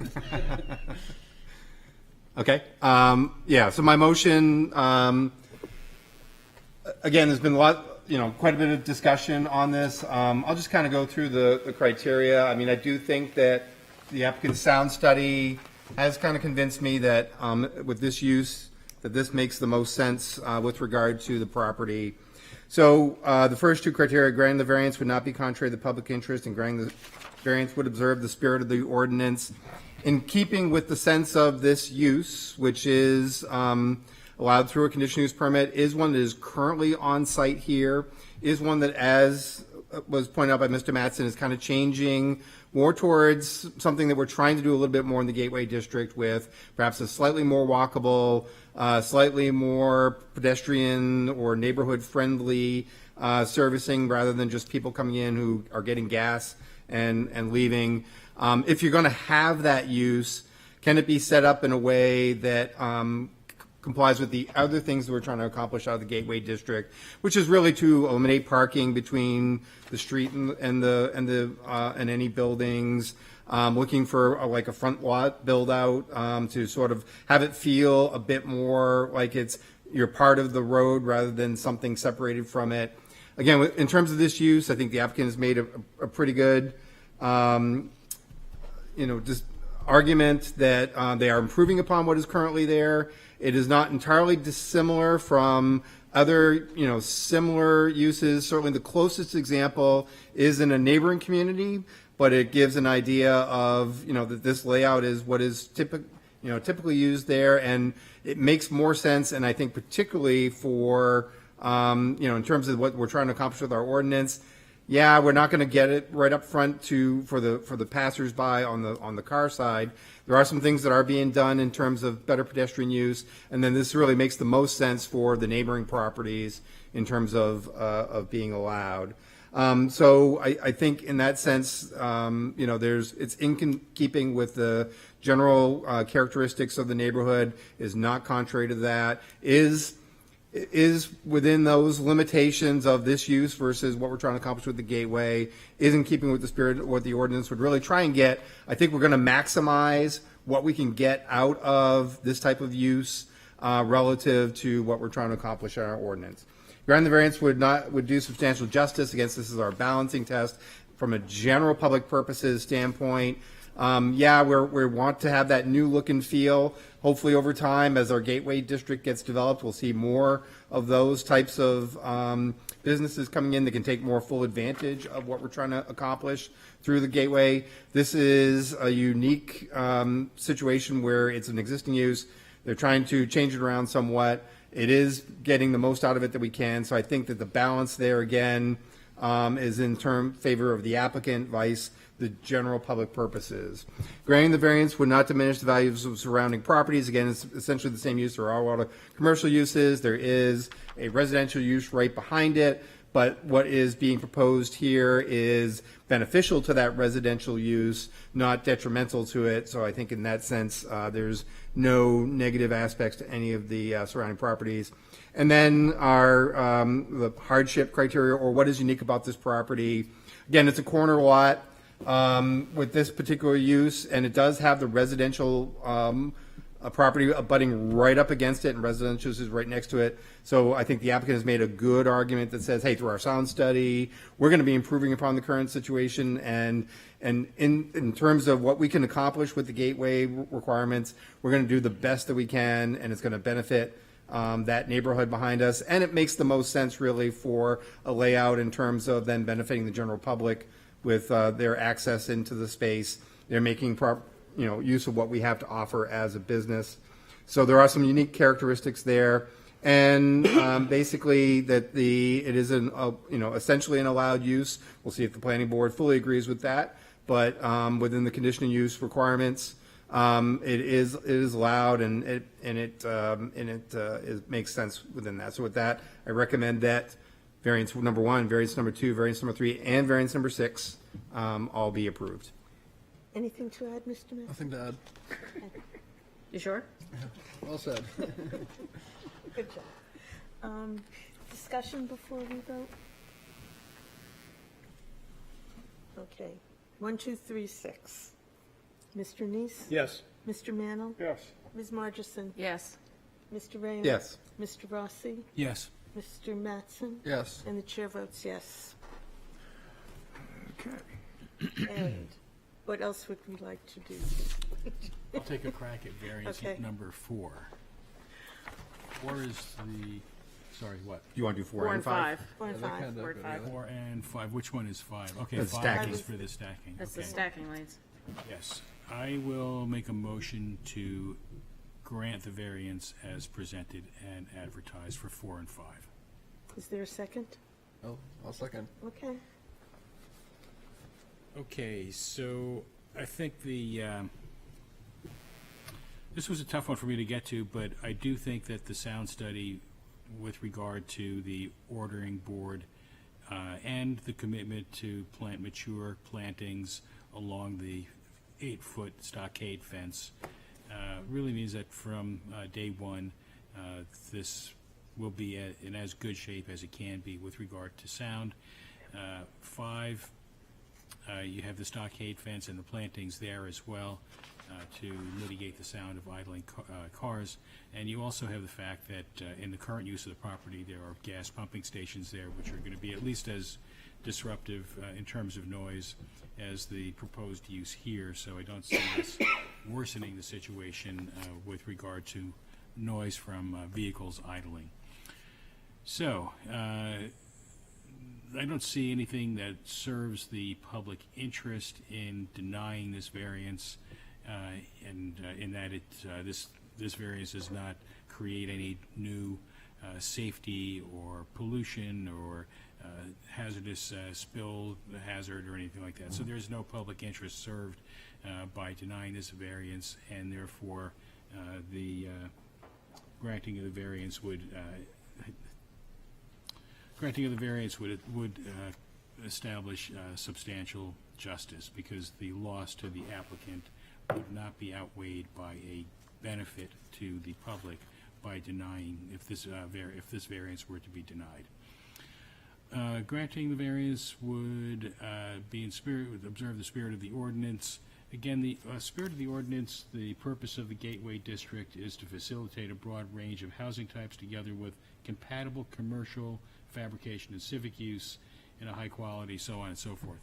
Ram. Okay. Yeah. So my motion. Again, there's been quite a bit of discussion on this. I'll just kind of go through the criteria. I mean, I do think that the applicant's sound study has kind of convinced me that with this use, that this makes the most sense with regard to the property. So the first 2 criteria, granting the variance would not be contrary to the public interest, and granting the variance would observe the spirit of the ordinance. In keeping with the sense of this use, which is allowed through a conditional use permit, is one that is currently on site here, is one that, as was pointed out by Mr. Mattson, is kind of changing more towards something that we're trying to do a little bit more in the Gateway District with, perhaps a slightly more walkable, slightly more pedestrian or neighborhood-friendly servicing, rather than just people coming in who are getting gas and leaving. If you're going to have that use, can it be set up in a way that complies with the other things that we're trying to accomplish out of the Gateway District, which is really to eliminate parking between the street and any buildings, looking for like a front lot build out to sort of have it feel a bit more like you're part of the road rather than something separated from it. Again, in terms of this use, I think the applicant has made a pretty good just argument that they are improving upon what is currently there. It is not entirely dissimilar from other, similar uses. Certainly the closest example is in a neighboring community, but it gives an idea of, that this layout is what is typically used there, and it makes more sense, and I think particularly for, in terms of what we're trying to accomplish with our ordinance. Yeah, we're not going to get it right up front for the passersby on the car side. There are some things that are being done in terms of better pedestrian use, and then this really makes the most sense for the neighboring properties in terms of being allowed. So I think in that sense, it's in keeping with the general characteristics of the neighborhood, is not contrary to that, is within those limitations of this use versus what we're trying to accomplish with the gateway, is in keeping with the spirit of what the ordinance would really try and get. I think we're going to maximize what we can get out of this type of use relative to what we're trying to accomplish in our ordinance. Granting the variance would do substantial justice. Again, this is our balancing test from a general public purposes standpoint. We want to have that new look and feel. Hopefully over time, as our gateway district gets developed, we'll see more of those types of businesses coming in that can take more full advantage of what we're trying to accomplish through the gateway. This is a unique situation where it's an existing use. They're trying to change it around somewhat. It is getting the most out of it that we can. So I think that the balance there, again, is in favor of the applicant, vice the general public purposes. Granting the variance would not diminish the values of surrounding properties. Again, it's essentially the same use. There are a lot of commercial uses. There is a residential use right behind it, but what is being proposed here is beneficial to that residential use, not detrimental to it. So I think in that sense, there's no negative aspects to any of the surrounding properties. And then our the hardship criteria, or what is unique about this property. Again, it's a corner lot with this particular use, and it does have the residential property abutting right up against it, and residential is right next to it. So I think the applicant has made a good argument that says, hey, through our sound study, we're going to be improving upon the current situation, and in terms of what we can accomplish with the gateway requirements, we're going to do the best that we can, and it's going to benefit that neighborhood behind us. And it makes the most sense really for a layout in terms of then benefiting the general public with their access into the space. They're making use of what we have to offer as a business. So there are some unique characteristics there. And basically that it is essentially an allowed use. We'll see if the planning board fully agrees with that. But within the conditional use requirements, it is allowed, and it makes sense within that. So with that, I recommend that variance number 1, variance number 2, variance number 3, and variance number 6 all be approved. Anything to add, Mr. Mayor? Nothing to add. You sure? Well said. Good job. Discussion before we vote? Okay. 1, 2, 3, 6. Mr. Neese? Yes. Mr. Mannel? Yes. Ms. Margison? Yes. Mr. Rayner? Yes. Mr. Rossi? Yes. Mr. Mattson? Yes. And the chair votes yes. Okay. And what else would we like to do? I'll take a crack at variance Okay. number 4. 4 is sorry, what? You want to do 4 4 and 5. 4 and Yeah, they 5. can't do 4 it and 5. together. 4 and 5. Which one is 5? Okay, That's 5 stacking. is for the stacking. That's the Okay. stacking lanes. Yes. I will make a motion to grant the variance as presented and advertised for 4 and 5. Is there a second? Oh, I'll second. Okay. Okay, so I think this was a tough one for me to get to, but I do think that the sound study with regard to the ordering board and the commitment to plant mature plantings along the 8-foot stockade fence really means that from day one, this will be in as good shape as it can be with regard to sound. 5, you have the stockade fence and the plantings there as well to mitigate the sound of idling cars. And you also have the fact that in the current use of the property, there are gas pumping stations there, which are going to be at least as disruptive in terms of noise as the proposed use here. So I don't see this worsening the situation with regard to noise from vehicles idling. So I don't see anything that serves the public interest in denying this variance, and in that this variance does not create any new safety or pollution or hazardous spill hazard or anything like that. So there's no public interest served by denying this variance, and therefore the granting of the variance would establish substantial justice, because the loss to the applicant would not be outweighed by a benefit to the public by denying, if this variance were to be denied. Granting the variance would be in spirit, would observe the spirit of the ordinance. Again, the spirit of the ordinance, the purpose of the Gateway District is to facilitate a broad range of housing types together with compatible commercial, fabrication, and civic use in a high quality, so on and so forth.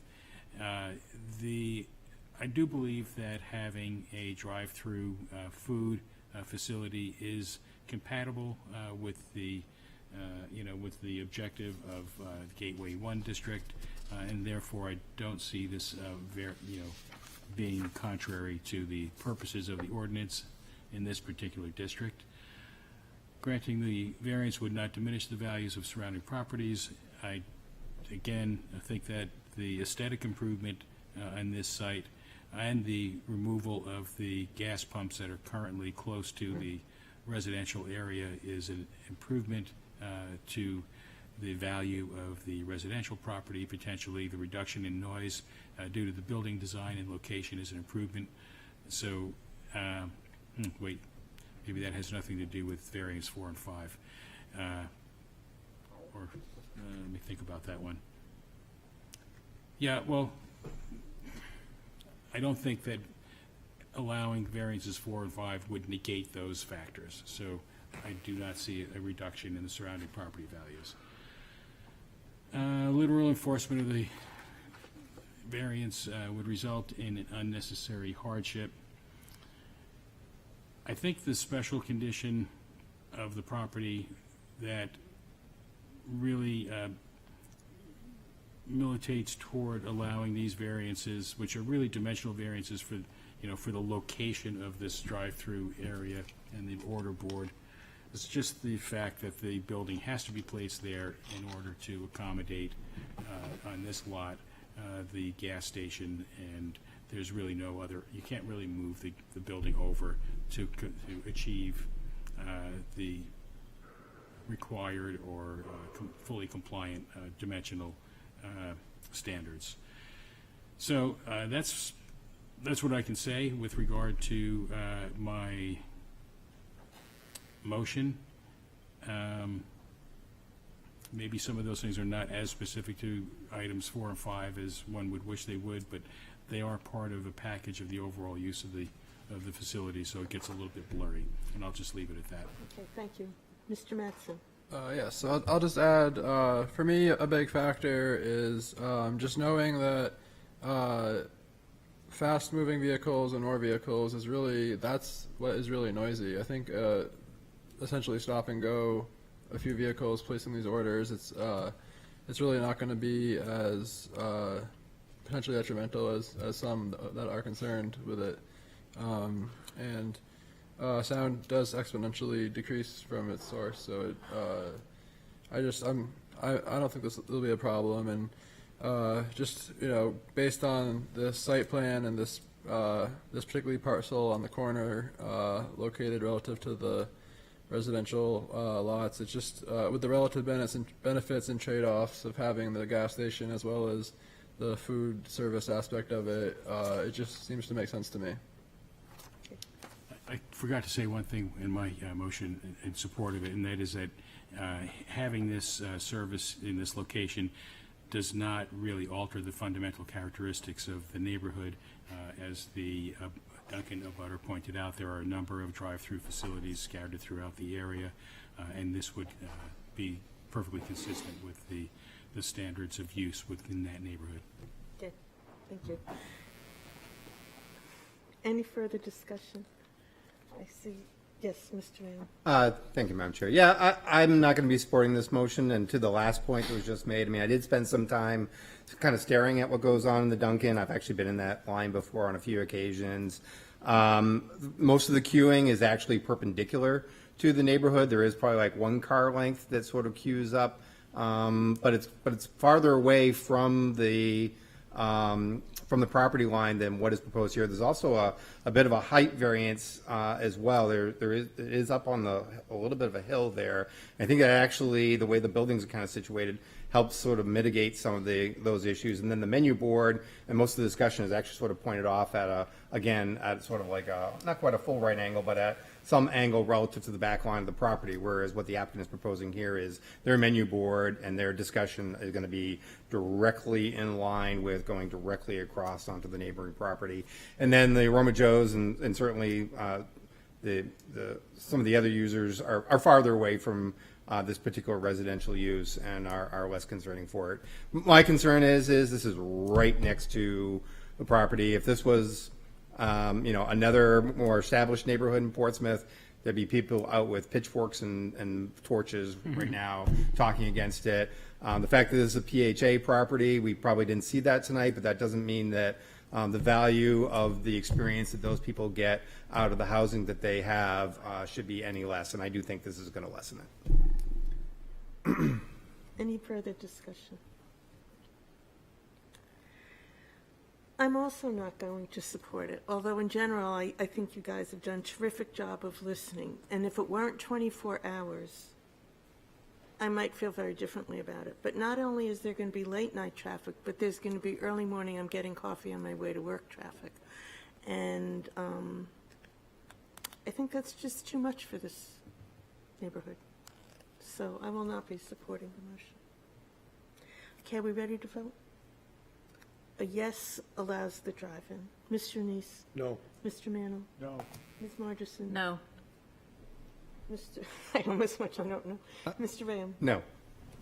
I do believe that having a drive-through food facility is compatible with the with the objective of Gateway 1 district, and therefore I don't see this being contrary to the purposes of the ordinance in this particular district. Granting the variance would not diminish the values of surrounding properties. I think that the aesthetic improvement on this site and the removal of the gas pumps that are currently close to the residential area is an improvement to the value of the residential property. Potentially the reduction in noise due to the building design and location is an improvement. So, wait, maybe that has nothing to do with variance 4 and 5. Let me think about that one. Yeah, well, I don't think that allowing variances 4 and 5 would negate those factors. So I do not see a reduction in the surrounding property values. Literal enforcement of the variance would result in an unnecessary hardship. I think the special condition of the property that really militates toward allowing these variances, which are really dimensional variances for, for the location of this drive-through area and the order board. It's just the fact that the building has to be placed there in order to accommodate on this lot the gas station, and there's really no other, you can't really move the building over to achieve the required or fully compliant dimensional standards. So that's what I can say with regard to my motion. Maybe some of those things are not as specific to items 4 and 5 as one would wish they would, but they are part of a package of the overall use of the facility, so it gets a little bit blurry, and I'll just leave it at that. Okay, thank you. Mr. Mattson? Yes, so I'll just add, for me, a big factor is just knowing that fast-moving vehicles and more vehicles is really, that's what is really noisy. I think essentially stop and go, a few vehicles placing these orders, it's really not going to be as potentially detrimental as some that are concerned with it. And sound does exponentially decrease from its source, so I don't think this will be a problem. And just based on the site plan and this particular parcel on the corner located relative to the residential lots, it's just with the relative benefits and trade-offs of having the gas station as well as the food service aspect of it, it just seems to make sense to me. I forgot to say one thing in my motion in support of it, and that is that having this service in this location does not really alter the fundamental characteristics of the neighborhood. As the Duncan abutter pointed out, there are a number of drive-through facilities scattered throughout the area, and this would be perfectly consistent with the standards of use within that neighborhood. Okay, thank you. Any further discussion? I see. Yes, Mr. Mann. Thank you, Madam Chair. Yeah, I'm not going to be supporting this motion, and to the last point that was just made, I mean, I did spend some time kind of staring at what goes on in the Duncan. I've actually been in that line before on a few occasions. Most of the queuing is actually perpendicular to the neighborhood. There is probably like one car length that sort of queues up, but it's farther away from the property line than what is proposed here. There's also a bit of a height variance as well. It is up on a little bit of a hill there. I think that actually the way the buildings are kind of situated helps sort of mitigate some of those issues. And then the menu board, and most of the discussion is actually sort of pointed off at at sort of like not quite a full right angle, but at some angle relative to the back line of the property, whereas what the applicant is proposing here is their menu board and their discussion is going to be directly in line with going directly across onto the neighboring property. And then the Aroma Joe's and certainly some of the other users are farther away from this particular residential use and are less concerning for it. My concern is this is right next to the property. If this was another more established neighborhood in Portsmouth, there'd be people out with pitchforks and torches right now talking against it. The fact that this is a PHA property, we probably didn't see that tonight, but that doesn't mean that the value of the experience that those people get out of the housing that they have should be any less, and I do think this is going to lessen it. Any further discussion? I'm also not going to support it, although in general, I think you guys have done a terrific job of listening. And if it weren't 24 hours, I might feel very differently about it. But not only is there going to be late night traffic, but there's going to be early morning, I'm getting coffee on my way to work traffic. And I think that's just too much for this neighborhood. So I will not be supporting the motion. Okay, are we ready to vote? A yes allows the drive-in. Mr. Neese? No. Mr. Mantle? No. Ms. Margerson? No. Mr. I almost much I don't know. Mr. Ram? No.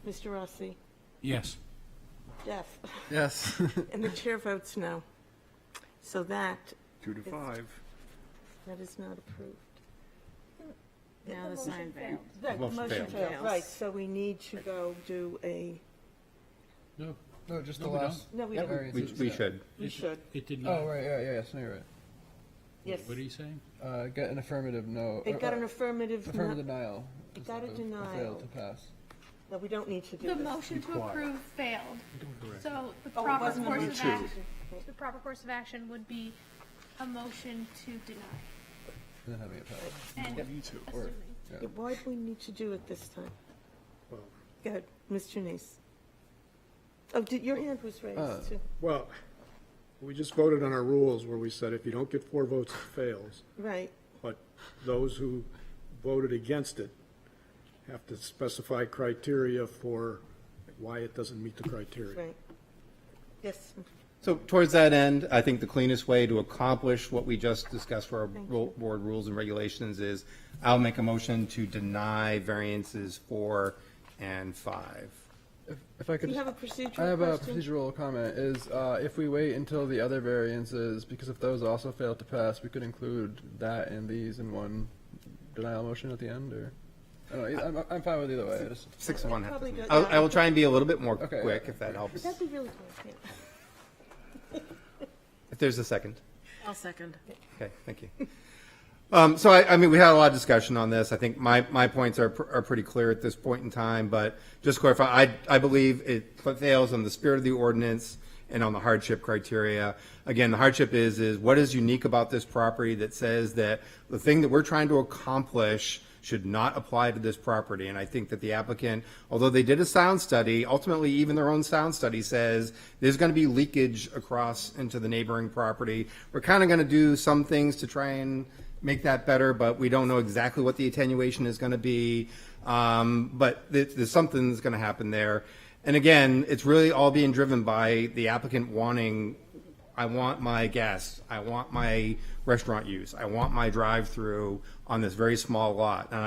Mr. Rossi? Yes. Jeff? Yes. And the chair votes no. So that 2 to 5. that is not approved. Now the sign failed. Right, the Motion motion failed. failed, right, so we need to go do a, No, No, just No, the we last. no, we the don't. variances. We should. We should, it did not. Oh, right, yeah, yes, no, you're right. yes. What are you saying? Get an affirmative no. It got an affirmative, Affirmative no, denial. It got a Failed denial. to pass. No, we don't need to do The this. motion to approve failed. So the Oh, it proper wasn't a course of motion. action, the proper course of action would be a motion to deny. And then having it pass. And assuming. Yeah, why do we need to do it this time? Go ahead, Mr. Neese. Oh, your hand was raised, too. Well, we just voted on our rules where we said if you don't get 4 votes, it fails. Right, But those who voted against it have to specify criteria for why it doesn't meet the criteria. right. Yes, So towards that end, I think the cleanest way to accomplish what we just discussed for our board rules and regulations is I'll make a motion to deny variances 4 and 5. If I do could you just, have a procedural I have a question? procedural comment, is if we wait until the other variances, because if those also fail to pass, we could include that and these in one denial motion at the end, or? I don't know, I'm fine with either way, I just. 6-1. Probably does, I will try and be a little bit more Okay, quick yeah. if that helps. That'd be really good, yeah. If there's a second. I'll second. Okay, thank you. So I mean, we had a lot of discussion on this. I think my points are pretty clear at this point in time, but just to clarify, I believe it fails on the spirit of the ordinance and on the hardship criteria. Again, the hardship is what is unique about this property that says that the thing that we're trying to accomplish should not apply to this property. And I think that the applicant, although they did a sound study, ultimately even their own sound study says there's going to be leakage across into the neighboring property. We're kind of going to do some things to try and make that better, but we don't know exactly what the attenuation is going to be. But there's something that's going to happen there. And again, it's really all being driven by the applicant wanting, I want my gas, I want my restaurant use, I want my drive-through on this very small lot. And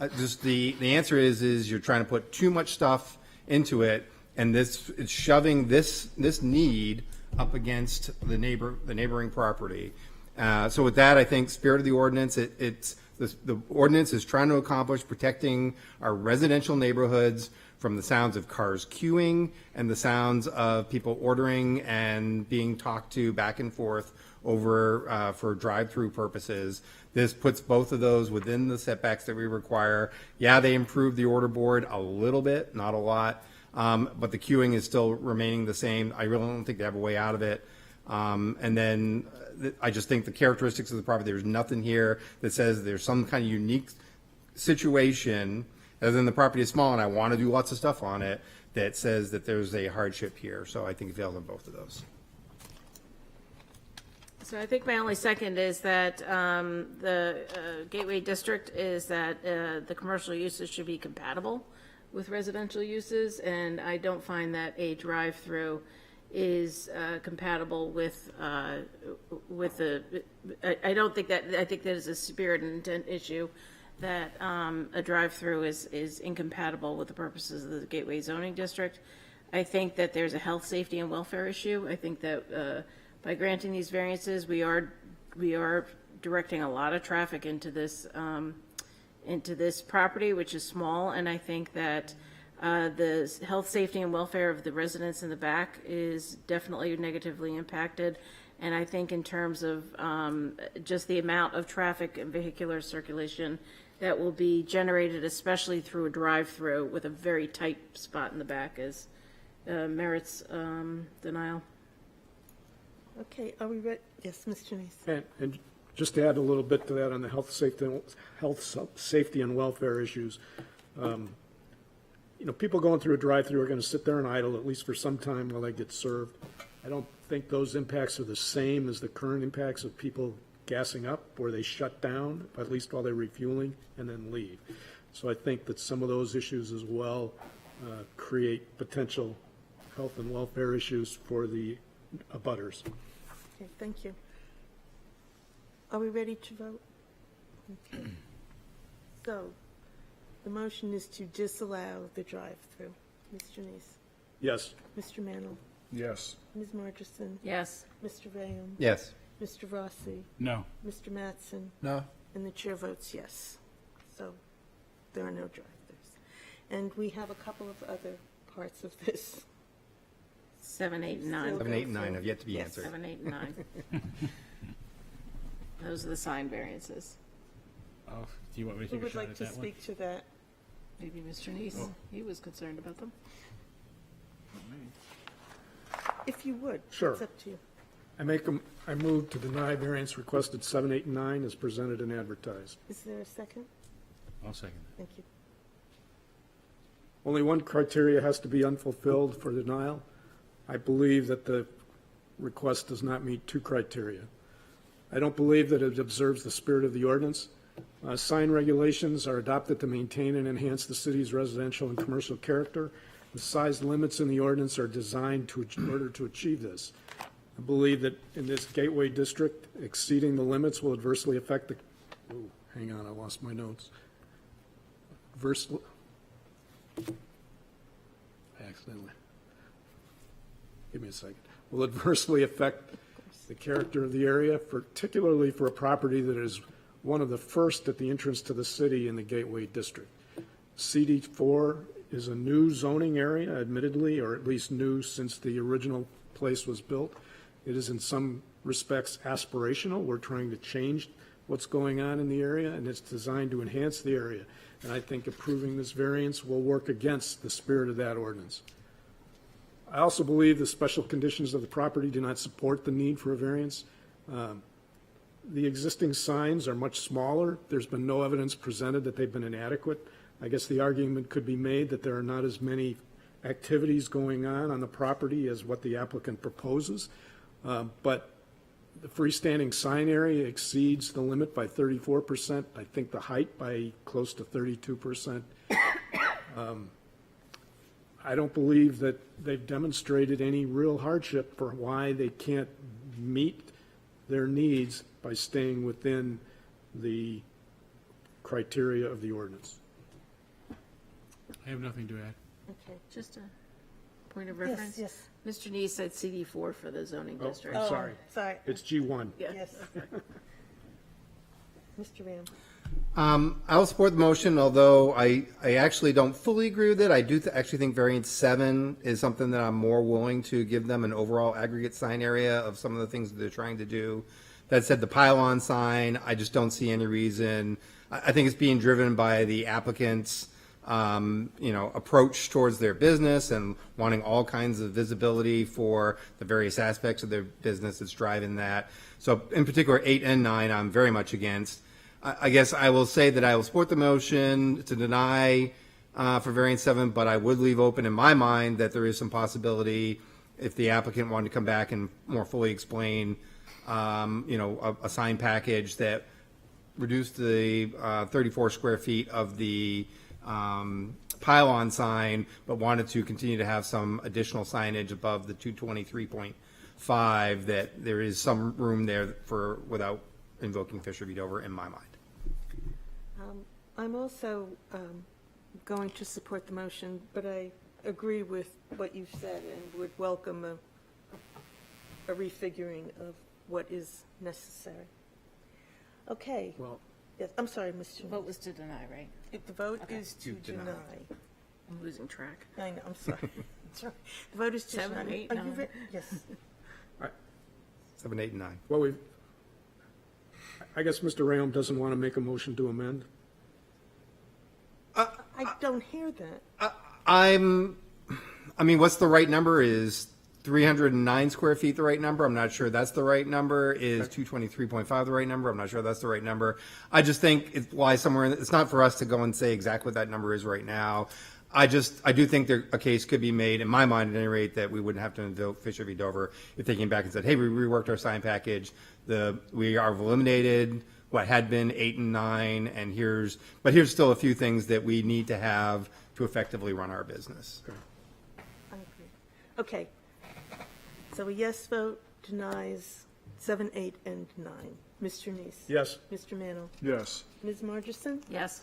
I'm just the answer is you're trying to put too much stuff into it, and it's shoving this need up against the neighboring property. So with that, I think spirit of the ordinance, the ordinance is trying to accomplish protecting our residential neighborhoods from the sounds of cars queuing and the sounds of people ordering and being talked to back and forth over for drive-through purposes. This puts both of those within the setbacks that we require. Yeah, they improved the order board a little bit, not a lot, but the queuing is still remaining the same. I really don't think they have a way out of it. And then I just think the characteristics of the property, there's nothing here that says there's some kind of unique situation, other than the property is small and I want to do lots of stuff on it, that says that there's a hardship here. So I think it fails on both of those. So I think my only second is that the Gateway District is that the commercial uses should be compatible with residential uses, and I don't find that a drive-through is compatible with the, I don't think that, I think that is a spirit and intent issue, that a drive-through is incompatible with the purposes of the Gateway zoning district. I think that there's a health, safety, and welfare issue. I think that by granting these variances, we are directing a lot of traffic into this property, which is small, and I think that the health, safety, and welfare of the residents in the back is definitely negatively impacted. And I think in terms of just the amount of traffic and vehicular circulation that will be generated, especially through a drive-through with a very tight spot in the back, is merits denial. Okay, are we ready? Yes, Mr. Neese. And just to add a little bit to that on the health, safety and welfare issues, people going through a drive-through are going to sit there and idle, at least for some time while they get served. I don't think those impacts are the same as the current impacts of people gassing up, where they shut down, at least while they're refueling, and then leave. So I think that some of those issues as well create potential health and welfare issues for the abutters. Okay, thank you. Are we ready to vote? Okay. So, the motion is to disallow the drive-through. Mr. Neese? Yes. Mr. Mannel? Yes. Ms. Margerson? Yes. Mr. Rayam? Yes. Mr. Rossi? No. Mr. Mattson? No. And the chair votes yes. So, there are no drive-throughs. And we have a couple of other parts of this. 7, 8, and 9. 7, 8, and 9 have yet to be Yes. answered. 7, 8, and 9. Those are the sign variances. Oh, do you want me to Who take a would shot like at to that one? speak to that? Maybe Mr. Neese, he was concerned about them. If you would. Sure. It's up to you. I move to deny variance requested 7, 8, and 9 as presented and advertised. Is there a second? I'll second Thank you. Only one criteria has to be unfulfilled for denial. I believe that the request does not meet 2 criteria. I don't believe that it observes the spirit of the ordinance. Sign regulations are adopted to maintain and enhance the city's residential and commercial character. The size limits in the ordinance are designed in order to achieve this. I believe that in this gateway district, exceeding the limits will adversely affect the, hang on, I lost my notes. Accidentally. Give me a second. Will adversely affect the character of the area, particularly for a property that is one of the first at the entrance to the city in the Gateway District. CD4 is a new zoning area, admittedly, or at least new since the original place was built. It is in some respects aspirational. We're trying to change what's going on in the area, and it's designed to enhance the area. And I think approving this variance will work against the spirit of that ordinance. I also believe the special conditions of the property do not support the need for a variance. The existing signs are much smaller. There's been no evidence presented that they've been inadequate. I guess the argument could be made that there are not as many activities going on the property as what the applicant proposes. But the freestanding sign area exceeds the limit by 34%. I think the height by close to 32%. I don't believe that they've demonstrated any real hardship for why they can't meet their needs by staying within the criteria of the ordinance. I have nothing to add. Okay, just a point of Yes, reference. yes. Mr. Neese said CD4 for the zoning Oh, district. I'm sorry. Sorry. It's G1. Yeah. Yes. Mr. Ram? I will support the motion, although I actually don't fully agree with it. I do actually think variance 7 is something that I'm more willing to give them an overall aggregate sign area of some of the things that they're trying to do. That said, the pylon sign, I just don't see any reason. I think it's being driven by the applicant's approach towards their business and wanting all kinds of visibility for the various aspects of their business that's driving that. So in particular, 8 and 9, I'm very much against. I guess I will say that I will support the motion to deny for variance 7, but I would leave open in my mind that there is some possibility if the applicant wanted to come back and more fully explain, a sign package that reduced the 34 square feet of the pylon sign, but wanted to continue to have some additional signage above the 223.5, that there is some room there for, without invoking Fisher v. Dover in my mind. I'm also going to support the motion, but I agree with what you've said and would welcome a refiguring of what is necessary. Okay. Well, Yes, I'm sorry, Mr. The vote was to deny, right? The vote is to deny. I'm losing track. I know, I'm sorry. That's right. The vote is to deny. 7, 8, Are you 9. Yes. 7, 8, and 9. well, I guess Mr. Rayom doesn't want to make a motion to amend. I don't hear that. What's the right number? Is 309 square feet the right number? I'm not sure that's the right number. Is 223.5 the right number? I'm not sure that's the right number. I just think it lies somewhere it's not for us to go and say exactly what that number is right now. I do think a case could be made, in my mind at any rate, that we wouldn't have to invoke Fisher v. Dover if they came back and said, hey, we reworked our sign package. We are eliminated what had been 8 and 9, and here's still a few things that we need to have to effectively run our business. I agree. Okay. So a yes vote denies 7, 8, and 9. Mr. Neese? Yes. Mr. Mano? Yes. Ms. Margerson? Yes.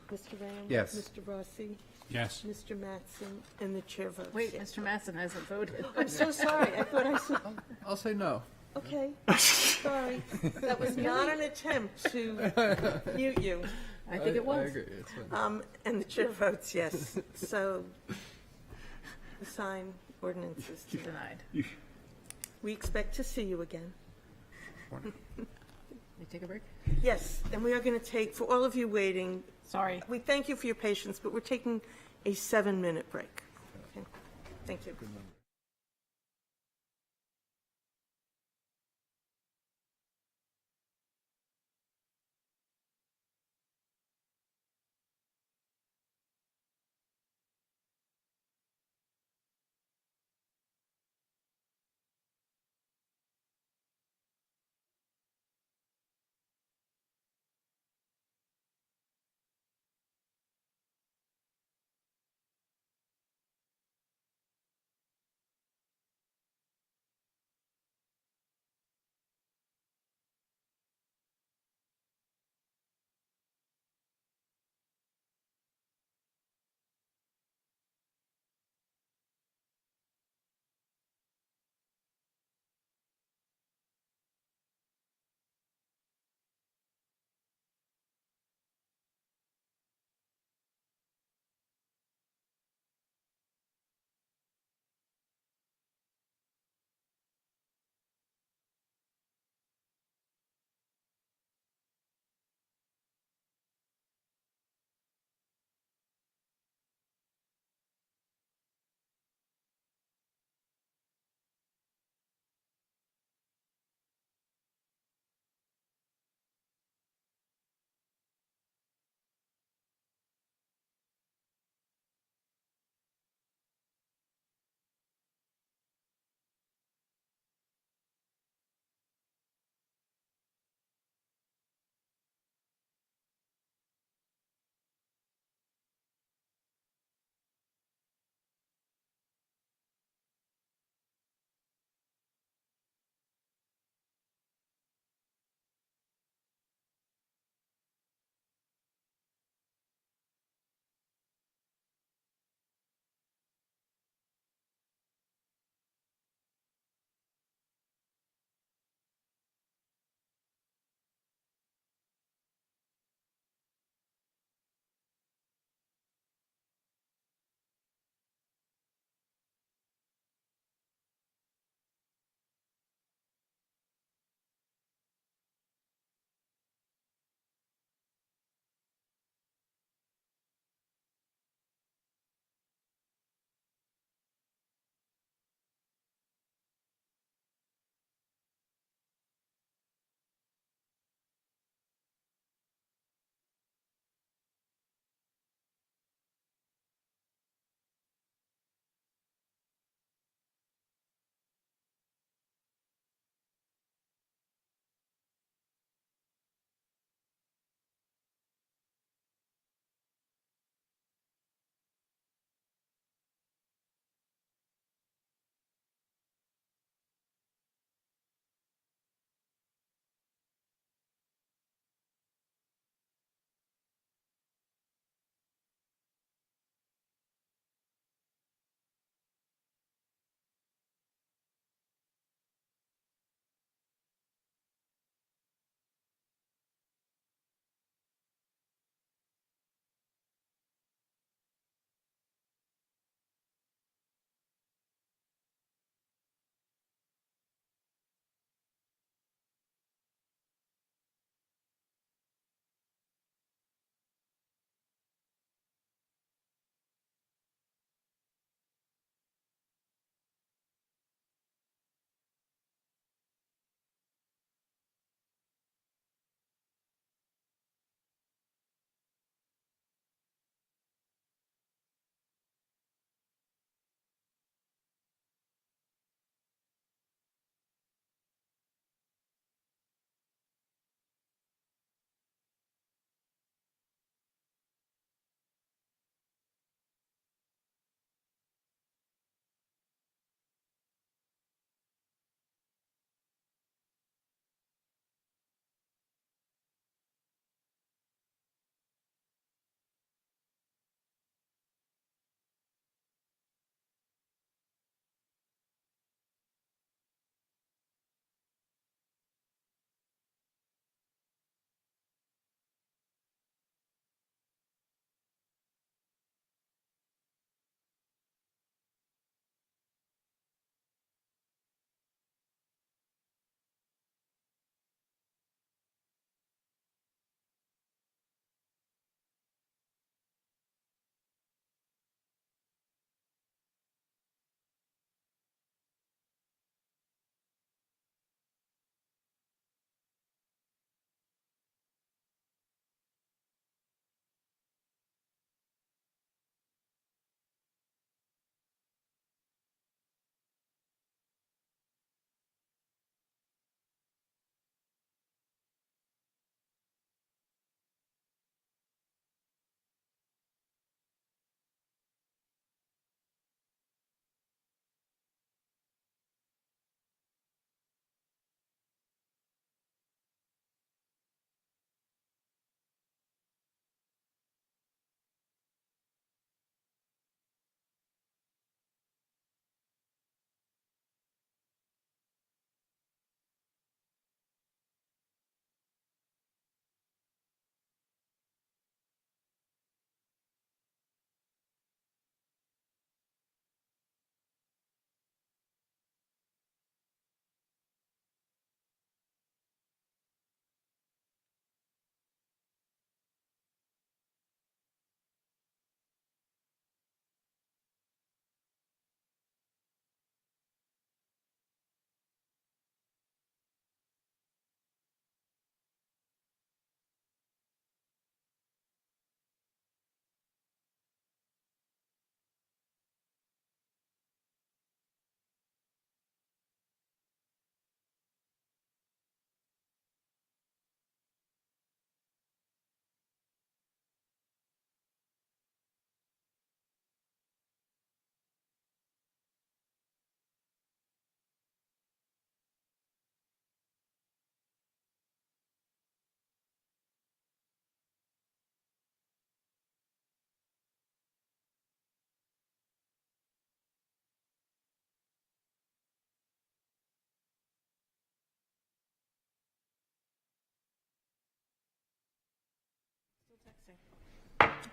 Mr. Ram? Yes. Mr. Rossi? Yes. Mr. Mattson? And the chair votes Wait, yes. Mr. Matson hasn't voted. I'm so sorry. I thought I saw. I'll say no. Okay. Sorry. That was not an attempt to mute you. I think it I was. agree. It's fine. And the chair votes yes. So the sign ordinance is denied. Denied. We expect to see you again. We take a break? Yes, and we are going to take, for all of you waiting, Sorry. we thank you for your patience, but we're taking a 7-minute break. Okay. Thank you.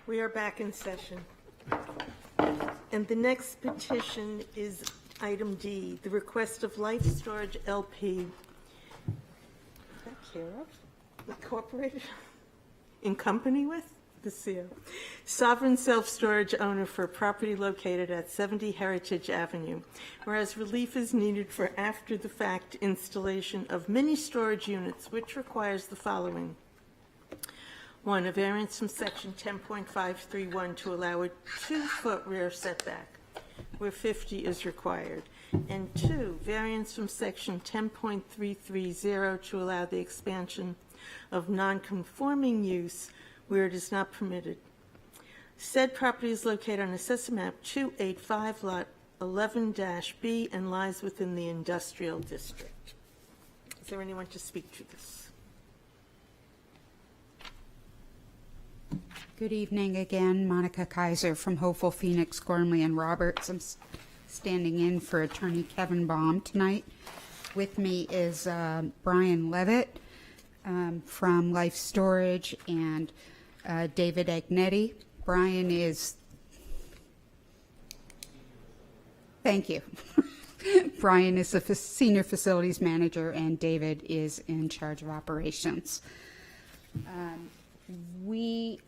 We are back in session. And the next petition is item D, the request of Life Storage LP. Is that care of? Incorporated? In company with? The CO. Sovereign self-storage owner for a property located at 70 Heritage Avenue, whereas relief is needed for after-the-fact installation of mini storage units, which requires the following. 1, a variance from section 10.531 to allow a 2-foot rear setback where 50 is required. And 2, variance from section 10.330 to allow the expansion of non-conforming use where it is not permitted. Said property is located on Assessor Map 285, Lot 11-B, and lies within the industrial district. Is there anyone to speak to this? Good evening again. Monica Kaiser from Hopeful Phoenix, Gormley and Roberts. I'm standing in for Attorney Kevin Baum tonight. With me is Brian Levitt from Life Storage and David Agnetti. Brian is, thank you. Brian is the senior facilities manager and David is in charge of operations. We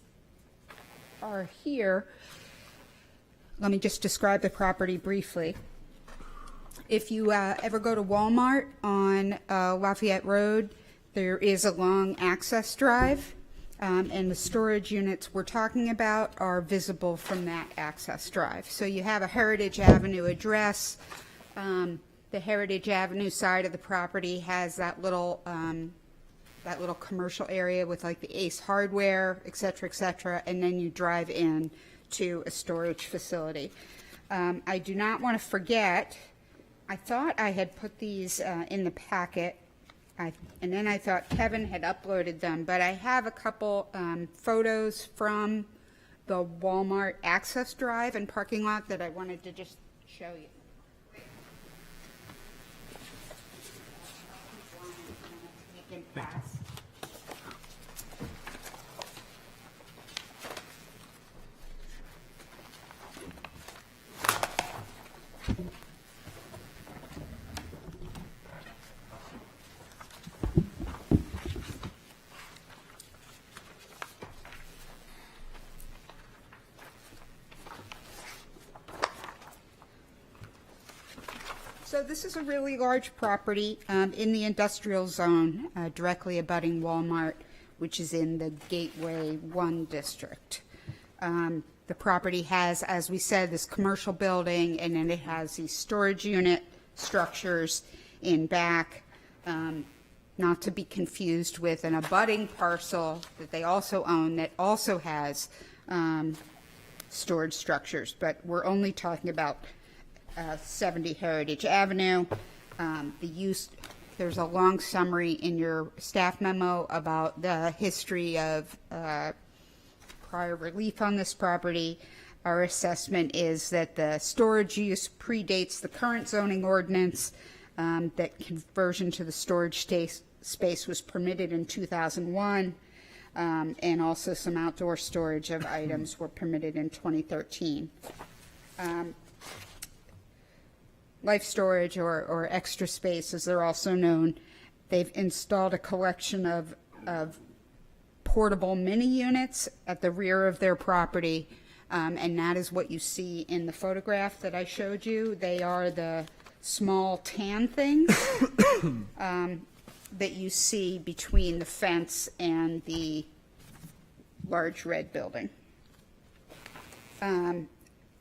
are here. Let me just describe the property briefly. If you ever go to Walmart on Lafayette Road, there is a long access drive, and the storage units we're talking about are visible from that access drive. So you have a Heritage Avenue address. The Heritage Avenue side of the property has that little commercial area with like the Ace Hardware, et cetera, and then you drive in to a storage facility. I do not want to forget, I thought I had put these in the packet, and then I thought Kevin had uploaded them, but I have a couple photos from the Walmart access drive and parking lot that I wanted to just show you. Pass. So this is a really large property in the industrial zone, directly abutting Walmart, which is in the Gateway 1 district. The property has, as we said, this commercial building, and then it has these storage unit structures in back, not to be confused with an abutting parcel that they also own that also has storage structures, but we're only talking about 70 Heritage Avenue. The use, there's a long summary in your staff memo about the history of prior relief on this property. Our assessment is that the storage use predates the current zoning ordinance, that conversion to the storage space was permitted in 2001, and also some outdoor storage of items were permitted in 2013. Life Storage, or Extra Space, as they're also known, they've installed a collection of portable mini units at the rear of their property, and that is what you see in the photograph that I showed you. They are the small tan things that you see between the fence and the large red building.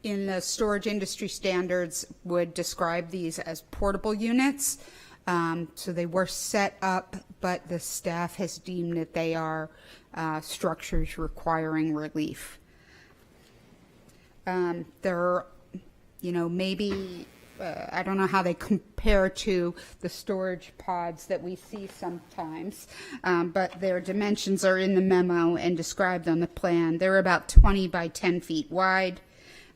In the storage industry standards would describe these as portable units. So they were set up, but the staff has deemed that they are structures requiring relief. There are, maybe, I don't know how they compare to the storage pods that we see sometimes, but their dimensions are in the memo and described on the plan. They're about 20 by 10 feet wide.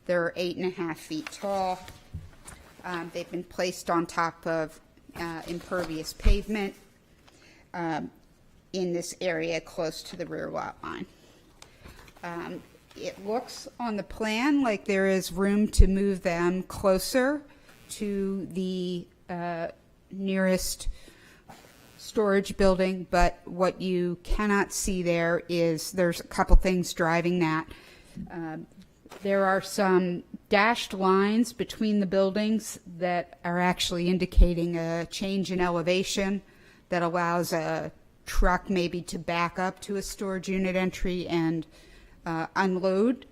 They're 8.5 feet tall. They've been placed on top of impervious pavement in this area close to the rear lot line. it looks on the plan like there is room to move them closer to the nearest storage building, but what you cannot see there is there's a couple things driving that. There are some dashed lines between the buildings that are actually indicating a change in elevation that allows a truck maybe to back up to a storage unit entry and unload.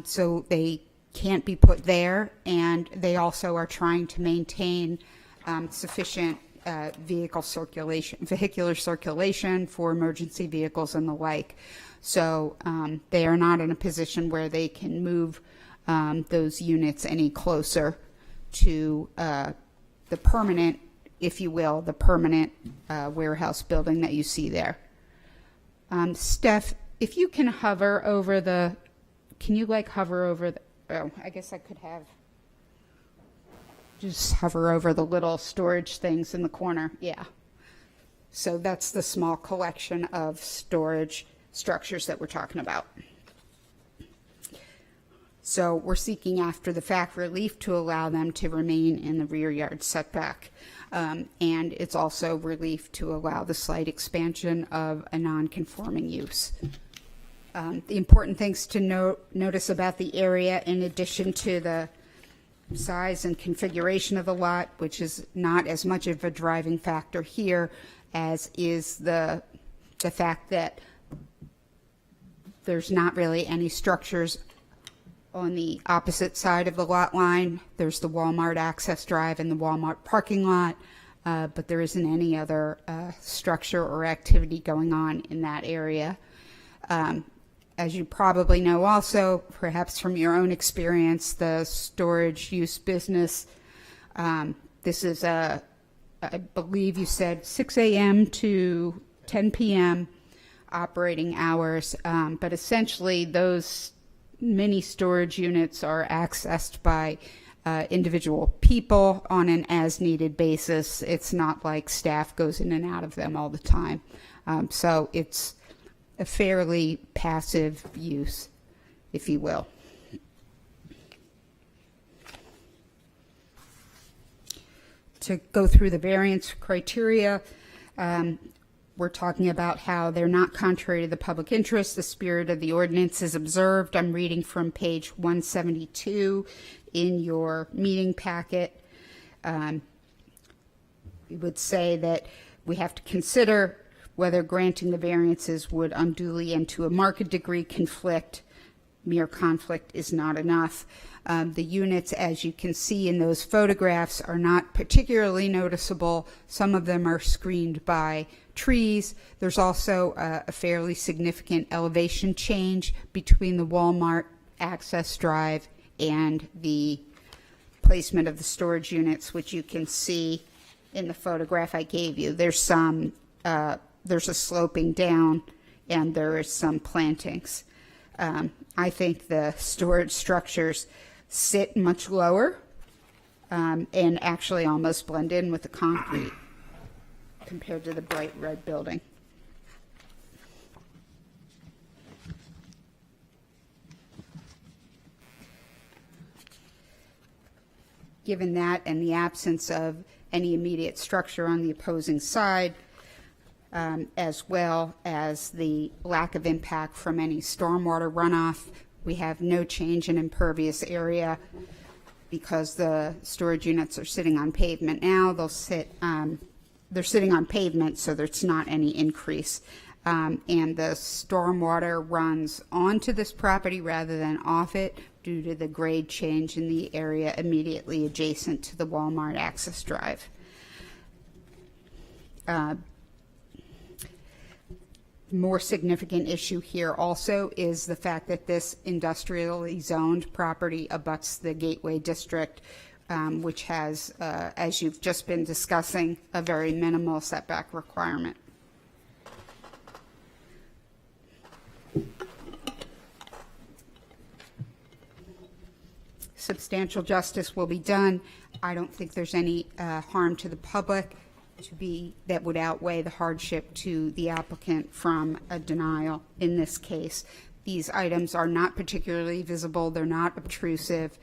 So they can't be put there, and they also are trying to maintain sufficient vehicular circulation for emergency vehicles and the like. So they are not in a position where they can move those units any closer to the permanent, if you will, the permanent warehouse building that you see there. Steph, if you can hover over the, oh, I guess I could have, just hover over the little storage things in the corner. Yeah. So that's the small collection of storage structures that we're talking about. So we're seeking after the fact relief to allow them to remain in the rear yard setback. And it's also relief to allow the slight expansion of a non-conforming use. The important things to notice about the area, in addition to the size and configuration of the lot, which is not as much of a driving factor here as is the fact that there's not really any structures on the opposite side of the lot line. There's the Walmart access drive and the Walmart parking lot, but there isn't any other structure or activity going on in that area. As you probably know also, perhaps from your own experience, the storage use business, this is I believe you said 6 a.m. to 10 p.m. operating hours, but essentially those mini storage units are accessed by individual people on an as-needed basis. It's not like staff goes in and out of them all the time. So it's a fairly passive use, if you will. To go through the variance criteria, we're talking about how they're not contrary to the public interest. The spirit of the ordinance is observed. I'm reading from page 172 in your meeting packet. We would say that we have to consider whether granting the variances would unduly and to a marked degree conflict. Mere conflict is not enough. The units, as you can see in those photographs, are not particularly noticeable. Some of them are screened by trees. There's also a fairly significant elevation change between the Walmart access drive and the placement of the storage units, which you can see in the photograph I gave you. There's some, there's a sloping down, and there is some plantings. I think the storage structures sit much lower and actually almost blend in with the concrete compared to the bright red building. Given that and the absence of any immediate structure on the opposing side, as well as the lack of impact from any stormwater runoff, we have no change in impervious area because the storage units are sitting on pavement now. They'll sit, they're sitting on pavement, so there's not any increase. And the stormwater runs onto this property rather than off it due to the grade change in the area immediately adjacent to the Walmart access drive. More significant issue here also is the fact that this industrially zoned property abuts the Gateway District, which has, as you've just been discussing, a very minimal setback requirement. Substantial justice will be done. I don't think there's any harm to the public that would outweigh the hardship to the applicant from a denial in this case. These items are not particularly visible, they're not obtrusive,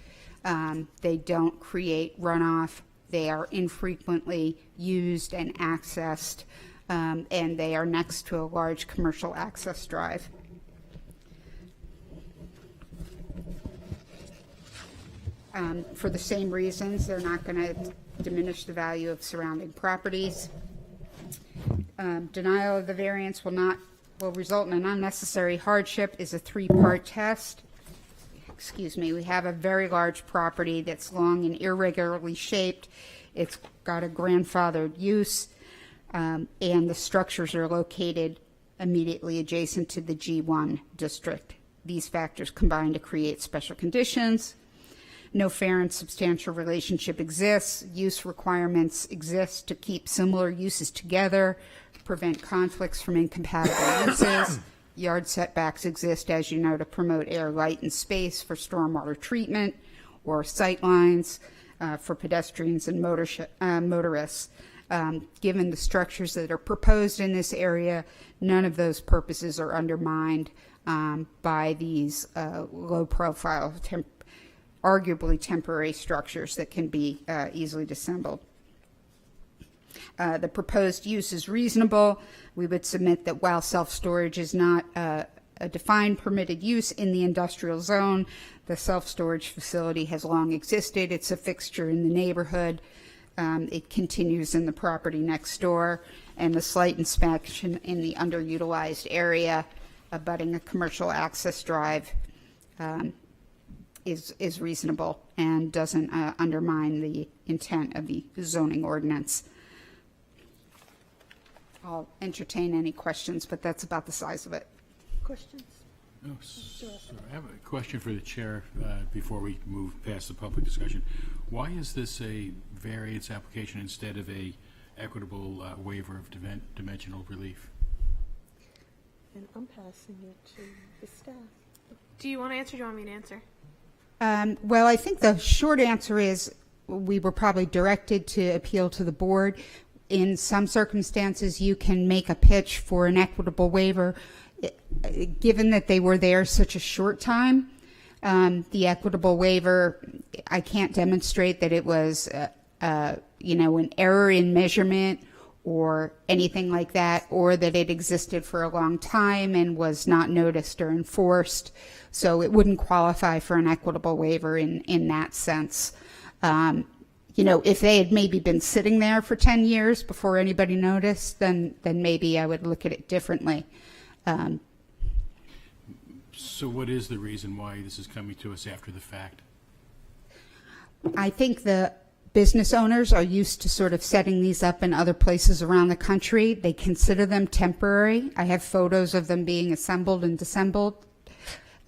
they don't create runoff, they are infrequently used and accessed, and they are next to a large commercial access drive. For the same reasons, they're not going to diminish the value of surrounding properties. Denial of the variance will result in an unnecessary hardship is a three-part test. Excuse me, we have a very large property that's long and irregularly shaped. It's got a grandfathered use, and the structures are located immediately adjacent to the G1 district. These factors combine to create special conditions. No fair and substantial relationship exists. Use requirements exist to keep similar uses together, prevent conflicts from incompatible uses. Yard setbacks exist, as you know, to promote air, light, and space for stormwater treatment, or sight lines for pedestrians and motorists. Given the structures that are proposed in this area, none of those purposes are undermined by these low-profile, arguably temporary structures that can be easily disassembled. The proposed use is reasonable. We would submit that while self-storage is not a defined permitted use in the industrial zone, the self-storage facility has long existed. It's a fixture in the neighborhood. It continues in the property next door, and the slight inspection in the underutilized area abutting a commercial access drive is reasonable and doesn't undermine the intent of the zoning ordinance. I'll entertain any questions, but that's about the size of it. Questions? Oh, so I have a question for the chair before we move past the public discussion. Why is this a variance application instead of a equitable waiver of dimensional relief? And I'm passing it to the staff. Do you want to answer or do you want me to answer? Well, I think the short answer is we were probably directed to appeal to the board. In some circumstances, you can make a pitch for an equitable waiver. Given that they were there such a short time, the equitable waiver, I can't demonstrate that it was, an error in measurement or anything like that, or that it existed for a long time and was not noticed or enforced. So it wouldn't qualify for an equitable waiver in that sense. If they had maybe been sitting there for 10 years before anybody noticed, then maybe I would look at it differently. So what is the reason why this is coming to us after the fact? I think the business owners are used to sort of setting these up in other places around the country. They consider them temporary. I have photos of them being assembled and disassembled,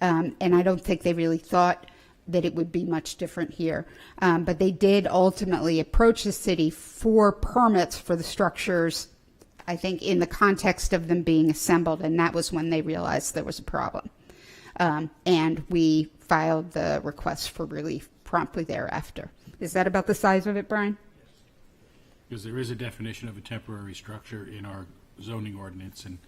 and I don't think they really thought that it would be much different here. But they did ultimately approach the city for permits for the structures, I think in the context of them being assembled, and that was when they realized there was a problem. And we filed the request for relief promptly thereafter. Is that about the size of it, Brian? Because there is a definition of a temporary structure in our zoning ordinance, and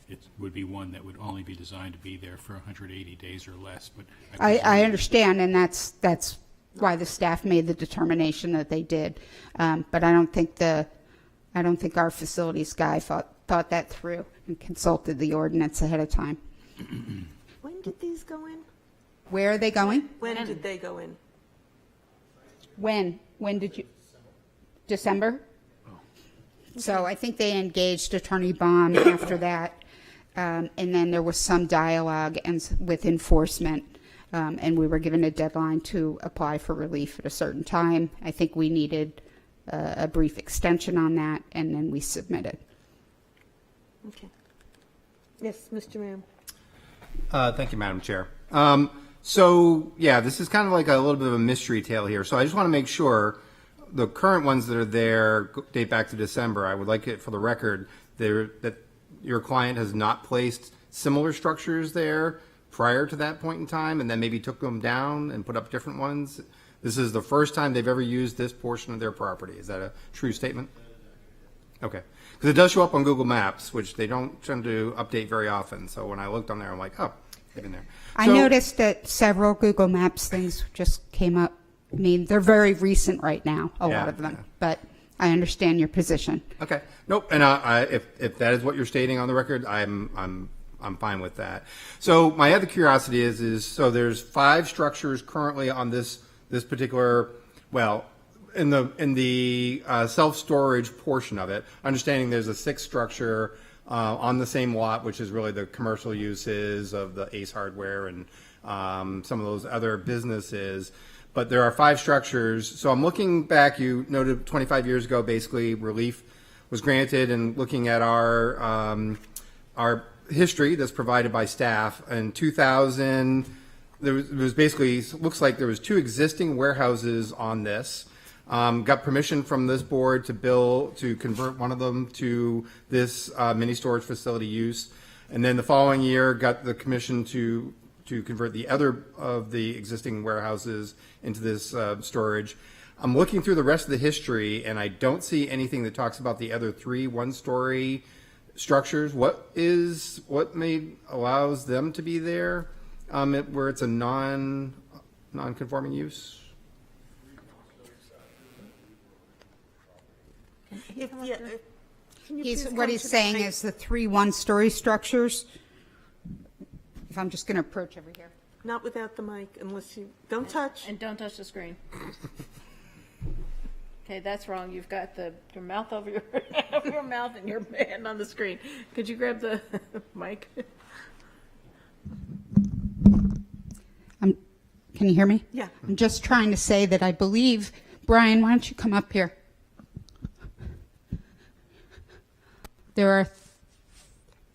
it would be one that would only be designed to be there for 180 days or less. But I understand, and that's why the staff made the determination that they did. But I don't think our facilities guy thought that through and consulted the ordinance ahead of time. When did these go in? Where are they going? When did they go in? When did you? December? So I think they engaged Attorney Baum after that. And then there was some dialogue with enforcement, and we were given a deadline to apply for relief at a certain time. I think we needed a brief extension on that, and then we submitted. Okay. Yes, Mr. Ram. Thank you, Madam Chair. This is kind of like a little bit of a mystery tale here. So I just want to make sure the current ones that are there date back to December. I would like it for the record that your client has not placed similar structures there prior to that point in time, and then maybe took them down and put up different ones. This is the first time they've ever used this portion of their property. Is that a true statement? Okay. Because it does show up on Google Maps, which they don't tend to update very often. So when I looked on there, I'm like, oh, Even there. I So- noticed that several Google Maps things just came up. I mean, they're very recent right now, a Yeah, lot of them, yeah. but I understand your position. Okay. Nope. And if that is what you're stating on the record, I'm fine with that. So my other curiosity is so there's 5 structures currently on this particular, well, in the self-storage portion of it. Understanding there's a 6th structure on the same lot, which is really the commercial uses of the Ace Hardware and some of those other businesses. But there are 5 structures. So I'm looking back, you noted 25 years ago, basically relief was granted, and looking at our history that's provided by staff. In 2000, there was basically, looks like there was 2 existing warehouses on this. Got permission from this board to convert one of them to this mini storage facility use. And then the following year, got the commission to convert the other of the existing warehouses into this storage. I'm looking through the rest of the history, and I don't see anything that talks about the other 3 one-story structures. What allows them to be there, where it's a non-conforming use? Can you please What come he's to the saying mic? is the 3 one-story structures. If I'm just going to approach over here. Not without the mic, unless you, don't touch. And don't touch the screen. Okay, that's wrong. You've got your mouth over your mouth and your hand on the screen. Could you grab the mic? Can you hear me? Yeah. I'm just trying to say that I believe, Brian, why don't you come up here? There are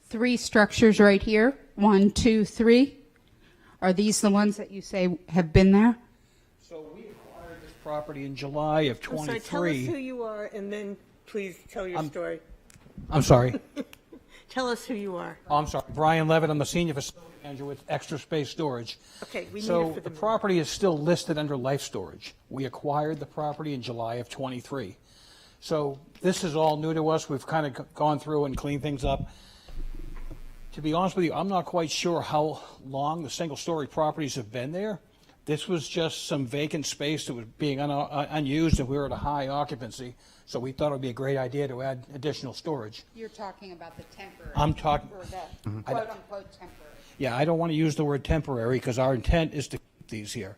3 structures right here. 1, 2, 3. Are these the ones that you say have been there? So we acquired this property in July of I'm sorry, tell us who 23. you are, and then please tell your story. I'm sorry. Tell us who you are. Oh, I'm sorry. Brian Levitt, I'm the senior facility manager with Extra Space Storage. Okay, we need it So for the the property is still listed under life storage. We acquired the property in July of 23. So this is all new to us. We've kind of gone through and cleaned things up. To be honest with you, I'm not quite sure how long the single-story properties have been there. This was just some vacant space that was being unused, and we were at a high occupancy, so we thought it would be a great idea to add additional storage. You're talking about the temporary. I'm talking- Or the I- quote-unquote temporary. Yeah, I don't want to use the word temporary because our intent is to keep these here.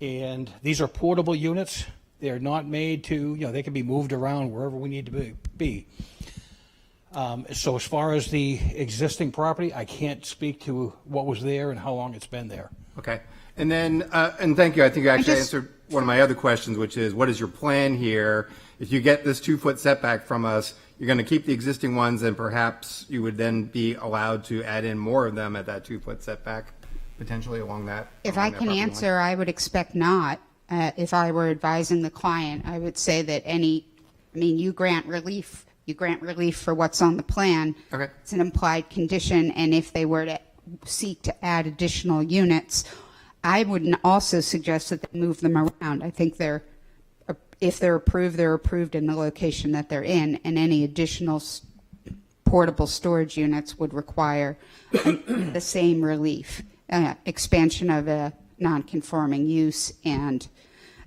And these are portable units. They're not made to, they can be moved around wherever we need to be. So as far as the existing property, I can't speak to what was there and how long it's been there. Okay. And then, and thank you. I think you actually just- answered one of my other questions, which is, what is your plan here? If you get this 2-foot setback from us, you're going to keep the existing ones, and perhaps you would then be allowed to add in more of them at that 2-foot setback, potentially along that. If along I that can property line? answer, I would expect not. If I were advising the client, I would say that you grant relief. You grant relief for what's on the plan. Okay. It's an implied condition, and if they were to seek to add additional units, I would also suggest that they move them around. I think if they're approved in the location that they're in, and any additional portable storage units would require the same relief, expansion of a non-conforming use and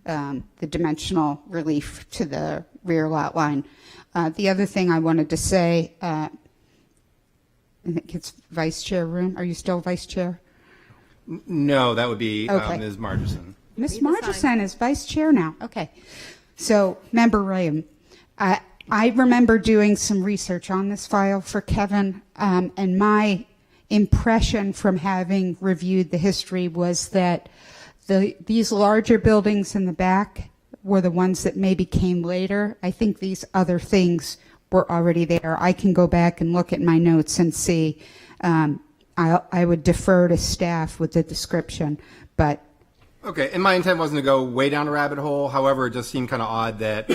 the dimensional relief to the rear lot line. The other thing I wanted to say, I think it's Vice Chair Room. Are you still Vice Chair? No, that would be Okay. Ms. Margison. Ms. Margison is Vice Chair now. Okay. So, Member Rayam, I remember doing some research on this file for Kevin, and my impression from having reviewed the history was that these larger buildings in the back were the ones that maybe came later. I think these other things were already there. I can go back and look at my notes and see. I would defer to staff with the description, but Okay, and my intent wasn't to go way down a rabbit hole. However, it just seemed kind of odd that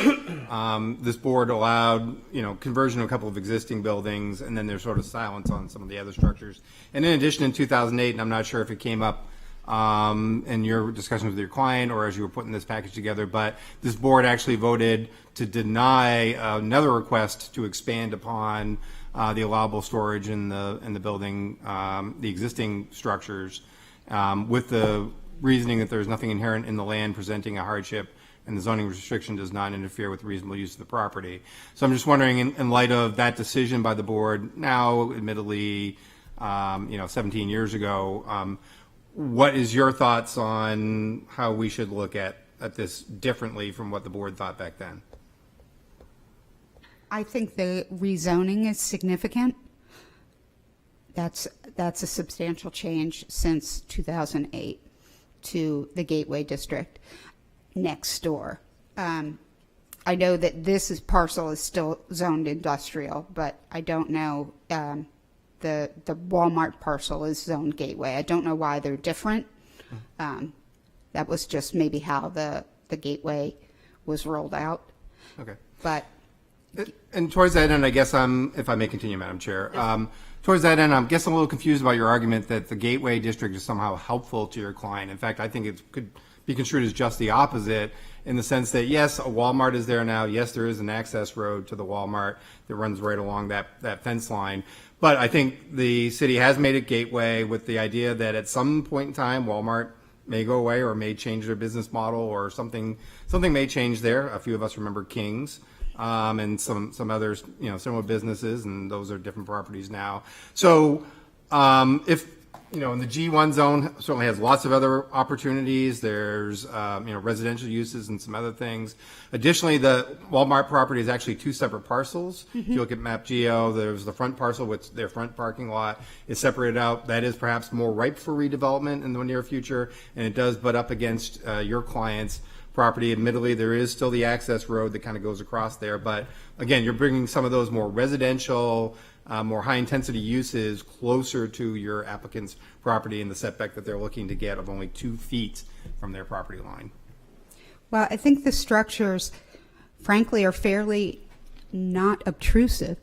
this board allowed, conversion of a couple of existing buildings, and then there's sort of silence on some of the other structures. And in addition, in 2008, and I'm not sure if it came up in your discussions with your client or as you were putting this package together, but this board actually voted to deny another request to expand upon the allowable storage in the building, the existing structures, with the reasoning that there's nothing inherent in the land presenting a hardship and the zoning restriction does not interfere with reasonable use of the property. So I'm just wondering, in light of that decision by the board, now admittedly, 17 years ago, what is your thoughts on how we should look at this differently from what the board thought back then? I think the rezoning is significant. That's a substantial change since 2008 to the Gateway District next door. I know that this parcel is still zoned industrial, but I don't know, the Walmart parcel is zoned Gateway. I don't know why they're different. That was just maybe how the Gateway was rolled out. Okay. But And towards that end, I guess if I may continue, Madam Chair, towards that end, I'm guessing a little confused about your argument that the Gateway District is somehow helpful to your client. In fact, I think it could be construed as just the opposite, in the sense that, yes, a Walmart is there now. Yes, there is an access road to the Walmart that runs right along that fence line. But I think the city has made it Gateway with the idea that at some point in time, Walmart may go away or may change their business model, or something may change there. A few of us remember King's. And some others, similar businesses, and those are different properties now. So, if, in the G1 zone certainly has lots of other opportunities. There's, residential uses and some other things. Additionally, the Walmart property is actually two separate parcels. If you look at Map Geo, there's the front parcel, which their front parking lot is separated out. That is perhaps more ripe for redevelopment in the near future, and it does butt up against your clients' property. Admittedly, there is still the access road that kind of goes across there, but again, you're bringing some of those more residential, more high-intensity uses closer to your applicant's property in the setback that they're looking to get of only 2 feet from their property line. well, I think the structures, frankly, are fairly not obtrusive.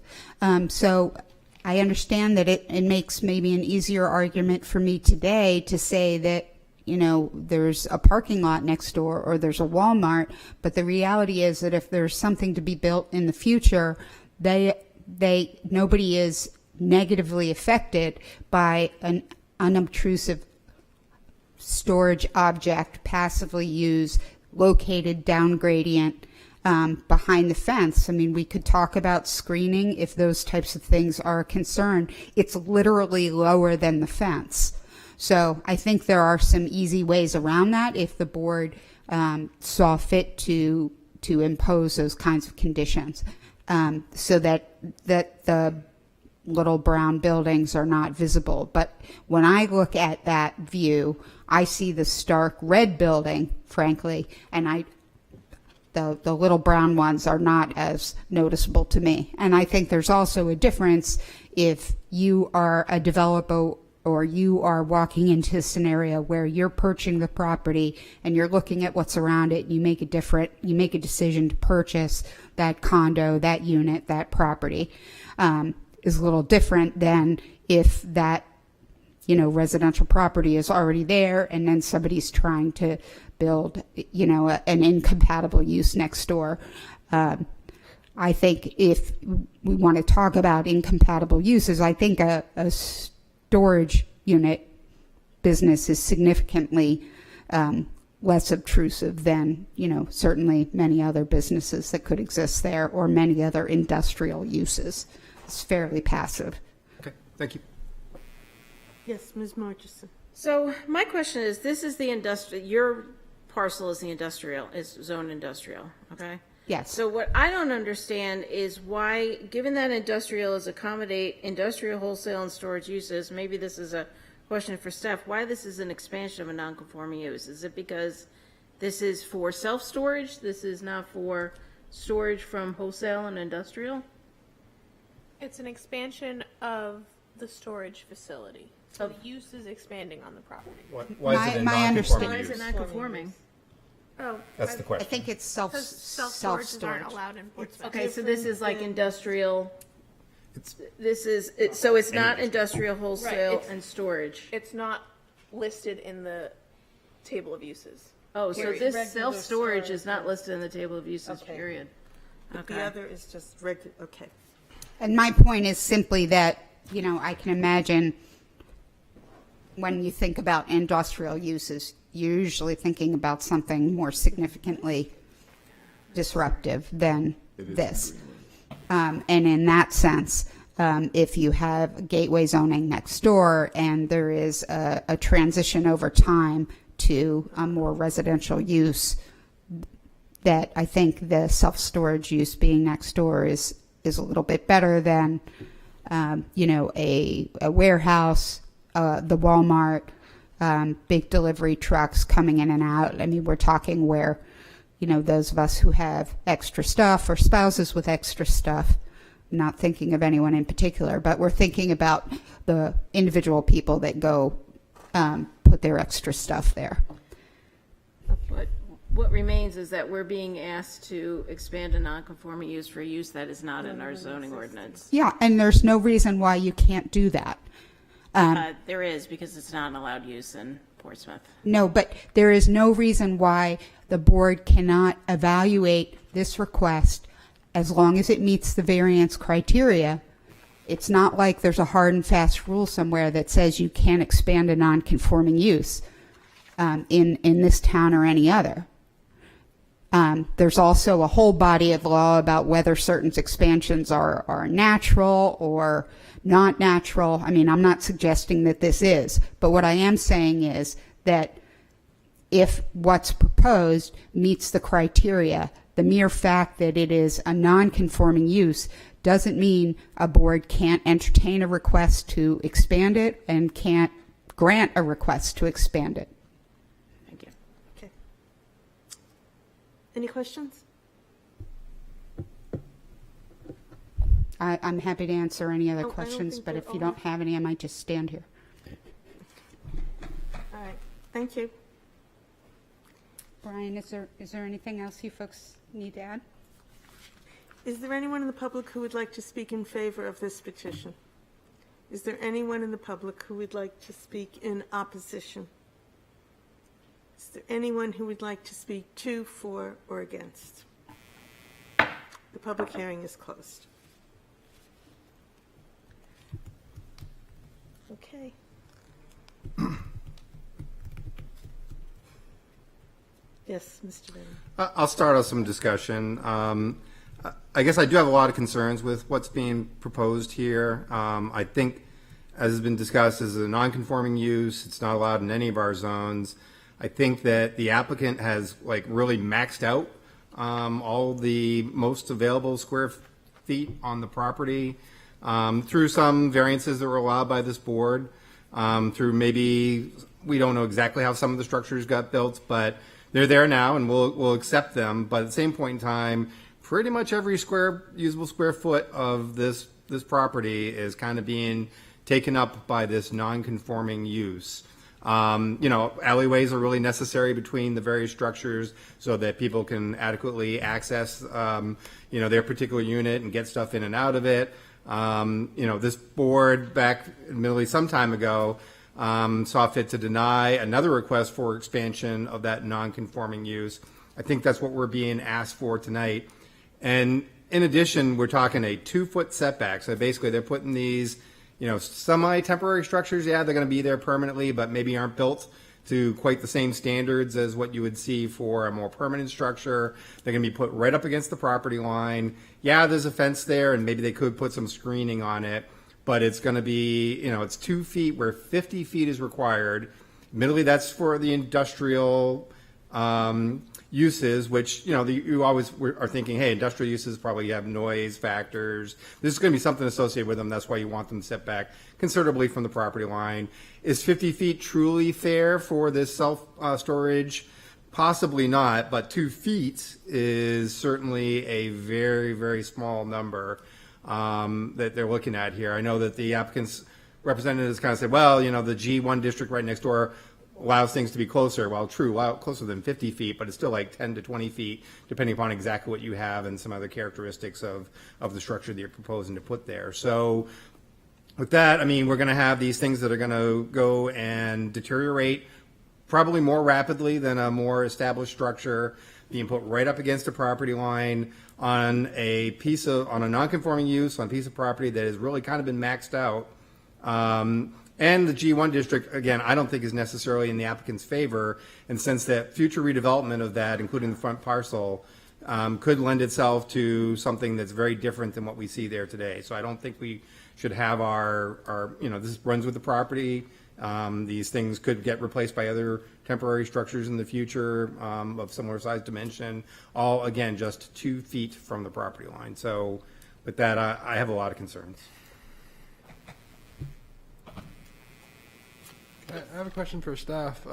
So I understand that it makes maybe an easier argument for me today to say that there's a parking lot next door or there's a Walmart, but the reality is that if there's something to be built in the future, nobody is negatively affected by an unobtrusive storage object passively used, located down gradient behind the fence. I mean, we could talk about screening if those types of things are a concern. It's literally lower than the fence. So I think there are some easy ways around that if the board saw fit to impose those kinds of conditions, so that the little brown buildings are not visible. But when I look at that view, I see the stark red building, frankly, and the little brown ones are not as noticeable to me. And I think there's also a difference if you are a developer or you are walking into a scenario where you're purchasing the property and you're looking at what's around it, and you make a decision to purchase that condo, that unit, that property, is a little different than if that, residential property is already there and then somebody's trying to build, an incompatible use next door. I think if we want to talk about incompatible uses, I think a storage unit business is significantly less obtrusive than, certainly many other businesses that could exist there or many other industrial uses. It's fairly passive. Okay, thank you. Yes, Ms. Murchison. So my question is, this is the your parcel is is zone industrial, okay? Yes. So what I don't understand is why, given that industrial is accommodate industrial wholesale and storage uses, maybe this is a question for Steph, why this is an expansion of a non-conforming use? Is it because this is for self-storage? This is not for storage from wholesale and industrial? It's an expansion of the storage facility. So the use is expanding on the property. Why is it a My non-conforming understanding- Why is it use? not conforming? Oh, That's the I question. think it's self-storages aren't self-storage. allowed in Portsmouth. Okay, so this is like industrial, It's, so it's not industrial wholesale it's- and storage? It's not listed in the table of uses. Oh, so Period. this Regular self-storage storage. is not listed in the table of uses, Okay. period? But the Okay. other is just regular, okay. And my point is simply that, you know, I can imagine when you think about industrial uses, you're usually thinking about something more significantly disruptive than this. And in that sense, if you have gateway zoning next door and there is a transition over time to a more residential use, that I think the self-storage use being next door is a little bit better than, you know, a warehouse, the Walmart, big delivery trucks coming in and out. I mean, we're talking where, you know, those of us who have extra stuff or spouses with extra stuff, not thinking of anyone in particular, but we're thinking about the individual people that go put their extra stuff there. But what remains is that we're being asked to expand a non-conforming use for a use that is not in our zoning ordinance. Yeah, and there's no reason why you can't do that. There is, because it's not an allowed use in Portsmouth. No, but there is no reason why the board cannot evaluate this request as long as it meets the variance criteria. It's not like there's a hard and fast rule somewhere that says you can't expand a non-conforming use in this town or any other. There's also a whole body of law about whether certain expansions are natural or not natural. I mean, I'm not suggesting that this is, but what I am saying is that if what's proposed meets the criteria, the mere fact that it is a non-conforming use doesn't mean a board can't entertain a request to expand it and can't grant a request to expand it. Thank you. Okay. Any questions? I'm happy to answer any other Oh, I don't questions, think but they're if you don't have any, I might just stand here. All right, thank you. Brian, is there anything else you folks need to add? Is there anyone in the public who would like to speak in favor of this petition? Is there anyone in the public who would like to speak in opposition? Is there anyone who would like to speak to, for, or against? The public hearing is closed. Okay. Yes, Mr. Bennett. I'll start off some discussion. I guess I do have a lot of concerns with what's being proposed here. I think, as has been discussed, this is a non-conforming use. It's not allowed in any of our zones. I think that the applicant has really maxed out all the most available square feet on the property through some variances that were allowed by this board, through maybe, we don't know exactly how some of the structures got built, but they're there now and we'll accept them. But at the same point in time, pretty much every usable square foot of this property is kind of being taken up by this non-conforming use. Alleyways are really necessary between the various structures so that people can adequately access, their particular unit and get stuff in and out of it. This board back admittedly some time ago saw fit to deny another request for expansion of that non-conforming use. I think that's what we're being asked for tonight. And in addition, we're talking a 2-foot setback. So basically they're putting these, semi-temporary structures. Yeah, they're going to be there permanently, but maybe aren't built to quite the same standards as what you would see for a more permanent structure. They're going to be put right up against the property line. Yeah, there's a fence there, and maybe they could put some screening on it, but it's going to be, it's 2 feet where 50 feet is required. Admittedly, that's for the industrial uses, which, you always are thinking, hey, industrial uses probably have noise factors. This is going to be something associated with them. That's why you want them set back considerably from the property line. Is 50 feet truly fair for this self-storage? Possibly not, but 2 feet is certainly a very, very small number that they're looking at here. I know that the applicant's representatives kind of said, well, the G1 district right next door allows things to be closer. Well, true, closer than 50 feet, but it's still like 10 to 20 feet, depending upon exactly what you have and some other characteristics of the structure that you're proposing to put there. So with that, we're going to have these things that are going to go and deteriorate probably more rapidly than a more established structure. being put right up against a property line on a non-conforming use, on a piece of property that has really kind of been maxed out. And the G1 district, again, I don't think is necessarily in the applicant's favor, and since that future redevelopment of that, including the front parcel, could lend itself to something that's very different than what we see there today. So I don't think we should have this runs with the property. These things could get replaced by other temporary structures in the future of similar size dimension, all, again, just 2 feet from the property line. So with that, I have a lot of concerns. I have a question for staff.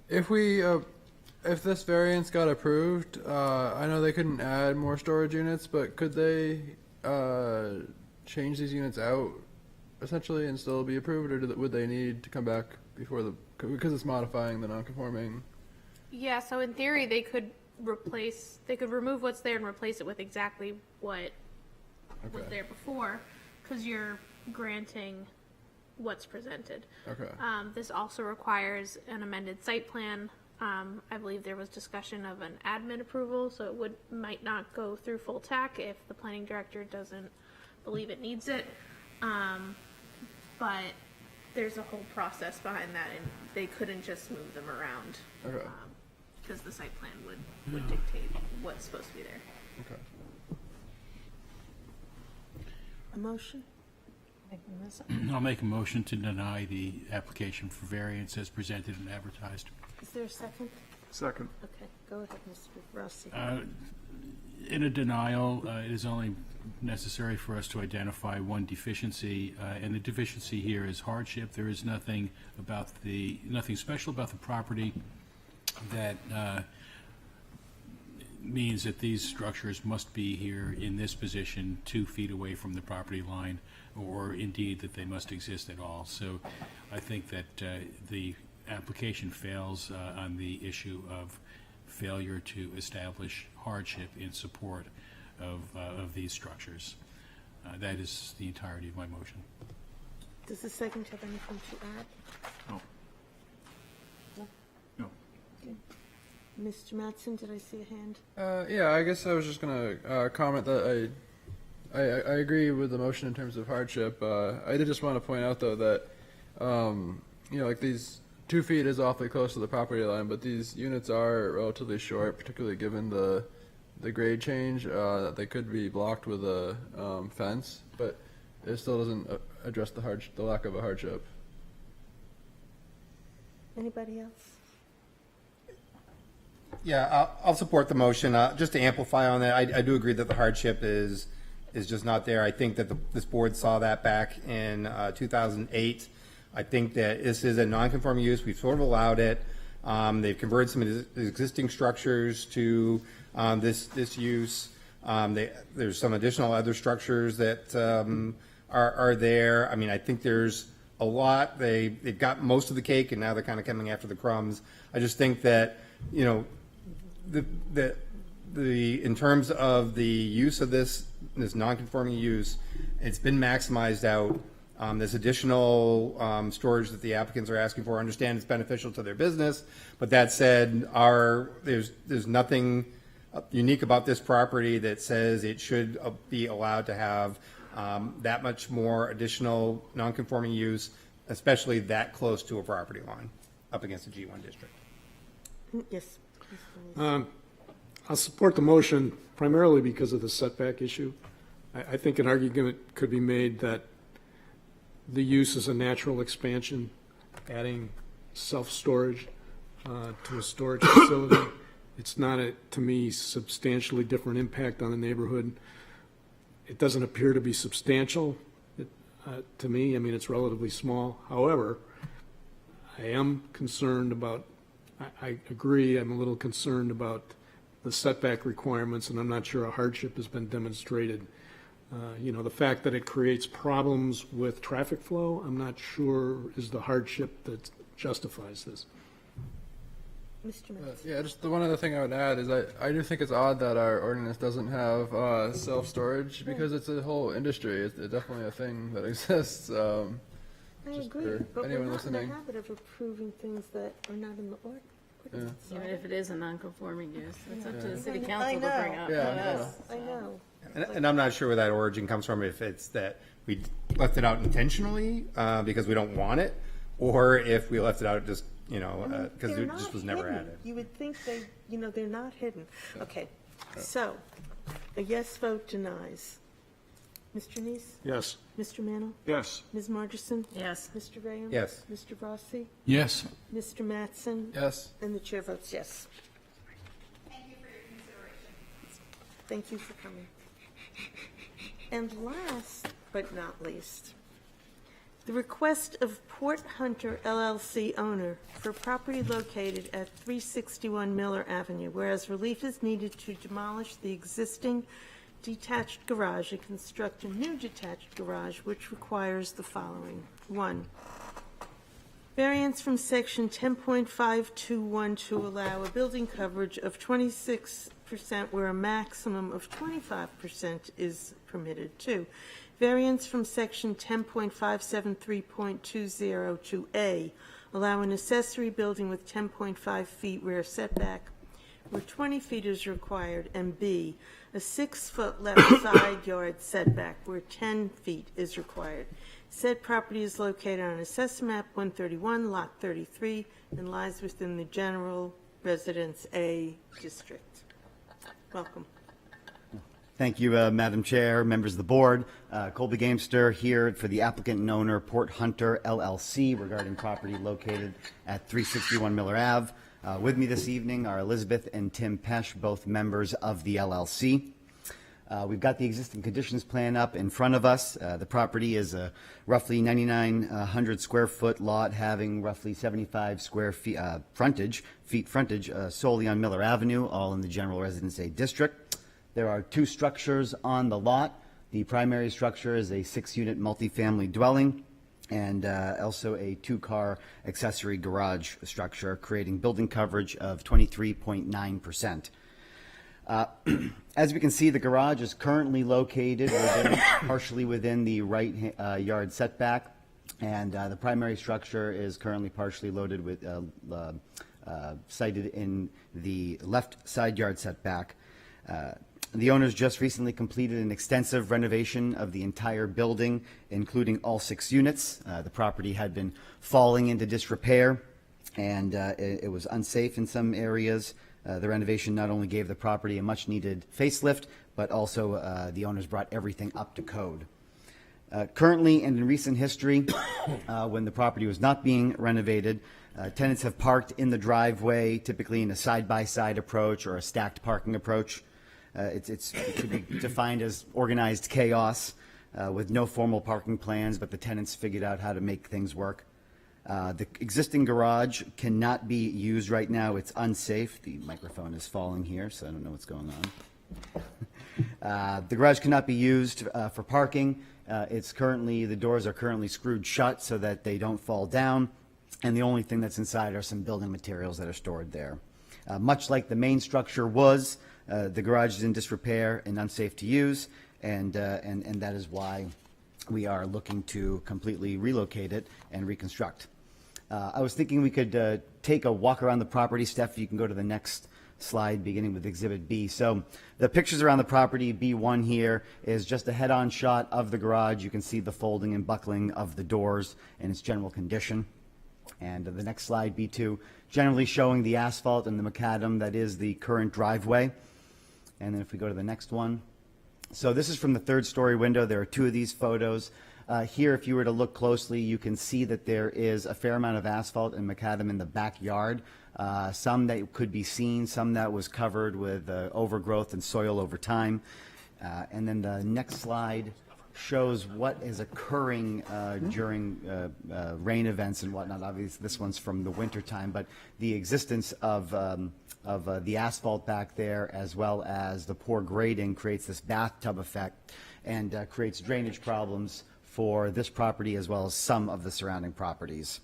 If this variance got approved, I know they couldn't add more storage units, but could they change these units out essentially and still be approved, or would they need to come back before because it's modifying the non-conforming? Yeah, so in theory, they could remove what's there and replace it with exactly what was there before, because you're granting what's presented. Okay. This also requires an amended site plan. I believe there was discussion of an admin approval, so it might not go through full TAC if the planning director doesn't believe it needs it. But there's a whole process behind that, and they couldn't just move them around. Okay. Because the site plan would dictate what's supposed to be there. Okay. A motion? I'll make a motion to deny the application for variance as presented and advertised. Is there a second? Second. Okay, go ahead, Mr. Rossi. In a denial, it is only necessary for us to identify one deficiency, and the deficiency here is hardship. There is nothing special about the property that means that these structures must be here in this position 2 feet away from the property line, or indeed that they must exist at all. So I think that the application fails on the issue of failure to establish hardship in support of these structures. That is the entirety of my motion. Does the second have anything to add? No. No? No. Okay. Mr. Mattson, did I see a hand? Yeah, I guess I was just gonna comment that I agree with the motion in terms of hardship. I did just want to point out though that like these 2 feet is awfully close to the property line, but these units are relatively short, particularly given the grade change. They could be blocked with a fence, but it still doesn't address the lack of a hardship. Anybody else? Yeah, I'll support the motion. Just to amplify on that, I do agree that the hardship is just not there. I think that this board saw that back in 2008. I think that this is a non-conforming use. We've sort of allowed it. They've converted some of the existing structures to this use. There's some additional other structures that are there. I mean, I think there's a lot. They've got most of the cake, and now they're kind of coming after the crumbs. I just think that, in terms of the use of this non-conforming use, it's been maximized out. This additional storage that the applicants are asking for, I understand it's beneficial to their business, but that said, there's nothing unique about this property that says it should be allowed to have that much more additional non-conforming use, especially that close to a property line up against the G1 district. Yes. I'll support the motion primarily because of the setback issue. I think an argument could be made that the use is a natural expansion, adding self-storage to a storage facility. It's not, to me, substantially different impact on the neighborhood. It doesn't appear to be substantial to me. I mean, it's relatively small. However, I am concerned about, I agree, I'm a little concerned about the setback requirements, and I'm not sure a hardship has been demonstrated. The fact that it creates problems with traffic flow, I'm not sure is the hardship that justifies this. Mr. Mattson. Yeah, just the one other thing I would add is I do think it's odd that our ordinance doesn't have self-storage, because it's a whole industry. It's definitely a thing that exists. I just agree, for but we're anyone not listening. in the habit of approving things that are not in the Even if it is a non-conforming use, it's up to the city I council to bring know. up, Yeah, not I know. us. I know. And I'm not sure where that origin comes from, if it's that we left it out intentionally because we don't want it, or if we left it out just, because They're it just not was never hidden. added. You would think they're not hidden. Okay, so, a yes vote denies. Mr. Neese? Yes. Mr. Manow? Yes. Ms. Margison? Yes. Mr. Graham? Yes. Mr. Rossi? Yes. Mr. Mattson? Yes. And the chair votes yes. Thank you for coming. And last but not least, the request of Port Hunter LLC owner for property located at 361 Miller Avenue, whereas relief is needed to demolish the existing detached garage and construct a new detached garage, which requires the following. 1, variance from section 10.521 to allow a building coverage of 26% where a maximum of 25% is permitted. 2, variance from section 10.573.20 to A, allow an accessory building with 10.5 feet rear setback where 20 feet is required, and B, a 6-foot left side yard setback where 10 feet is required. Said property is located on Assessor Map 131, Lot 33, and lies within the General Residence A District. Welcome. Thank you, Madam Chair, members of the board. Colby Gamester here for the applicant and owner, Port Hunter LLC, regarding property located at 361 Miller Ave. With me this evening are Elizabeth and Tim Pesh, both members of the LLC. We've got the existing conditions plan up in front of us. The property is a roughly 9,900 square foot lot having roughly 75 square feet frontage solely on Miller Avenue, all in the General Residence A District. There are 2 structures on the lot. The primary structure is a 6-unit multifamily dwelling and also a 2-car accessory garage structure, creating building coverage of 23.9%. As we can see, the garage is currently located partially within the right yard setback, and the primary structure is currently partially loaded with sited in the left side yard setback. The owners just recently completed an extensive renovation of the entire building, including all 6 units. The property had been falling into disrepair, and it was unsafe in some areas. The renovation not only gave the property a much-needed facelift, but also the owners brought everything up to code. Currently and in recent history, when the property was not being renovated, tenants have parked in the driveway, typically in a side-by-side approach or a stacked parking approach. It could be defined as organized chaos with no formal parking plans, but the tenants figured out how to make things work. The existing garage cannot be used right now. It's unsafe. The microphone is falling here, so I don't know what's going on. The garage cannot be used for parking. The doors are currently screwed shut so that they don't fall down, and the only thing that's inside are some building materials that are stored there. Much like the main structure was, the garage is in disrepair and unsafe to use, and that is why we are looking to completely relocate it and reconstruct. I was thinking we could take a walk around the property. Steph, you can go to the next slide, beginning with Exhibit B. So the pictures around the property, B1 here, is just a head-on shot of the garage. You can see the folding and buckling of the doors and its general condition. And the next slide, B2, generally showing the asphalt and the macadam that is the current driveway. And then if we go to the next one. So this is from the 3rd-story window. There are 2 of these photos. Here, if you were to look closely, you can see that there is a fair amount of asphalt and macadam in the backyard. Some that could be seen, some that was covered with overgrowth and soil over time. And then the next slide shows what is occurring during rain events and whatnot. Obviously, this one's from the winter time, but the existence of the asphalt back there, as well as the poor grading, creates this bathtub effect and creates drainage problems for this property as well as some of the surrounding properties.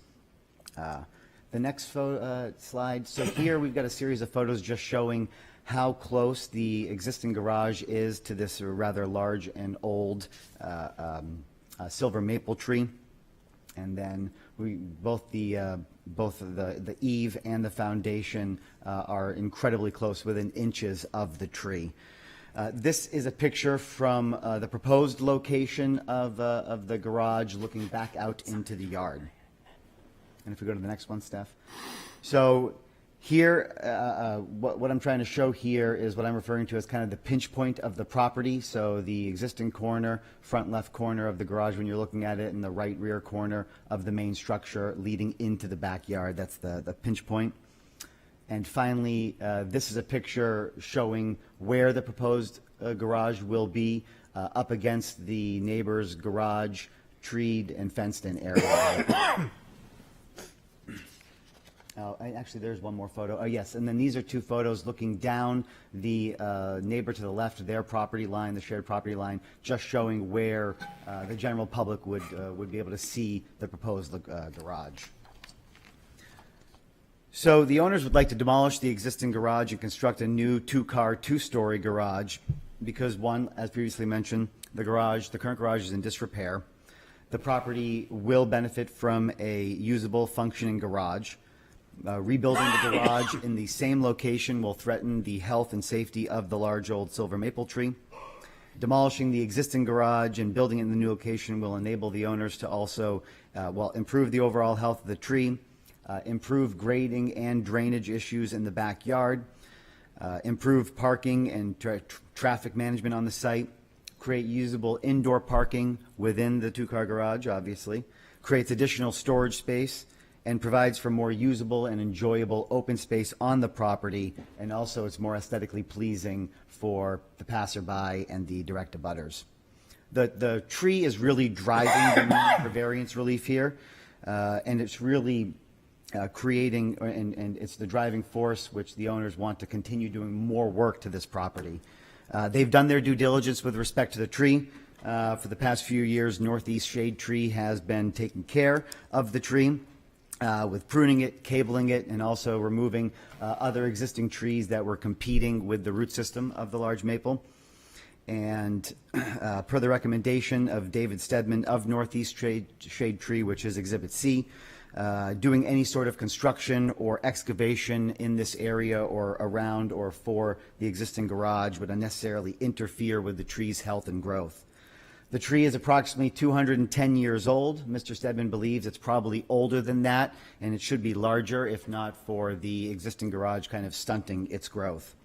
The next slide. So here we've got a series of photos just showing how close the existing garage is to this rather large and old silver maple tree. And then both the eave and the foundation are incredibly close, within inches of the tree. This is a picture from the proposed location of the garage looking back out into the yard. And if we go to the next one, Steph. So here, what I'm trying to show here is what I'm referring to as kind of the pinch point of the property. So the existing corner, front left corner of the garage when you're looking at it, and the right rear corner of the main structure leading into the backyard. That's the pinch point. And finally, this is a picture showing where the proposed garage will be up against the neighbor's garage, treed and fenced-in area. Actually, there's one more photo. Oh, yes, and then these are two photos looking down the neighbor to the left, their property line, the shared property line, just showing where the general public would be able to see the proposed garage. So the owners would like to demolish the existing garage and construct a new two-car, two-story garage because, one, as previously mentioned, the current garage is in disrepair. The property will benefit from a usable, functioning garage. Rebuilding the garage in the same location will threaten the health and safety of the large old silver maple tree. Demolishing the existing garage and building it in the new location will enable the owners to also, improve the overall health of the tree, improve grading and drainage issues in the backyard, improve parking and traffic management on the site, create usable indoor parking within the two-car garage, obviously, creates additional storage space, and provides for more usable and enjoyable open space on the property, and also it's more aesthetically pleasing for the passerby and the direct abutters. The tree is really driving the need for variance relief here, and it's really creating, and it's the driving force which the owners want to continue doing more work to this property. They've done their due diligence with respect to the tree. For the past few years, Northeast Shade Tree has been taking care of the tree, with pruning it, cabling it, and also removing other existing trees that were competing with the root system of the large maple. And per the recommendation of David Stedman of Northeast Shade Tree, which is Exhibit C, doing any sort of construction or excavation in this area or around or for the existing garage would unnecessarily interfere with the tree's health and growth. The tree is approximately 210 years old. Mr. Stedman believes it's probably older than that, and it should be larger if not for the existing garage kind of stunting its growth.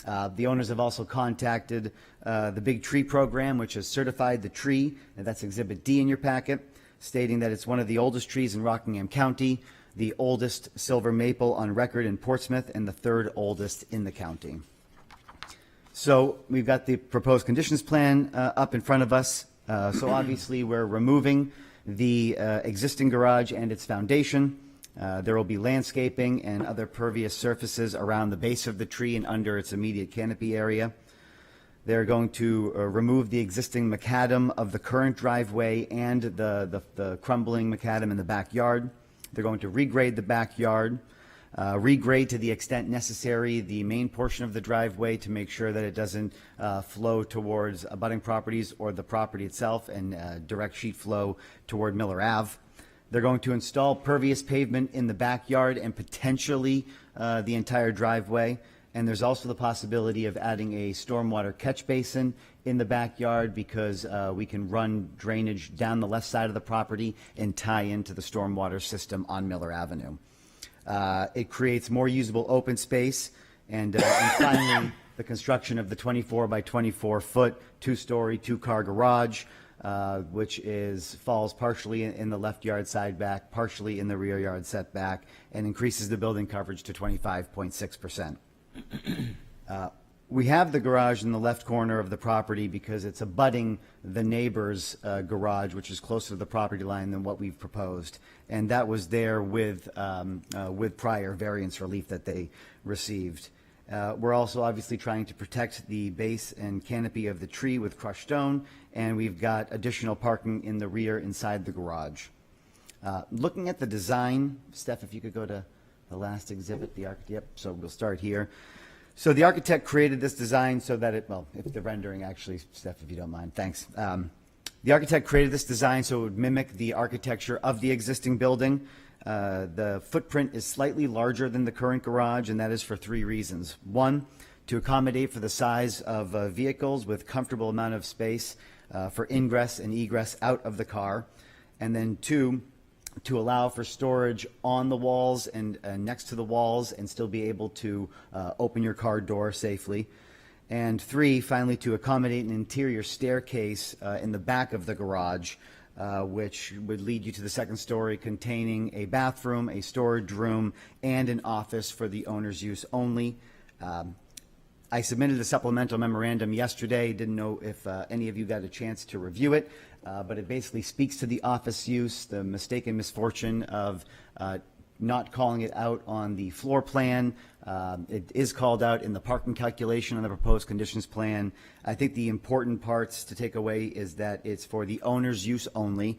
The owners have also contacted the Big Tree Program, which has certified the tree, and that's Exhibit D in your packet, stating that it's one of the oldest trees in Rockingham County, the oldest silver maple on record in Portsmouth, and the third oldest in the county. So we've got the proposed conditions plan up in front of us. So obviously we're removing the existing garage and its foundation. There will be landscaping and other pervious surfaces around the base of the tree and under its immediate canopy area. They're going to remove the existing macadam of the current driveway and the crumbling macadam in the backyard. They're going to regrade the backyard, regrade to the extent necessary the main portion of the driveway to make sure that it doesn't flow towards abutting properties or the property itself and direct sheet flow toward Miller Ave. They're going to install pervious pavement in the backyard and potentially the entire driveway. And there's also the possibility of adding a stormwater catch basin in the backyard because we can run drainage down the left side of the property and tie into the stormwater system on Miller Avenue. It creates more usable open space, and finally, the construction of the 24 by 24 foot, two-story, two-car garage, which falls partially in the left yard side back, partially in the rear yard setback, and increases the building coverage to 25.6%. We have the garage in the left corner of the property because it's abutting the neighbor's garage, which is closer to the property line than what we've proposed. And that was there with prior variance relief that they received. We're also obviously trying to protect the base and canopy of the tree with crushed stone, and we've got additional parking in the rear inside the garage. Looking at the design, Steph, if you could go to the last exhibit, so we'll start here. So the architect created this design so that if the rendering actually, Steph, if you don't mind, thanks. The architect created this design so it would mimic the architecture of the existing building. The footprint is slightly larger than the current garage, and that is for 3 reasons. One, to accommodate for the size of vehicles with comfortable amount of space for ingress and egress out of the car. And then 2, to allow for storage on the walls and next to the walls and still be able to open your car door safely. And 3, finally, to accommodate an interior staircase in the back of the garage, which would lead you to the second story, containing a bathroom, a storage room, and an office for the owner's use only. I submitted a supplemental memorandum yesterday. Didn't know if any of you got a chance to review it, but it basically speaks to the office use, the mistake and misfortune of not calling it out on the floor plan. It is called out in the parking calculation on the proposed conditions plan. I think the important parts to take away is that it's for the owner's use only.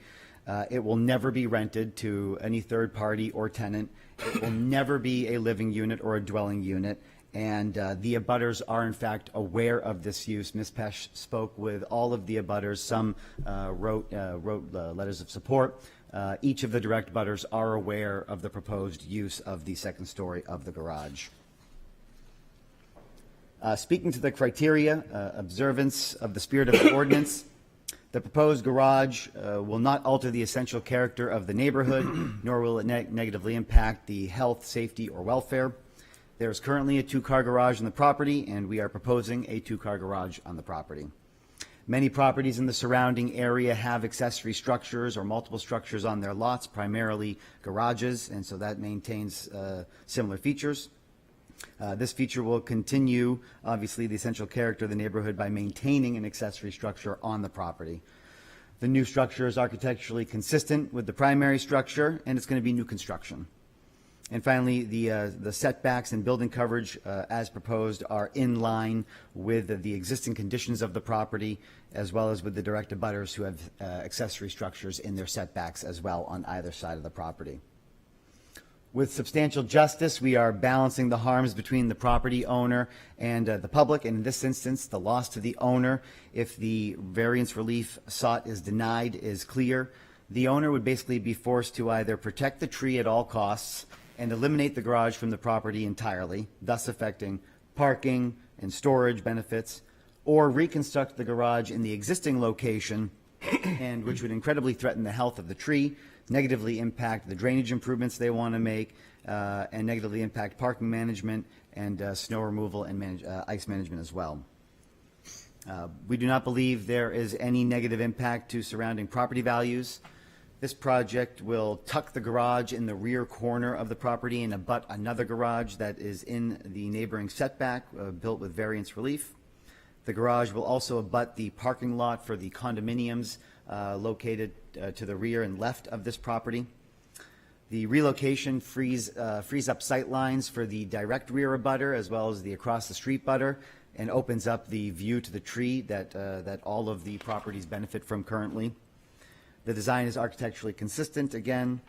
It will never be rented to any third party or tenant. It will never be a living unit or a dwelling unit. And the abutters are, in fact, aware of this use. Ms. Pesch spoke with all of the abutters. Some wrote letters of support. Each of the direct abutters are aware of the proposed use of the second story of the garage. Speaking to the criteria, observance of the spirit of the ordinance, the proposed garage will not alter the essential character of the neighborhood, nor will it negatively impact the health, safety, or welfare. There is currently a 2-car garage on the property, and we are proposing a 2-car garage on the property. Many properties in the surrounding area have accessory structures or multiple structures on their lots, primarily garages, and so that maintains similar features. This feature will continue, obviously, the essential character of the neighborhood by maintaining an accessory structure on the property. The new structure is architecturally consistent with the primary structure, and it's going to be new construction. And finally, the setbacks and building coverage as proposed are in line with the existing conditions of the property, as well as with the direct abutters who have accessory structures in their setbacks as well on either side of the property. With substantial justice, we are balancing the harms between the property owner and the public, and in this instance, the loss to the owner, if the variance relief sought is denied, is clear. The owner would basically be forced to either protect the tree at all costs and eliminate the garage from the property entirely, thus affecting parking and storage benefits, or reconstruct the garage in the existing location, and which would incredibly threaten the health of the tree, negatively impact the drainage improvements they want to make, and negatively impact parking management and snow removal and ice management as well. We do not believe there is any negative impact to surrounding property values. This project will tuck the garage in the rear corner of the property and abut another garage that is in the neighboring setback, built with variance relief. The garage will also abut the parking lot for the condominiums located to the rear and left of this property. The relocation frees up sight lines for the direct rear abutter as well as the across the street butter, and opens up the view to the tree that all of the properties benefit from currently. The design is architecturally consistent. Again,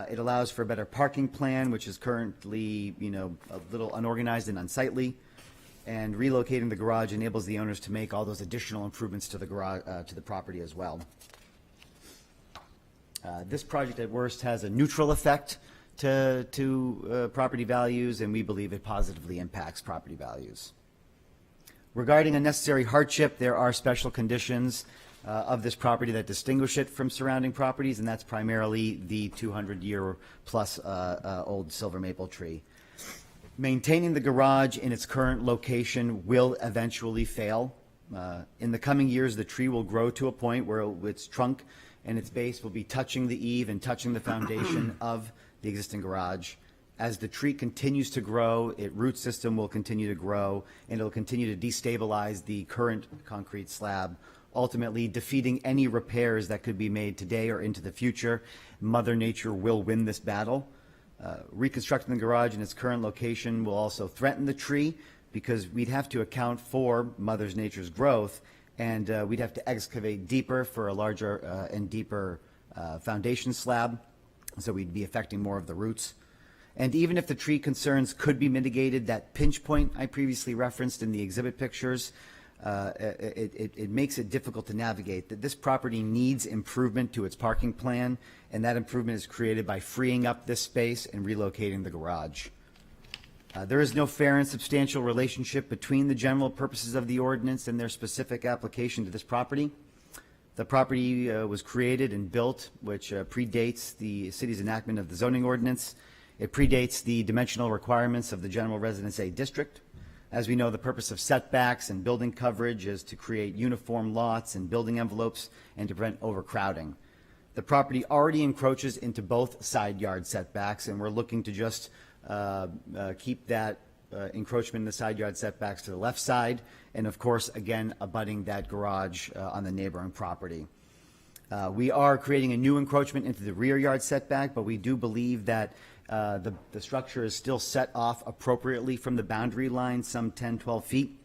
it allows for a better parking plan, which is currently, a little unorganized and unsightly. And relocating the garage enables the owners to make all those additional improvements to the garage, to the property as well. This project at worst has a neutral effect to property values, and we believe it positively impacts property values. Regarding unnecessary hardship, there are special conditions of this property that distinguish it from surrounding properties, and that's primarily the 200-year-plus old silver maple tree. Maintaining the garage in its current location will eventually fail. In the coming years, the tree will grow to a point where its trunk and its base will be touching the eave and touching the foundation of the existing garage. As the tree continues to grow, its root system will continue to grow, and it'll continue to destabilize the current concrete slab, ultimately defeating any repairs that could be made today or into the future. Mother Nature will win this battle. Reconstructing the garage in its current location will also threaten the tree, because we'd have to account for Mother Nature's growth, and we'd have to excavate deeper for a larger and deeper foundation slab, so we'd be affecting more of the roots. And even if the tree concerns could be mitigated, that pinch point I previously referenced in the exhibit pictures, it makes it difficult to navigate. That this property needs improvement to its parking plan, and that improvement is created by freeing up this space and relocating the garage. There is no fair and substantial relationship between the general purposes of the ordinance and their specific application to this property. The property was created and built, which predates the city's enactment of the zoning ordinance. It predates the dimensional requirements of the general residence A district. As we know, the purpose of setbacks and building coverage is to create uniform lots and building envelopes and to prevent overcrowding. The property already encroaches into both side yard setbacks, and we're looking to just keep that encroachment in the side yard setbacks to the left side, and of course, again, abutting that garage on the neighboring property. We are creating a new encroachment into the rear yard setback, but we do believe that the structure is still set off appropriately from the boundary line, some 10, 12 feet.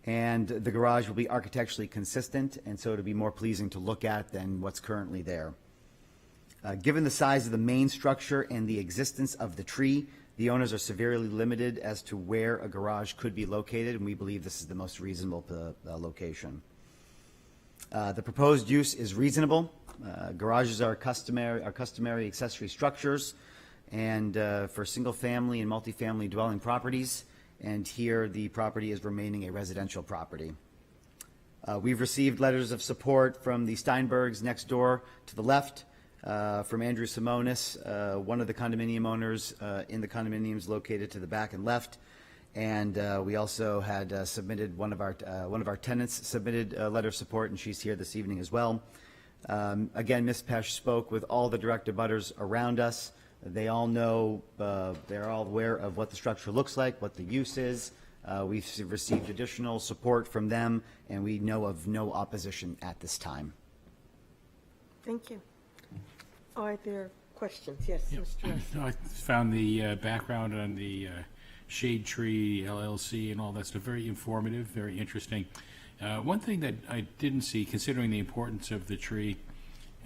And the garage will be architecturally consistent, and so it'll be more pleasing to look at than what's currently there. Given the size of the main structure and the existence of the tree, the owners are severely limited as to where a garage could be located, and we believe this is the most reasonable location. The proposed use is reasonable. Garages are customary accessory structures and for single-family and multifamily dwelling properties, and here the property is remaining a residential property. We've received letters of support from the Steinbergs next door to the left, from Andrew Simonis, one of the condominium owners in the condominiums located to the back and left. And we also had submitted one of our tenants submitted a letter of support, and she's here this evening as well. Again, Ms. Pesch spoke with all the direct abutters around us. They all know, they're all aware of what the structure looks like, what the use is. We've received additional support from them, and we know of no opposition at this time. Thank you. Are there questions? Yes, Mr. Russ. I found the background on the Shade Tree LLC and all that stuff very informative, very interesting. One thing that I didn't see, considering the importance of the tree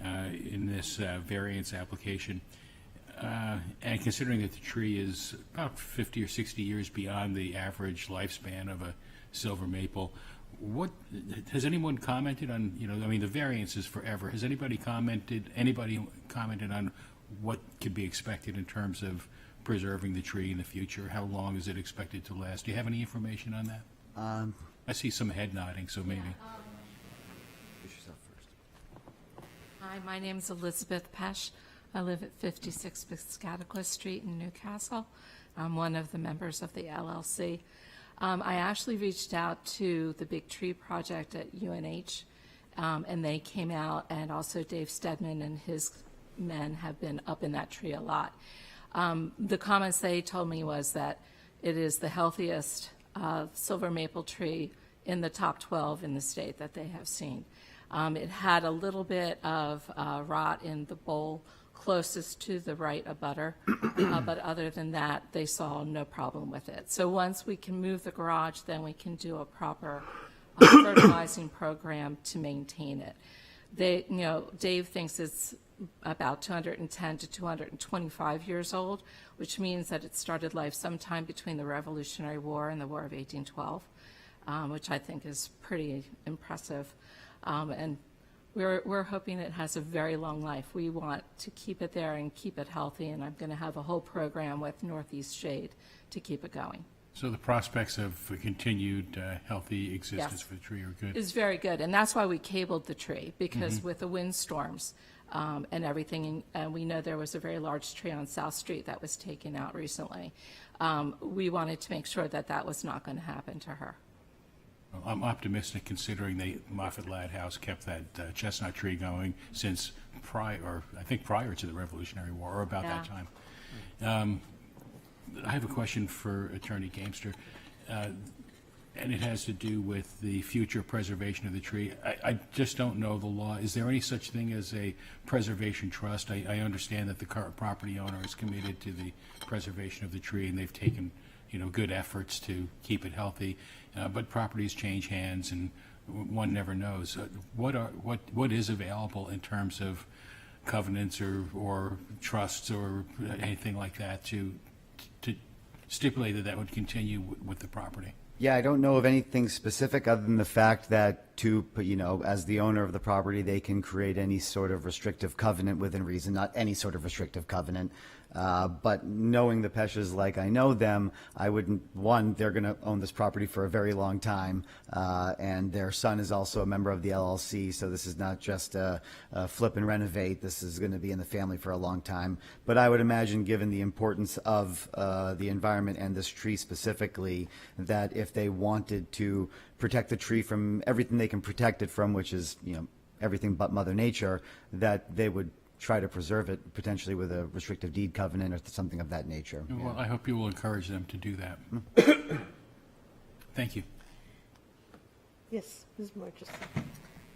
in this variance application, and considering that the tree is about 50 or 60 years beyond the average lifespan of a silver maple, what has anyone commented on? I mean, the variance is forever. Has anybody commented on what could be expected in terms of preserving the tree in the future? How long is it expected to last? Do you have any information on that? I see some head nodding, so maybe. Hi, my name's Elizabeth Pesch. I live at 56 Piscataqua Street in Newcastle. I'm one of the members of the LLC. I actually reached out to the Big Tree Project at UNH, and they came out, and also Dave Stedman and his men have been up in that tree a lot. The comments they told me was that it is the healthiest silver maple tree in the top 12 in the state that they have seen. It had a little bit of rot in the bole closest to the right abutter, but other than that, they saw no problem with it. So once we can move the garage, then we can do a proper fertilizing program to maintain it. Dave thinks it's about 210 to 225 years old, which means that it started life sometime between the Revolutionary War and the War of 1812, which I think is pretty impressive. And we're hoping it has a very long life. We want to keep it there and keep it healthy, and I'm going to have a whole program with Northeast Shade to keep it going. So the prospects of a continued healthy existence Yes. for the tree are good. It's very good, and that's why we cabled the tree, because with the windstorms and everything, and we know there was a very large tree on South Street that was taken out recently. We wanted to make sure that that was not going to happen to her. Well, I'm optimistic considering the Moffett Ladd House kept that chestnut tree going since prior to the Revolutionary War, or about that time. I have a question for Attorney Gamester, and it has to do with the future preservation of the tree. I just don't know the law. Is there any such thing as a preservation trust? I understand that the current property owner is committed to the preservation of the tree, and they've taken good efforts to keep it healthy. But properties change hands, and one never knows. What is available in terms of covenants or trusts or anything like that to stipulate that would continue with the property? Yeah, I don't know of anything specific other than the fact that as the owner of the property, they can create any sort of restrictive covenant within reason, not any sort of restrictive covenant. But knowing the Peshes like I know them, I wouldn't, one, they're going to own this property for a very long time. And their son is also a member of the LLC, so this is not just a flip and renovate. This is going to be in the family for a long time. But I would imagine, given the importance of the environment and this tree specifically, that if they wanted to protect the tree from everything they can protect it from, which is, everything but Mother Nature, that they would try to preserve it potentially with a restrictive deed covenant or something of that nature. Well, I hope you will encourage them to do that. Thank you. Yes, Ms. Murchison.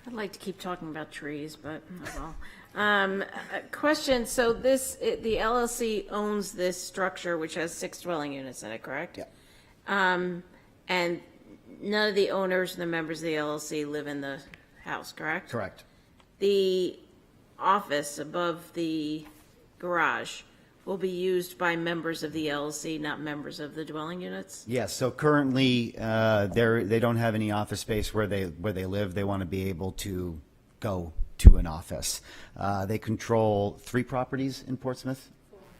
I'd like to keep talking about trees, but oh well. A question, so the LLC owns this structure which has 6 dwelling units in it, correct? Yeah. And none of the owners and the members of the LLC live in the house, correct? Correct. The office above the garage will be used by members of the LLC, not members of the dwelling units? Yes, so currently, they don't have any office space where they live. They want to be able to go to an office. They control 3 properties in Portsmouth.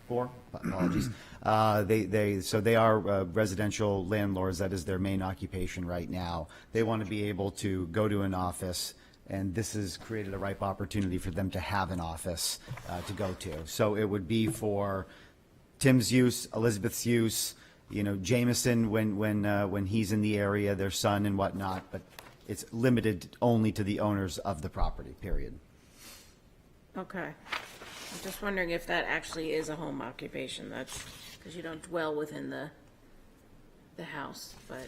4, apologies. So they are residential landlords. That is their main occupation right now. They want to be able to go to an office, and this has created a ripe opportunity for them to have an office to go to. So it would be for Tim's use, Elizabeth's use, Jameson when he's in the area, their son and whatnot, but it's limited only to the owners of the property, period. Okay. I'm just wondering if that actually is a home occupation. That's because you don't dwell within the house, but.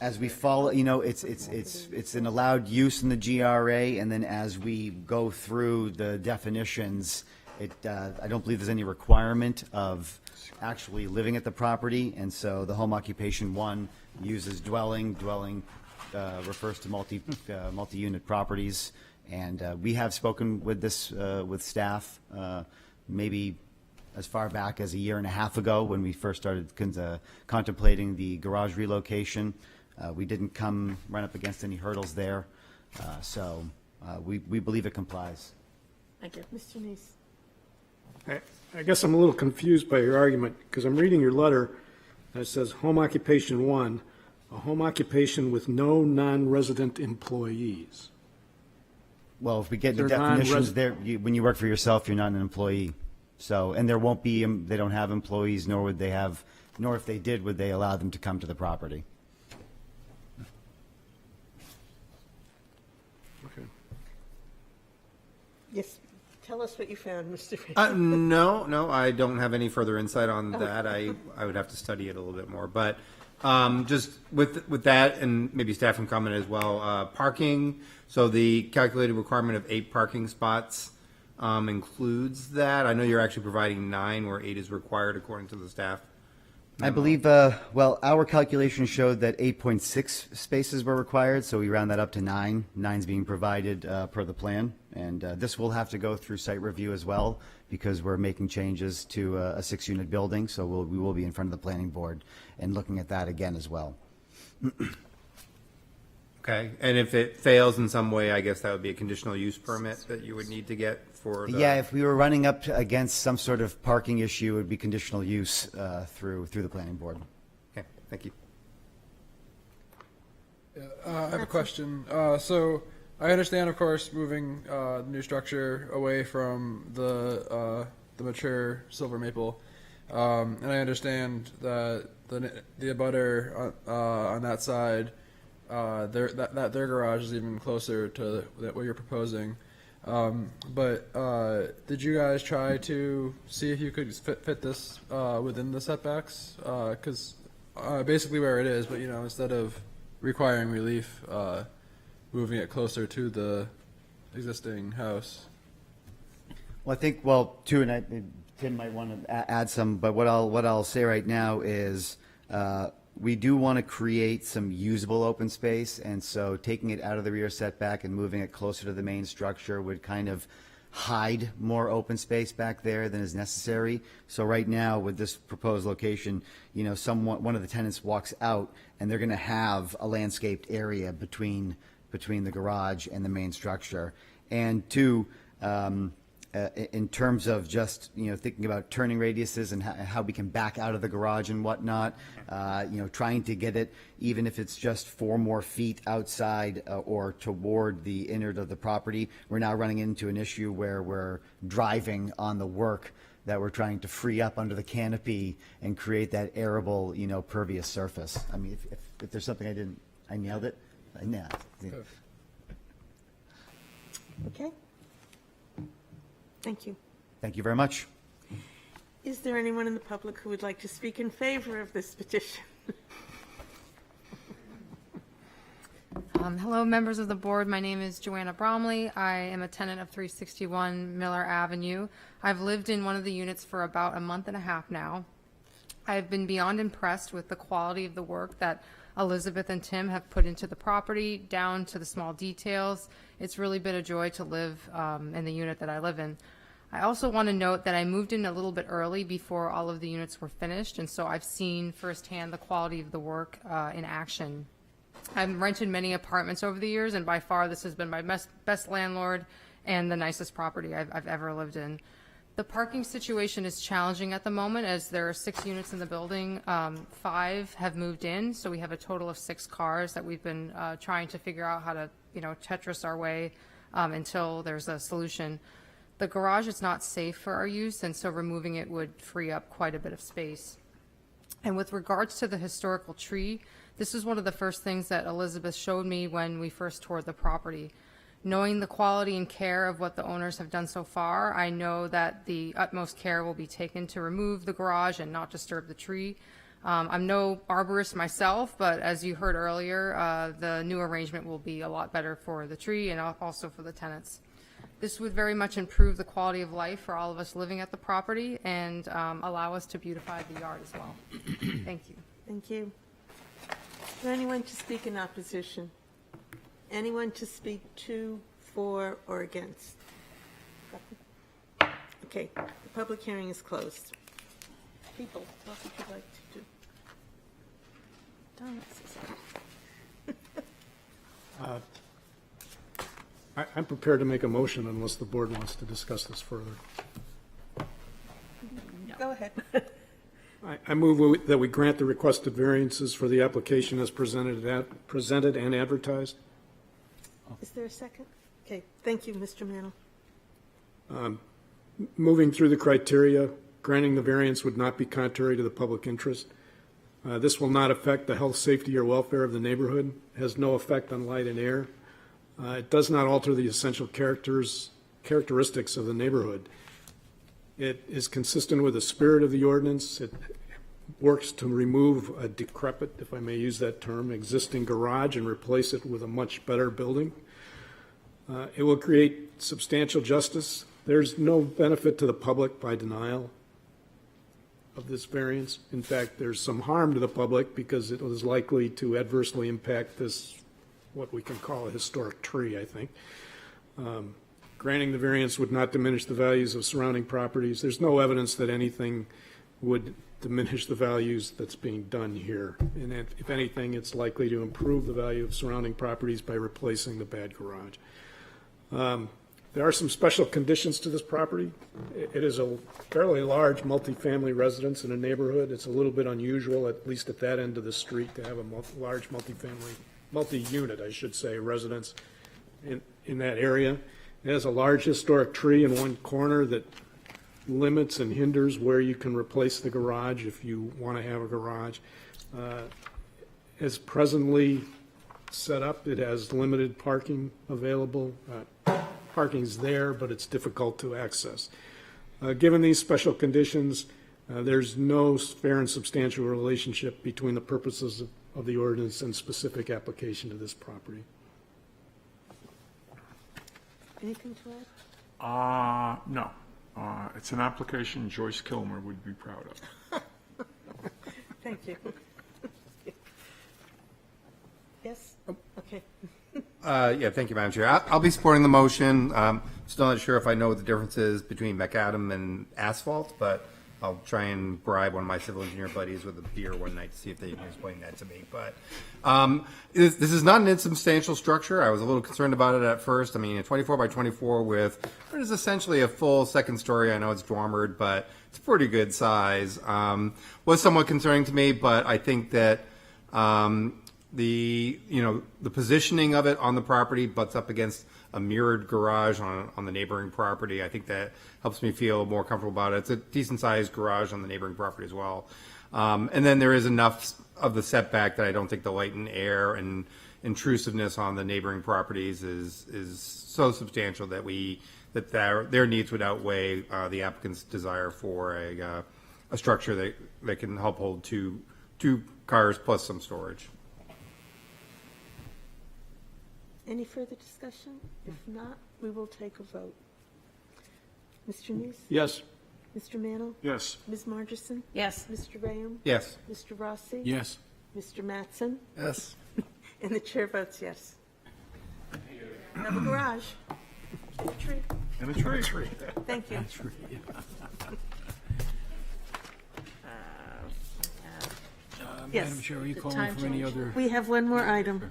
As we follow, it's an allowed use in the GRA, and then as we go through the definitions, I don't believe there's any requirement of actually living at the property, and so the home occupation 1 uses dwelling. Dwelling refers to multi-unit properties, and we have spoken with this with staff maybe as far back as a year and a half ago when we first started contemplating the garage relocation. We didn't run up against any hurdles there, so we believe it complies. Thank you. Mr. Neese. I guess I'm a little confused by your argument, because I'm reading your letter, and it says home occupation 1, a home occupation with no non-resident employees. Well, if we get the They're definitions there, when you work for yourself, you're not an employee. So, and there won't be, they don't have employees, nor if they did, would they allow them to come to the property. Okay. Yes, tell us what you found, Mr. Ray. No, I don't have any further insight on that. I would have to study it a little bit more. But just with that, and maybe staff can comment as well, parking, so the calculated requirement of 8 parking spots includes that. I know you're actually providing 9 where 8 is required according to the staff. I believe, our calculations showed that 8.6 spaces were required, so we round that up to 9. 9's being provided per the plan, and this will have to go through site review as well, because we're making changes to a 6-unit building, so we will be in front of the planning board and looking at that again as well. Okay, and if it fails in some way, I guess that would be a conditional use permit that you would need to get for the... Yeah, if we were running up against some sort of parking issue, it would be conditional use through the planning board. Okay, thank you. I have a question. So I understand, of course, moving the new structure away from the mature silver maple, and I understand that the abutter on that side, their garage is even closer to what you're proposing. But did you guys try to see if you could fit this within the setbacks? Because basically where it is, but instead of requiring relief, moving it closer to the existing house. Well, I think, too, and Tim might want to add some, but what I'll say right now is we do want to create some usable open space, and so taking it out of the rear setback and moving it closer to the main structure would kind of hide more open space back there than is necessary. So right now, with this proposed location, you know, one of the tenants walks out, and they're going to have a landscaped area between the garage and the main structure. And two, in terms of just, you know, thinking about turning radiuses and how we can back out of the garage and whatnot, you know, trying to get it, even if it's just 4 more feet outside or toward the innard of the property, we're now running into an issue where we're driving on the work that we're trying to free up under the canopy and create that arable, you know, pervious surface. I mean, if there's something I nailed it. Yeah. Okay. Thank you. Thank you very much. Is there anyone in the public who would like to speak in favor of this petition? Hello, members of the board. My name is Joanna Bromley. I am a tenant of 361 Miller Avenue. I've lived in one of the units for about a month and a half now. I've been beyond impressed with the quality of the work that Elizabeth and Tim have put into the property, down to the small details. It's really been a joy to live in the unit that I live in. I also want to note that I moved in a little bit early before all of the units were finished, and so I've seen firsthand the quality of the work in action. I've rented many apartments over the years, and by far this has been my best landlord and the nicest property I've ever lived in. The parking situation is challenging at the moment, as there are 6 units in the building. 5 have moved in, so we have a total of 6 cars that we've been trying to figure out how to, you know, Tetris our way until there's a solution. The garage is not safe for our use, and so removing it would free up quite a bit of space. And with regards to the historical tree, this is one of the first things that Elizabeth showed me when we first toured the property. Knowing the quality and care of what the owners have done so far, I know that the utmost care will be taken to remove the garage and not disturb the tree. I'm no arborist myself, but as you heard earlier, the new arrangement will be a lot better for the tree and also for the tenants. This would very much improve the quality of life for all of us living at the property and allow us to beautify the yard as well. Thank you. Thank you. Is there anyone to speak in opposition? Anyone to speak to, for, or against? Okay, the public hearing is closed. People, what would you like to do? I'm prepared to make a motion unless the board wants to discuss this further. Go ahead. I move that we grant the requested variances for the application as presented and advertised. Is there a second? Okay, thank you, Mr. Mantle. Moving through the criteria, granting the variance would not be contrary to the public interest. This will not affect the health, safety, or welfare of the neighborhood, has no effect on light and air. It does not alter the essential characteristics of the neighborhood. It is consistent with the spirit of the ordinance. It works to remove a decrepit, if I may use that term, existing garage and replace it with a much better building. It will create substantial justice. There's no benefit to the public by denial of this variance. In fact, there's some harm to the public because it is likely to adversely impact this, what we can call a historic tree, I think. Granting the variance would not diminish the values of surrounding properties. There's no evidence that anything would diminish the values that's being done here. And if anything, it's likely to improve the value of surrounding properties by replacing the bad garage. There are some special conditions to this property. It is a fairly large multifamily residence in a neighborhood. It's a little bit unusual, at least at that end of the street, to have a large multi-unit, I should say, residence in that area. It has a large historic tree in one corner that limits and hinders where you can replace the garage if you want to have a garage. As presently set up, it has limited parking available. Parking's there, but it's difficult to access. Given these special conditions, there's no fair and substantial relationship between the purposes of the ordinance and specific application to this property. Anything to add? No. It's an application Joyce Kilmer would be proud of. Thank you. Yes? Okay. Yeah, thank you, Madam Chair. I'll be supporting the motion. Still not sure if I know what the difference is between macadam and asphalt, but I'll try and bribe one of my civil engineer buddies with a beer one night to see if they can explain that to me. But this is not an insubstantial structure. I was a little concerned about it at first. I mean, a 24 by 24 with what is essentially a full second story. I know it's dormered, but it's a pretty good size. Was somewhat concerning to me, but I think that the positioning of it on the property butts up against a mirrored garage on the neighboring property. I think that helps me feel more comfortable about it. It's a decent sized garage on the neighboring property as well. And then there is enough of the setback that I don't think the light and air and intrusiveness on the neighboring properties is so substantial that their needs would outweigh the applicant's desire for a structure that can help hold two cars plus some storage. Any further discussion? If not, we will take a vote. Mr. Neese? Yes. Mr. Mantle? Yes. Ms. Margerson? Yes. Mr. Rayam? Yes. Mr. Rossi? Yes. Mr. Mattson? Yes. And the chair votes yes. Have a garage. And a tree. And a tree. Thank you. Yes. Madam Chair, are you The calling time for any change. other? We have one more item.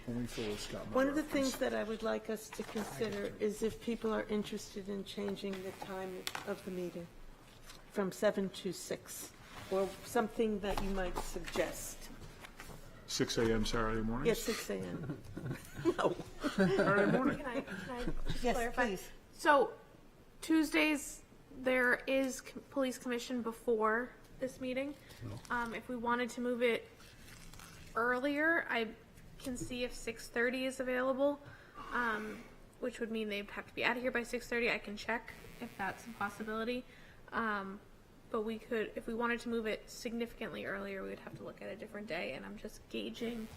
Only Phyllis got my One of the reference. things that I would like us to consider is if people are interested in changing the time of the meeting from 7 to 6, or something that you might suggest. 6 a.m. Saturday morning? Yes, 6 a.m. No. Saturday morning. Can I just Yes, clarify? please. So Tuesdays, there is police commission before this meeting. If we wanted to move it earlier, I can see if 6:30 is available, which would mean they'd have to be out of here by 6:30. I can check if that's a possibility. But we could, if we wanted to move it significantly earlier, we would have to look at a different day, and I'm just gauging.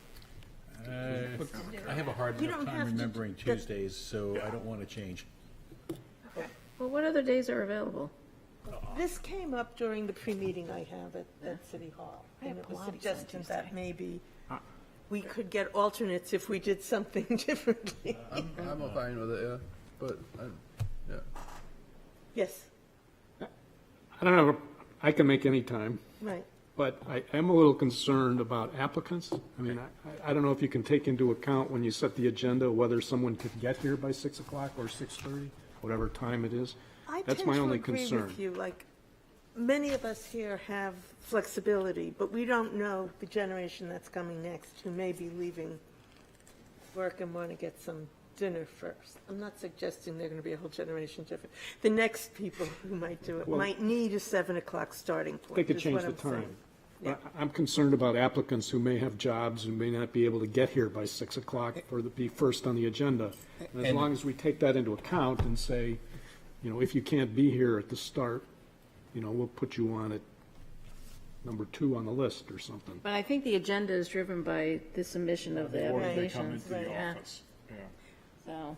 I have a hard You enough don't time have to- remembering Tuesdays, so I don't want to change. Well, what other days are available? This came up during the pre-meeting I have at City Hall. And it was suggested that maybe we could get alternates if we did something differently. I'm fine with it, yeah. But, yeah. Yes, I don't know, I can make any time, right. but I am a little concerned about applicants. I mean, I don't know if you can take into account when you set the agenda whether someone could get here by 6 o'clock or 6:30, whatever time it is. I That's tend my to only agree concern. with you. Like, many of us here have flexibility, but we don't know the generation that's coming next who may be leaving work and want to get some dinner first. I'm not suggesting they're going to be a whole generation different. The next people who might do it Well, might need a 7 o'clock starting point. They could is change what the I'm saying. time. But I'm concerned about applicants who may have jobs and may not be able to get here by 6 o'clock or to be first on the agenda. And as long as we take that into account and say, if you can't be here at the start, we'll put you on at number 2 on the list or something. But I think the agenda is driven by the submission of the Or they come applications. into the Yeah. office. Yeah. So,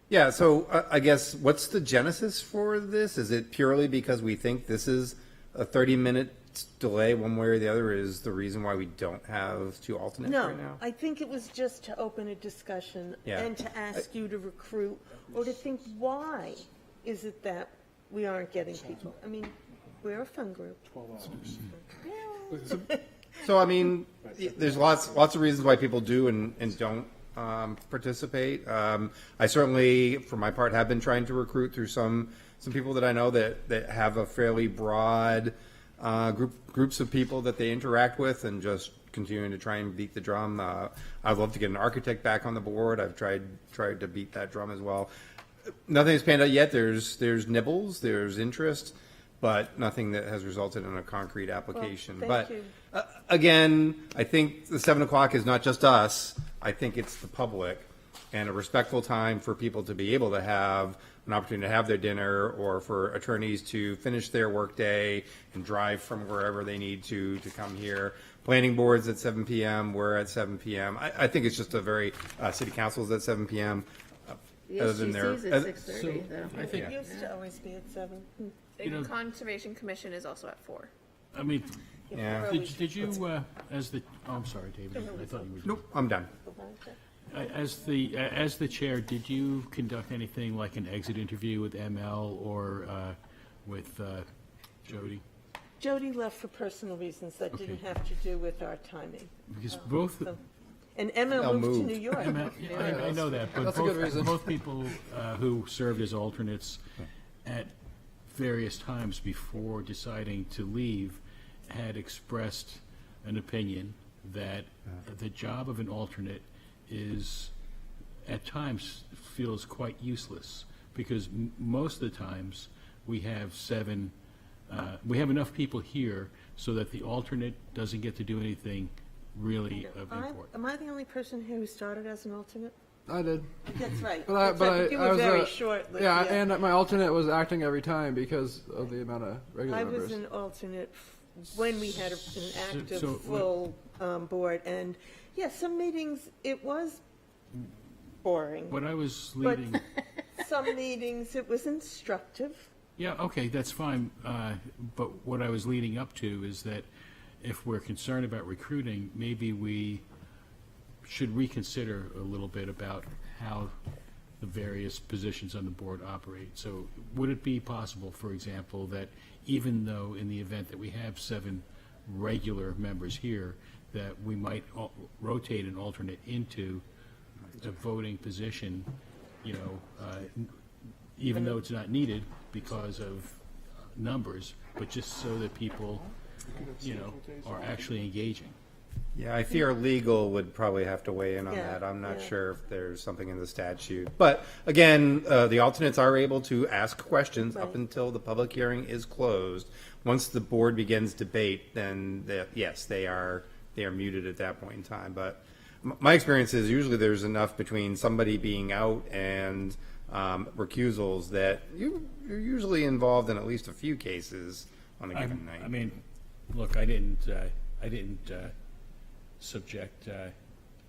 Yeah, so I guess what's the genesis for this? Is it purely because we think this is a 30-minute delay one way or the other is the reason why we don't have 2 alternates No, right now? I think it was just to open a discussion Yeah. and to ask you to recruit or to think, why is it that we aren't getting people? I mean, we're a fun group. 12 hours. So, I mean, there's lots of reasons why people do and don't participate. I certainly, for my part, have been trying to recruit through some people that I know that have a fairly broad groups of people that they interact with, and just continuing to try and beat the drum. I'd love to get an architect back on the board. I've tried to beat that drum as well. Nothing's panned out yet. There's nibbles, there's interest, but nothing that has resulted in a concrete application. Well, thank But you. again, I think the 7 o'clock is not just us. I think it's the public, and a respectful time for people to be able to have an opportunity to have their dinner, or for attorneys to finish their workday and drive from wherever they need to come here. Planning boards at 7 p.m. We're at 7 p.m. I think it's just a very city council's at 7 p.m. the Other than SGC's their- at 6:30, though. I think, It used to always be at 7. The Conservation Commission is also at 4. I mean, Yeah. Did you, as the, oh, I'm sorry, David, I thought you were. Nope, I'm done. As the chair, did you conduct anything like an exit interview with ML or with Jody? Jody left for personal reasons that didn't Okay. have to do with our timing. Because both, So- And Emma moved to New York. I know that, but That's a good both, reason. both people who served as alternates at various times before deciding to leave had expressed an opinion that the job of an alternate is, at times, feels quite useless, because most of the times, we have we have enough people here so that the alternate doesn't get to do anything really of import. Am I the only person here who started as an alternate? I did. That's right. But I, That's but right, I, you I were was very short. yeah, and my alternate was acting every time because of the amount of regular I members. was an alternate when we had an active, so full board, and yeah, some meetings, it was boring. What I was But leading, some meetings, it was instructive. yeah, okay, that's fine, but what I was leading up to is that if we're concerned about recruiting, maybe we should reconsider a little bit about how the various positions on the board operate. So would it be possible, for example, that even though in the event that we have 7 regular members here, that we might rotate an alternate into a voting position, you know, even though it's not needed because of numbers, but just so that people, you know, are actually engaging. Yeah, I fear legal would probably have to weigh in on Yeah, that. I'm not yeah. sure if there's something in the statute. But again, the alternates are able to ask questions up Right. until the public hearing is closed. Once the board begins debate, then yes, they are muted at that point in time. But my experience is usually there's enough between somebody being out and recusals that you're usually involved in at least a few cases on a given night. I mean, look, I didn't subject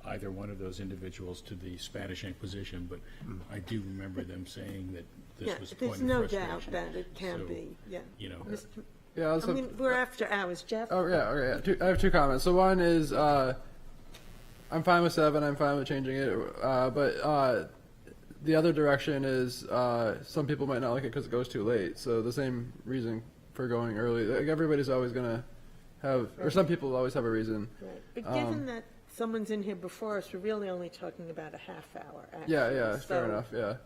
either one of those individuals to the Spanish Inquisition, but I do remember them saying that Yeah, this was a point there's of no frustration. doubt that it can So, be, yeah. You know, Mr. Yeah, I was I mean, we're after hours, Jeff. Oh yeah, okay. I have 2 comments. So one is I'm fine with 7. I'm fine with changing it. But the other direction is some people might not like it because it goes too late. So the same reason for going early. Like everybody's always gonna have, or some people always have a reason. Right. But given that someone's in here before us, we're really only talking about a half hour, actually. Yeah, fair So- enough. Yeah.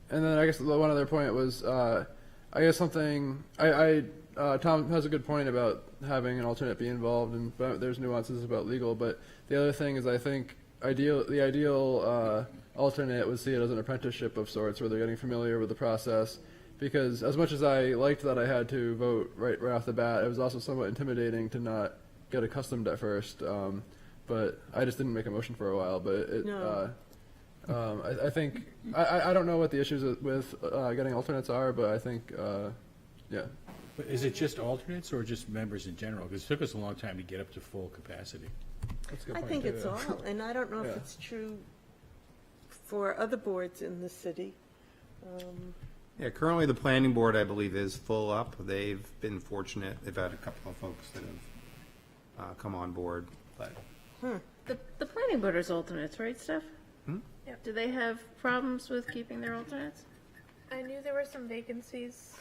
And then I guess the one other point was, I guess something Tom has a good point about having an alternate be involved, and but there's nuances about legal. But the other thing is, I think the ideal alternate would see it as an apprenticeship of sorts, where they're getting familiar with the process. Because as much as I liked that I had to vote right off the bat, it was also somewhat intimidating to not get accustomed at first. But I just didn't make a motion for a while. But No. I think I don't know what the issues with getting alternates are, but I think yeah. but is it just alternates or just members in general? Because it took us a long time to get up to full capacity. That's a good I point, think too, it's yeah. all, and I don't know if Yeah. it's true for other boards in the city. Yeah, currently the planning board, I believe, is full up. They've been fortunate. They've had a couple of folks that have come on board, but The planning board is alternates, right, Steph? Yep. Do they have problems with keeping their alternates? I knew there were some vacancies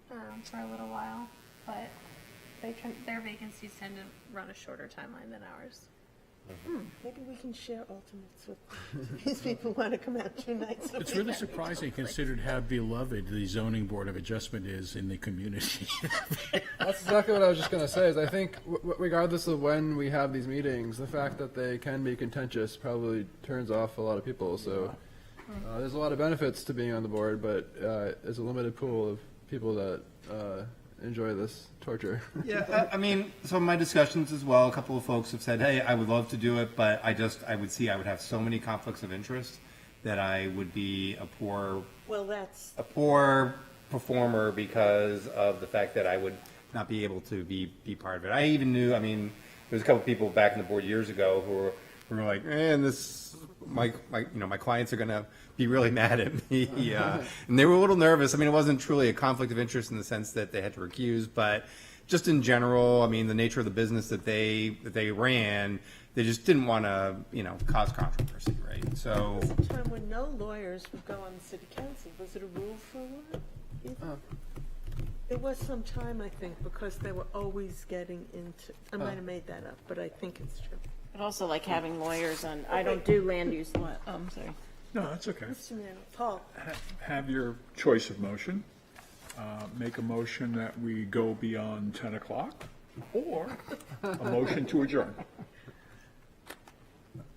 for a little while, but their vacancies tend to run a shorter timeline than ours. Maybe we can share alternates with these people who want to come out 2 nights a It's week. really surprising considered how beloved the zoning board of adjustment is in the community. That's exactly what I was just going to say. Is I think regardless of when we have these meetings, the fact that they can be contentious probably turns off a lot of people. So there's a lot of benefits to being on the board, but there's a limited pool of people that enjoy this torture. yeah, I mean, so in my discussions as well, a couple of folks have said, hey, I would love to do it, but I would have so many conflicts of interest that I would be a poor Well, that's, performer because of the fact that I would not be able to be part of it. I even knew, I mean, there's a couple of people back in the board years ago who were like, man, my clients are going to be really mad at me. And they were a little nervous. I mean, it wasn't truly a conflict of interest in the sense that they had to recuse, but just in general, I mean, the nature of the business that they ran, they just didn't want to, cause controversy, right? So, There was a time when no lawyers would go on the city council. Was it a rule for a while? either? There was some time, I think, because they were always getting into, I might have made that up, but I think it's true. But also like having lawyers on, I don't do land use law, sorry. No, that's okay. Mr. Mayor, Paul, Have your choice of motion. Make a motion that we go beyond 10 o'clock, or a motion to adjourn.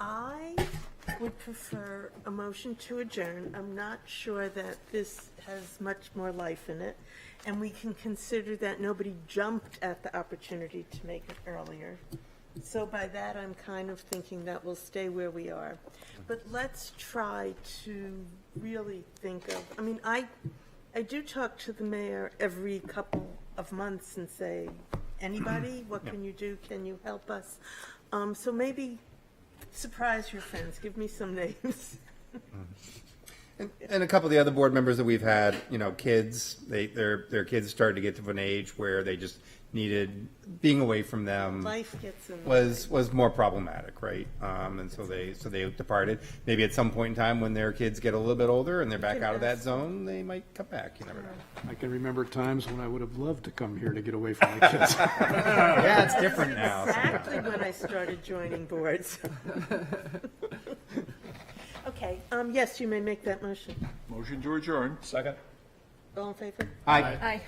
I would prefer a motion to adjourn. I'm not sure that this has much more life in it, and we can consider that nobody jumped at the opportunity to make it earlier. So by that, I'm kind of thinking that we'll stay where we are. But let's try to really think of, I mean, I do talk to the mayor every couple of months and say, anybody, what can you do? Can you help us? So maybe surprise your friends, give me some names. and a couple of the other board members that we've had, kids, their kids started to get to an age where they just needed being away from them. Life gets in the way. was more problematic, right? And so they departed. Maybe at some point in time when their kids get a little bit older and they're back out of that zone, they might come back. You never know. I can remember times when I would have loved to come here to get away from my kids. Yeah, it's different now. Exactly when I started joining boards. Okay, yes, you may make that motion. Motion to adjourn. Second. All in favor? Aye. Aye.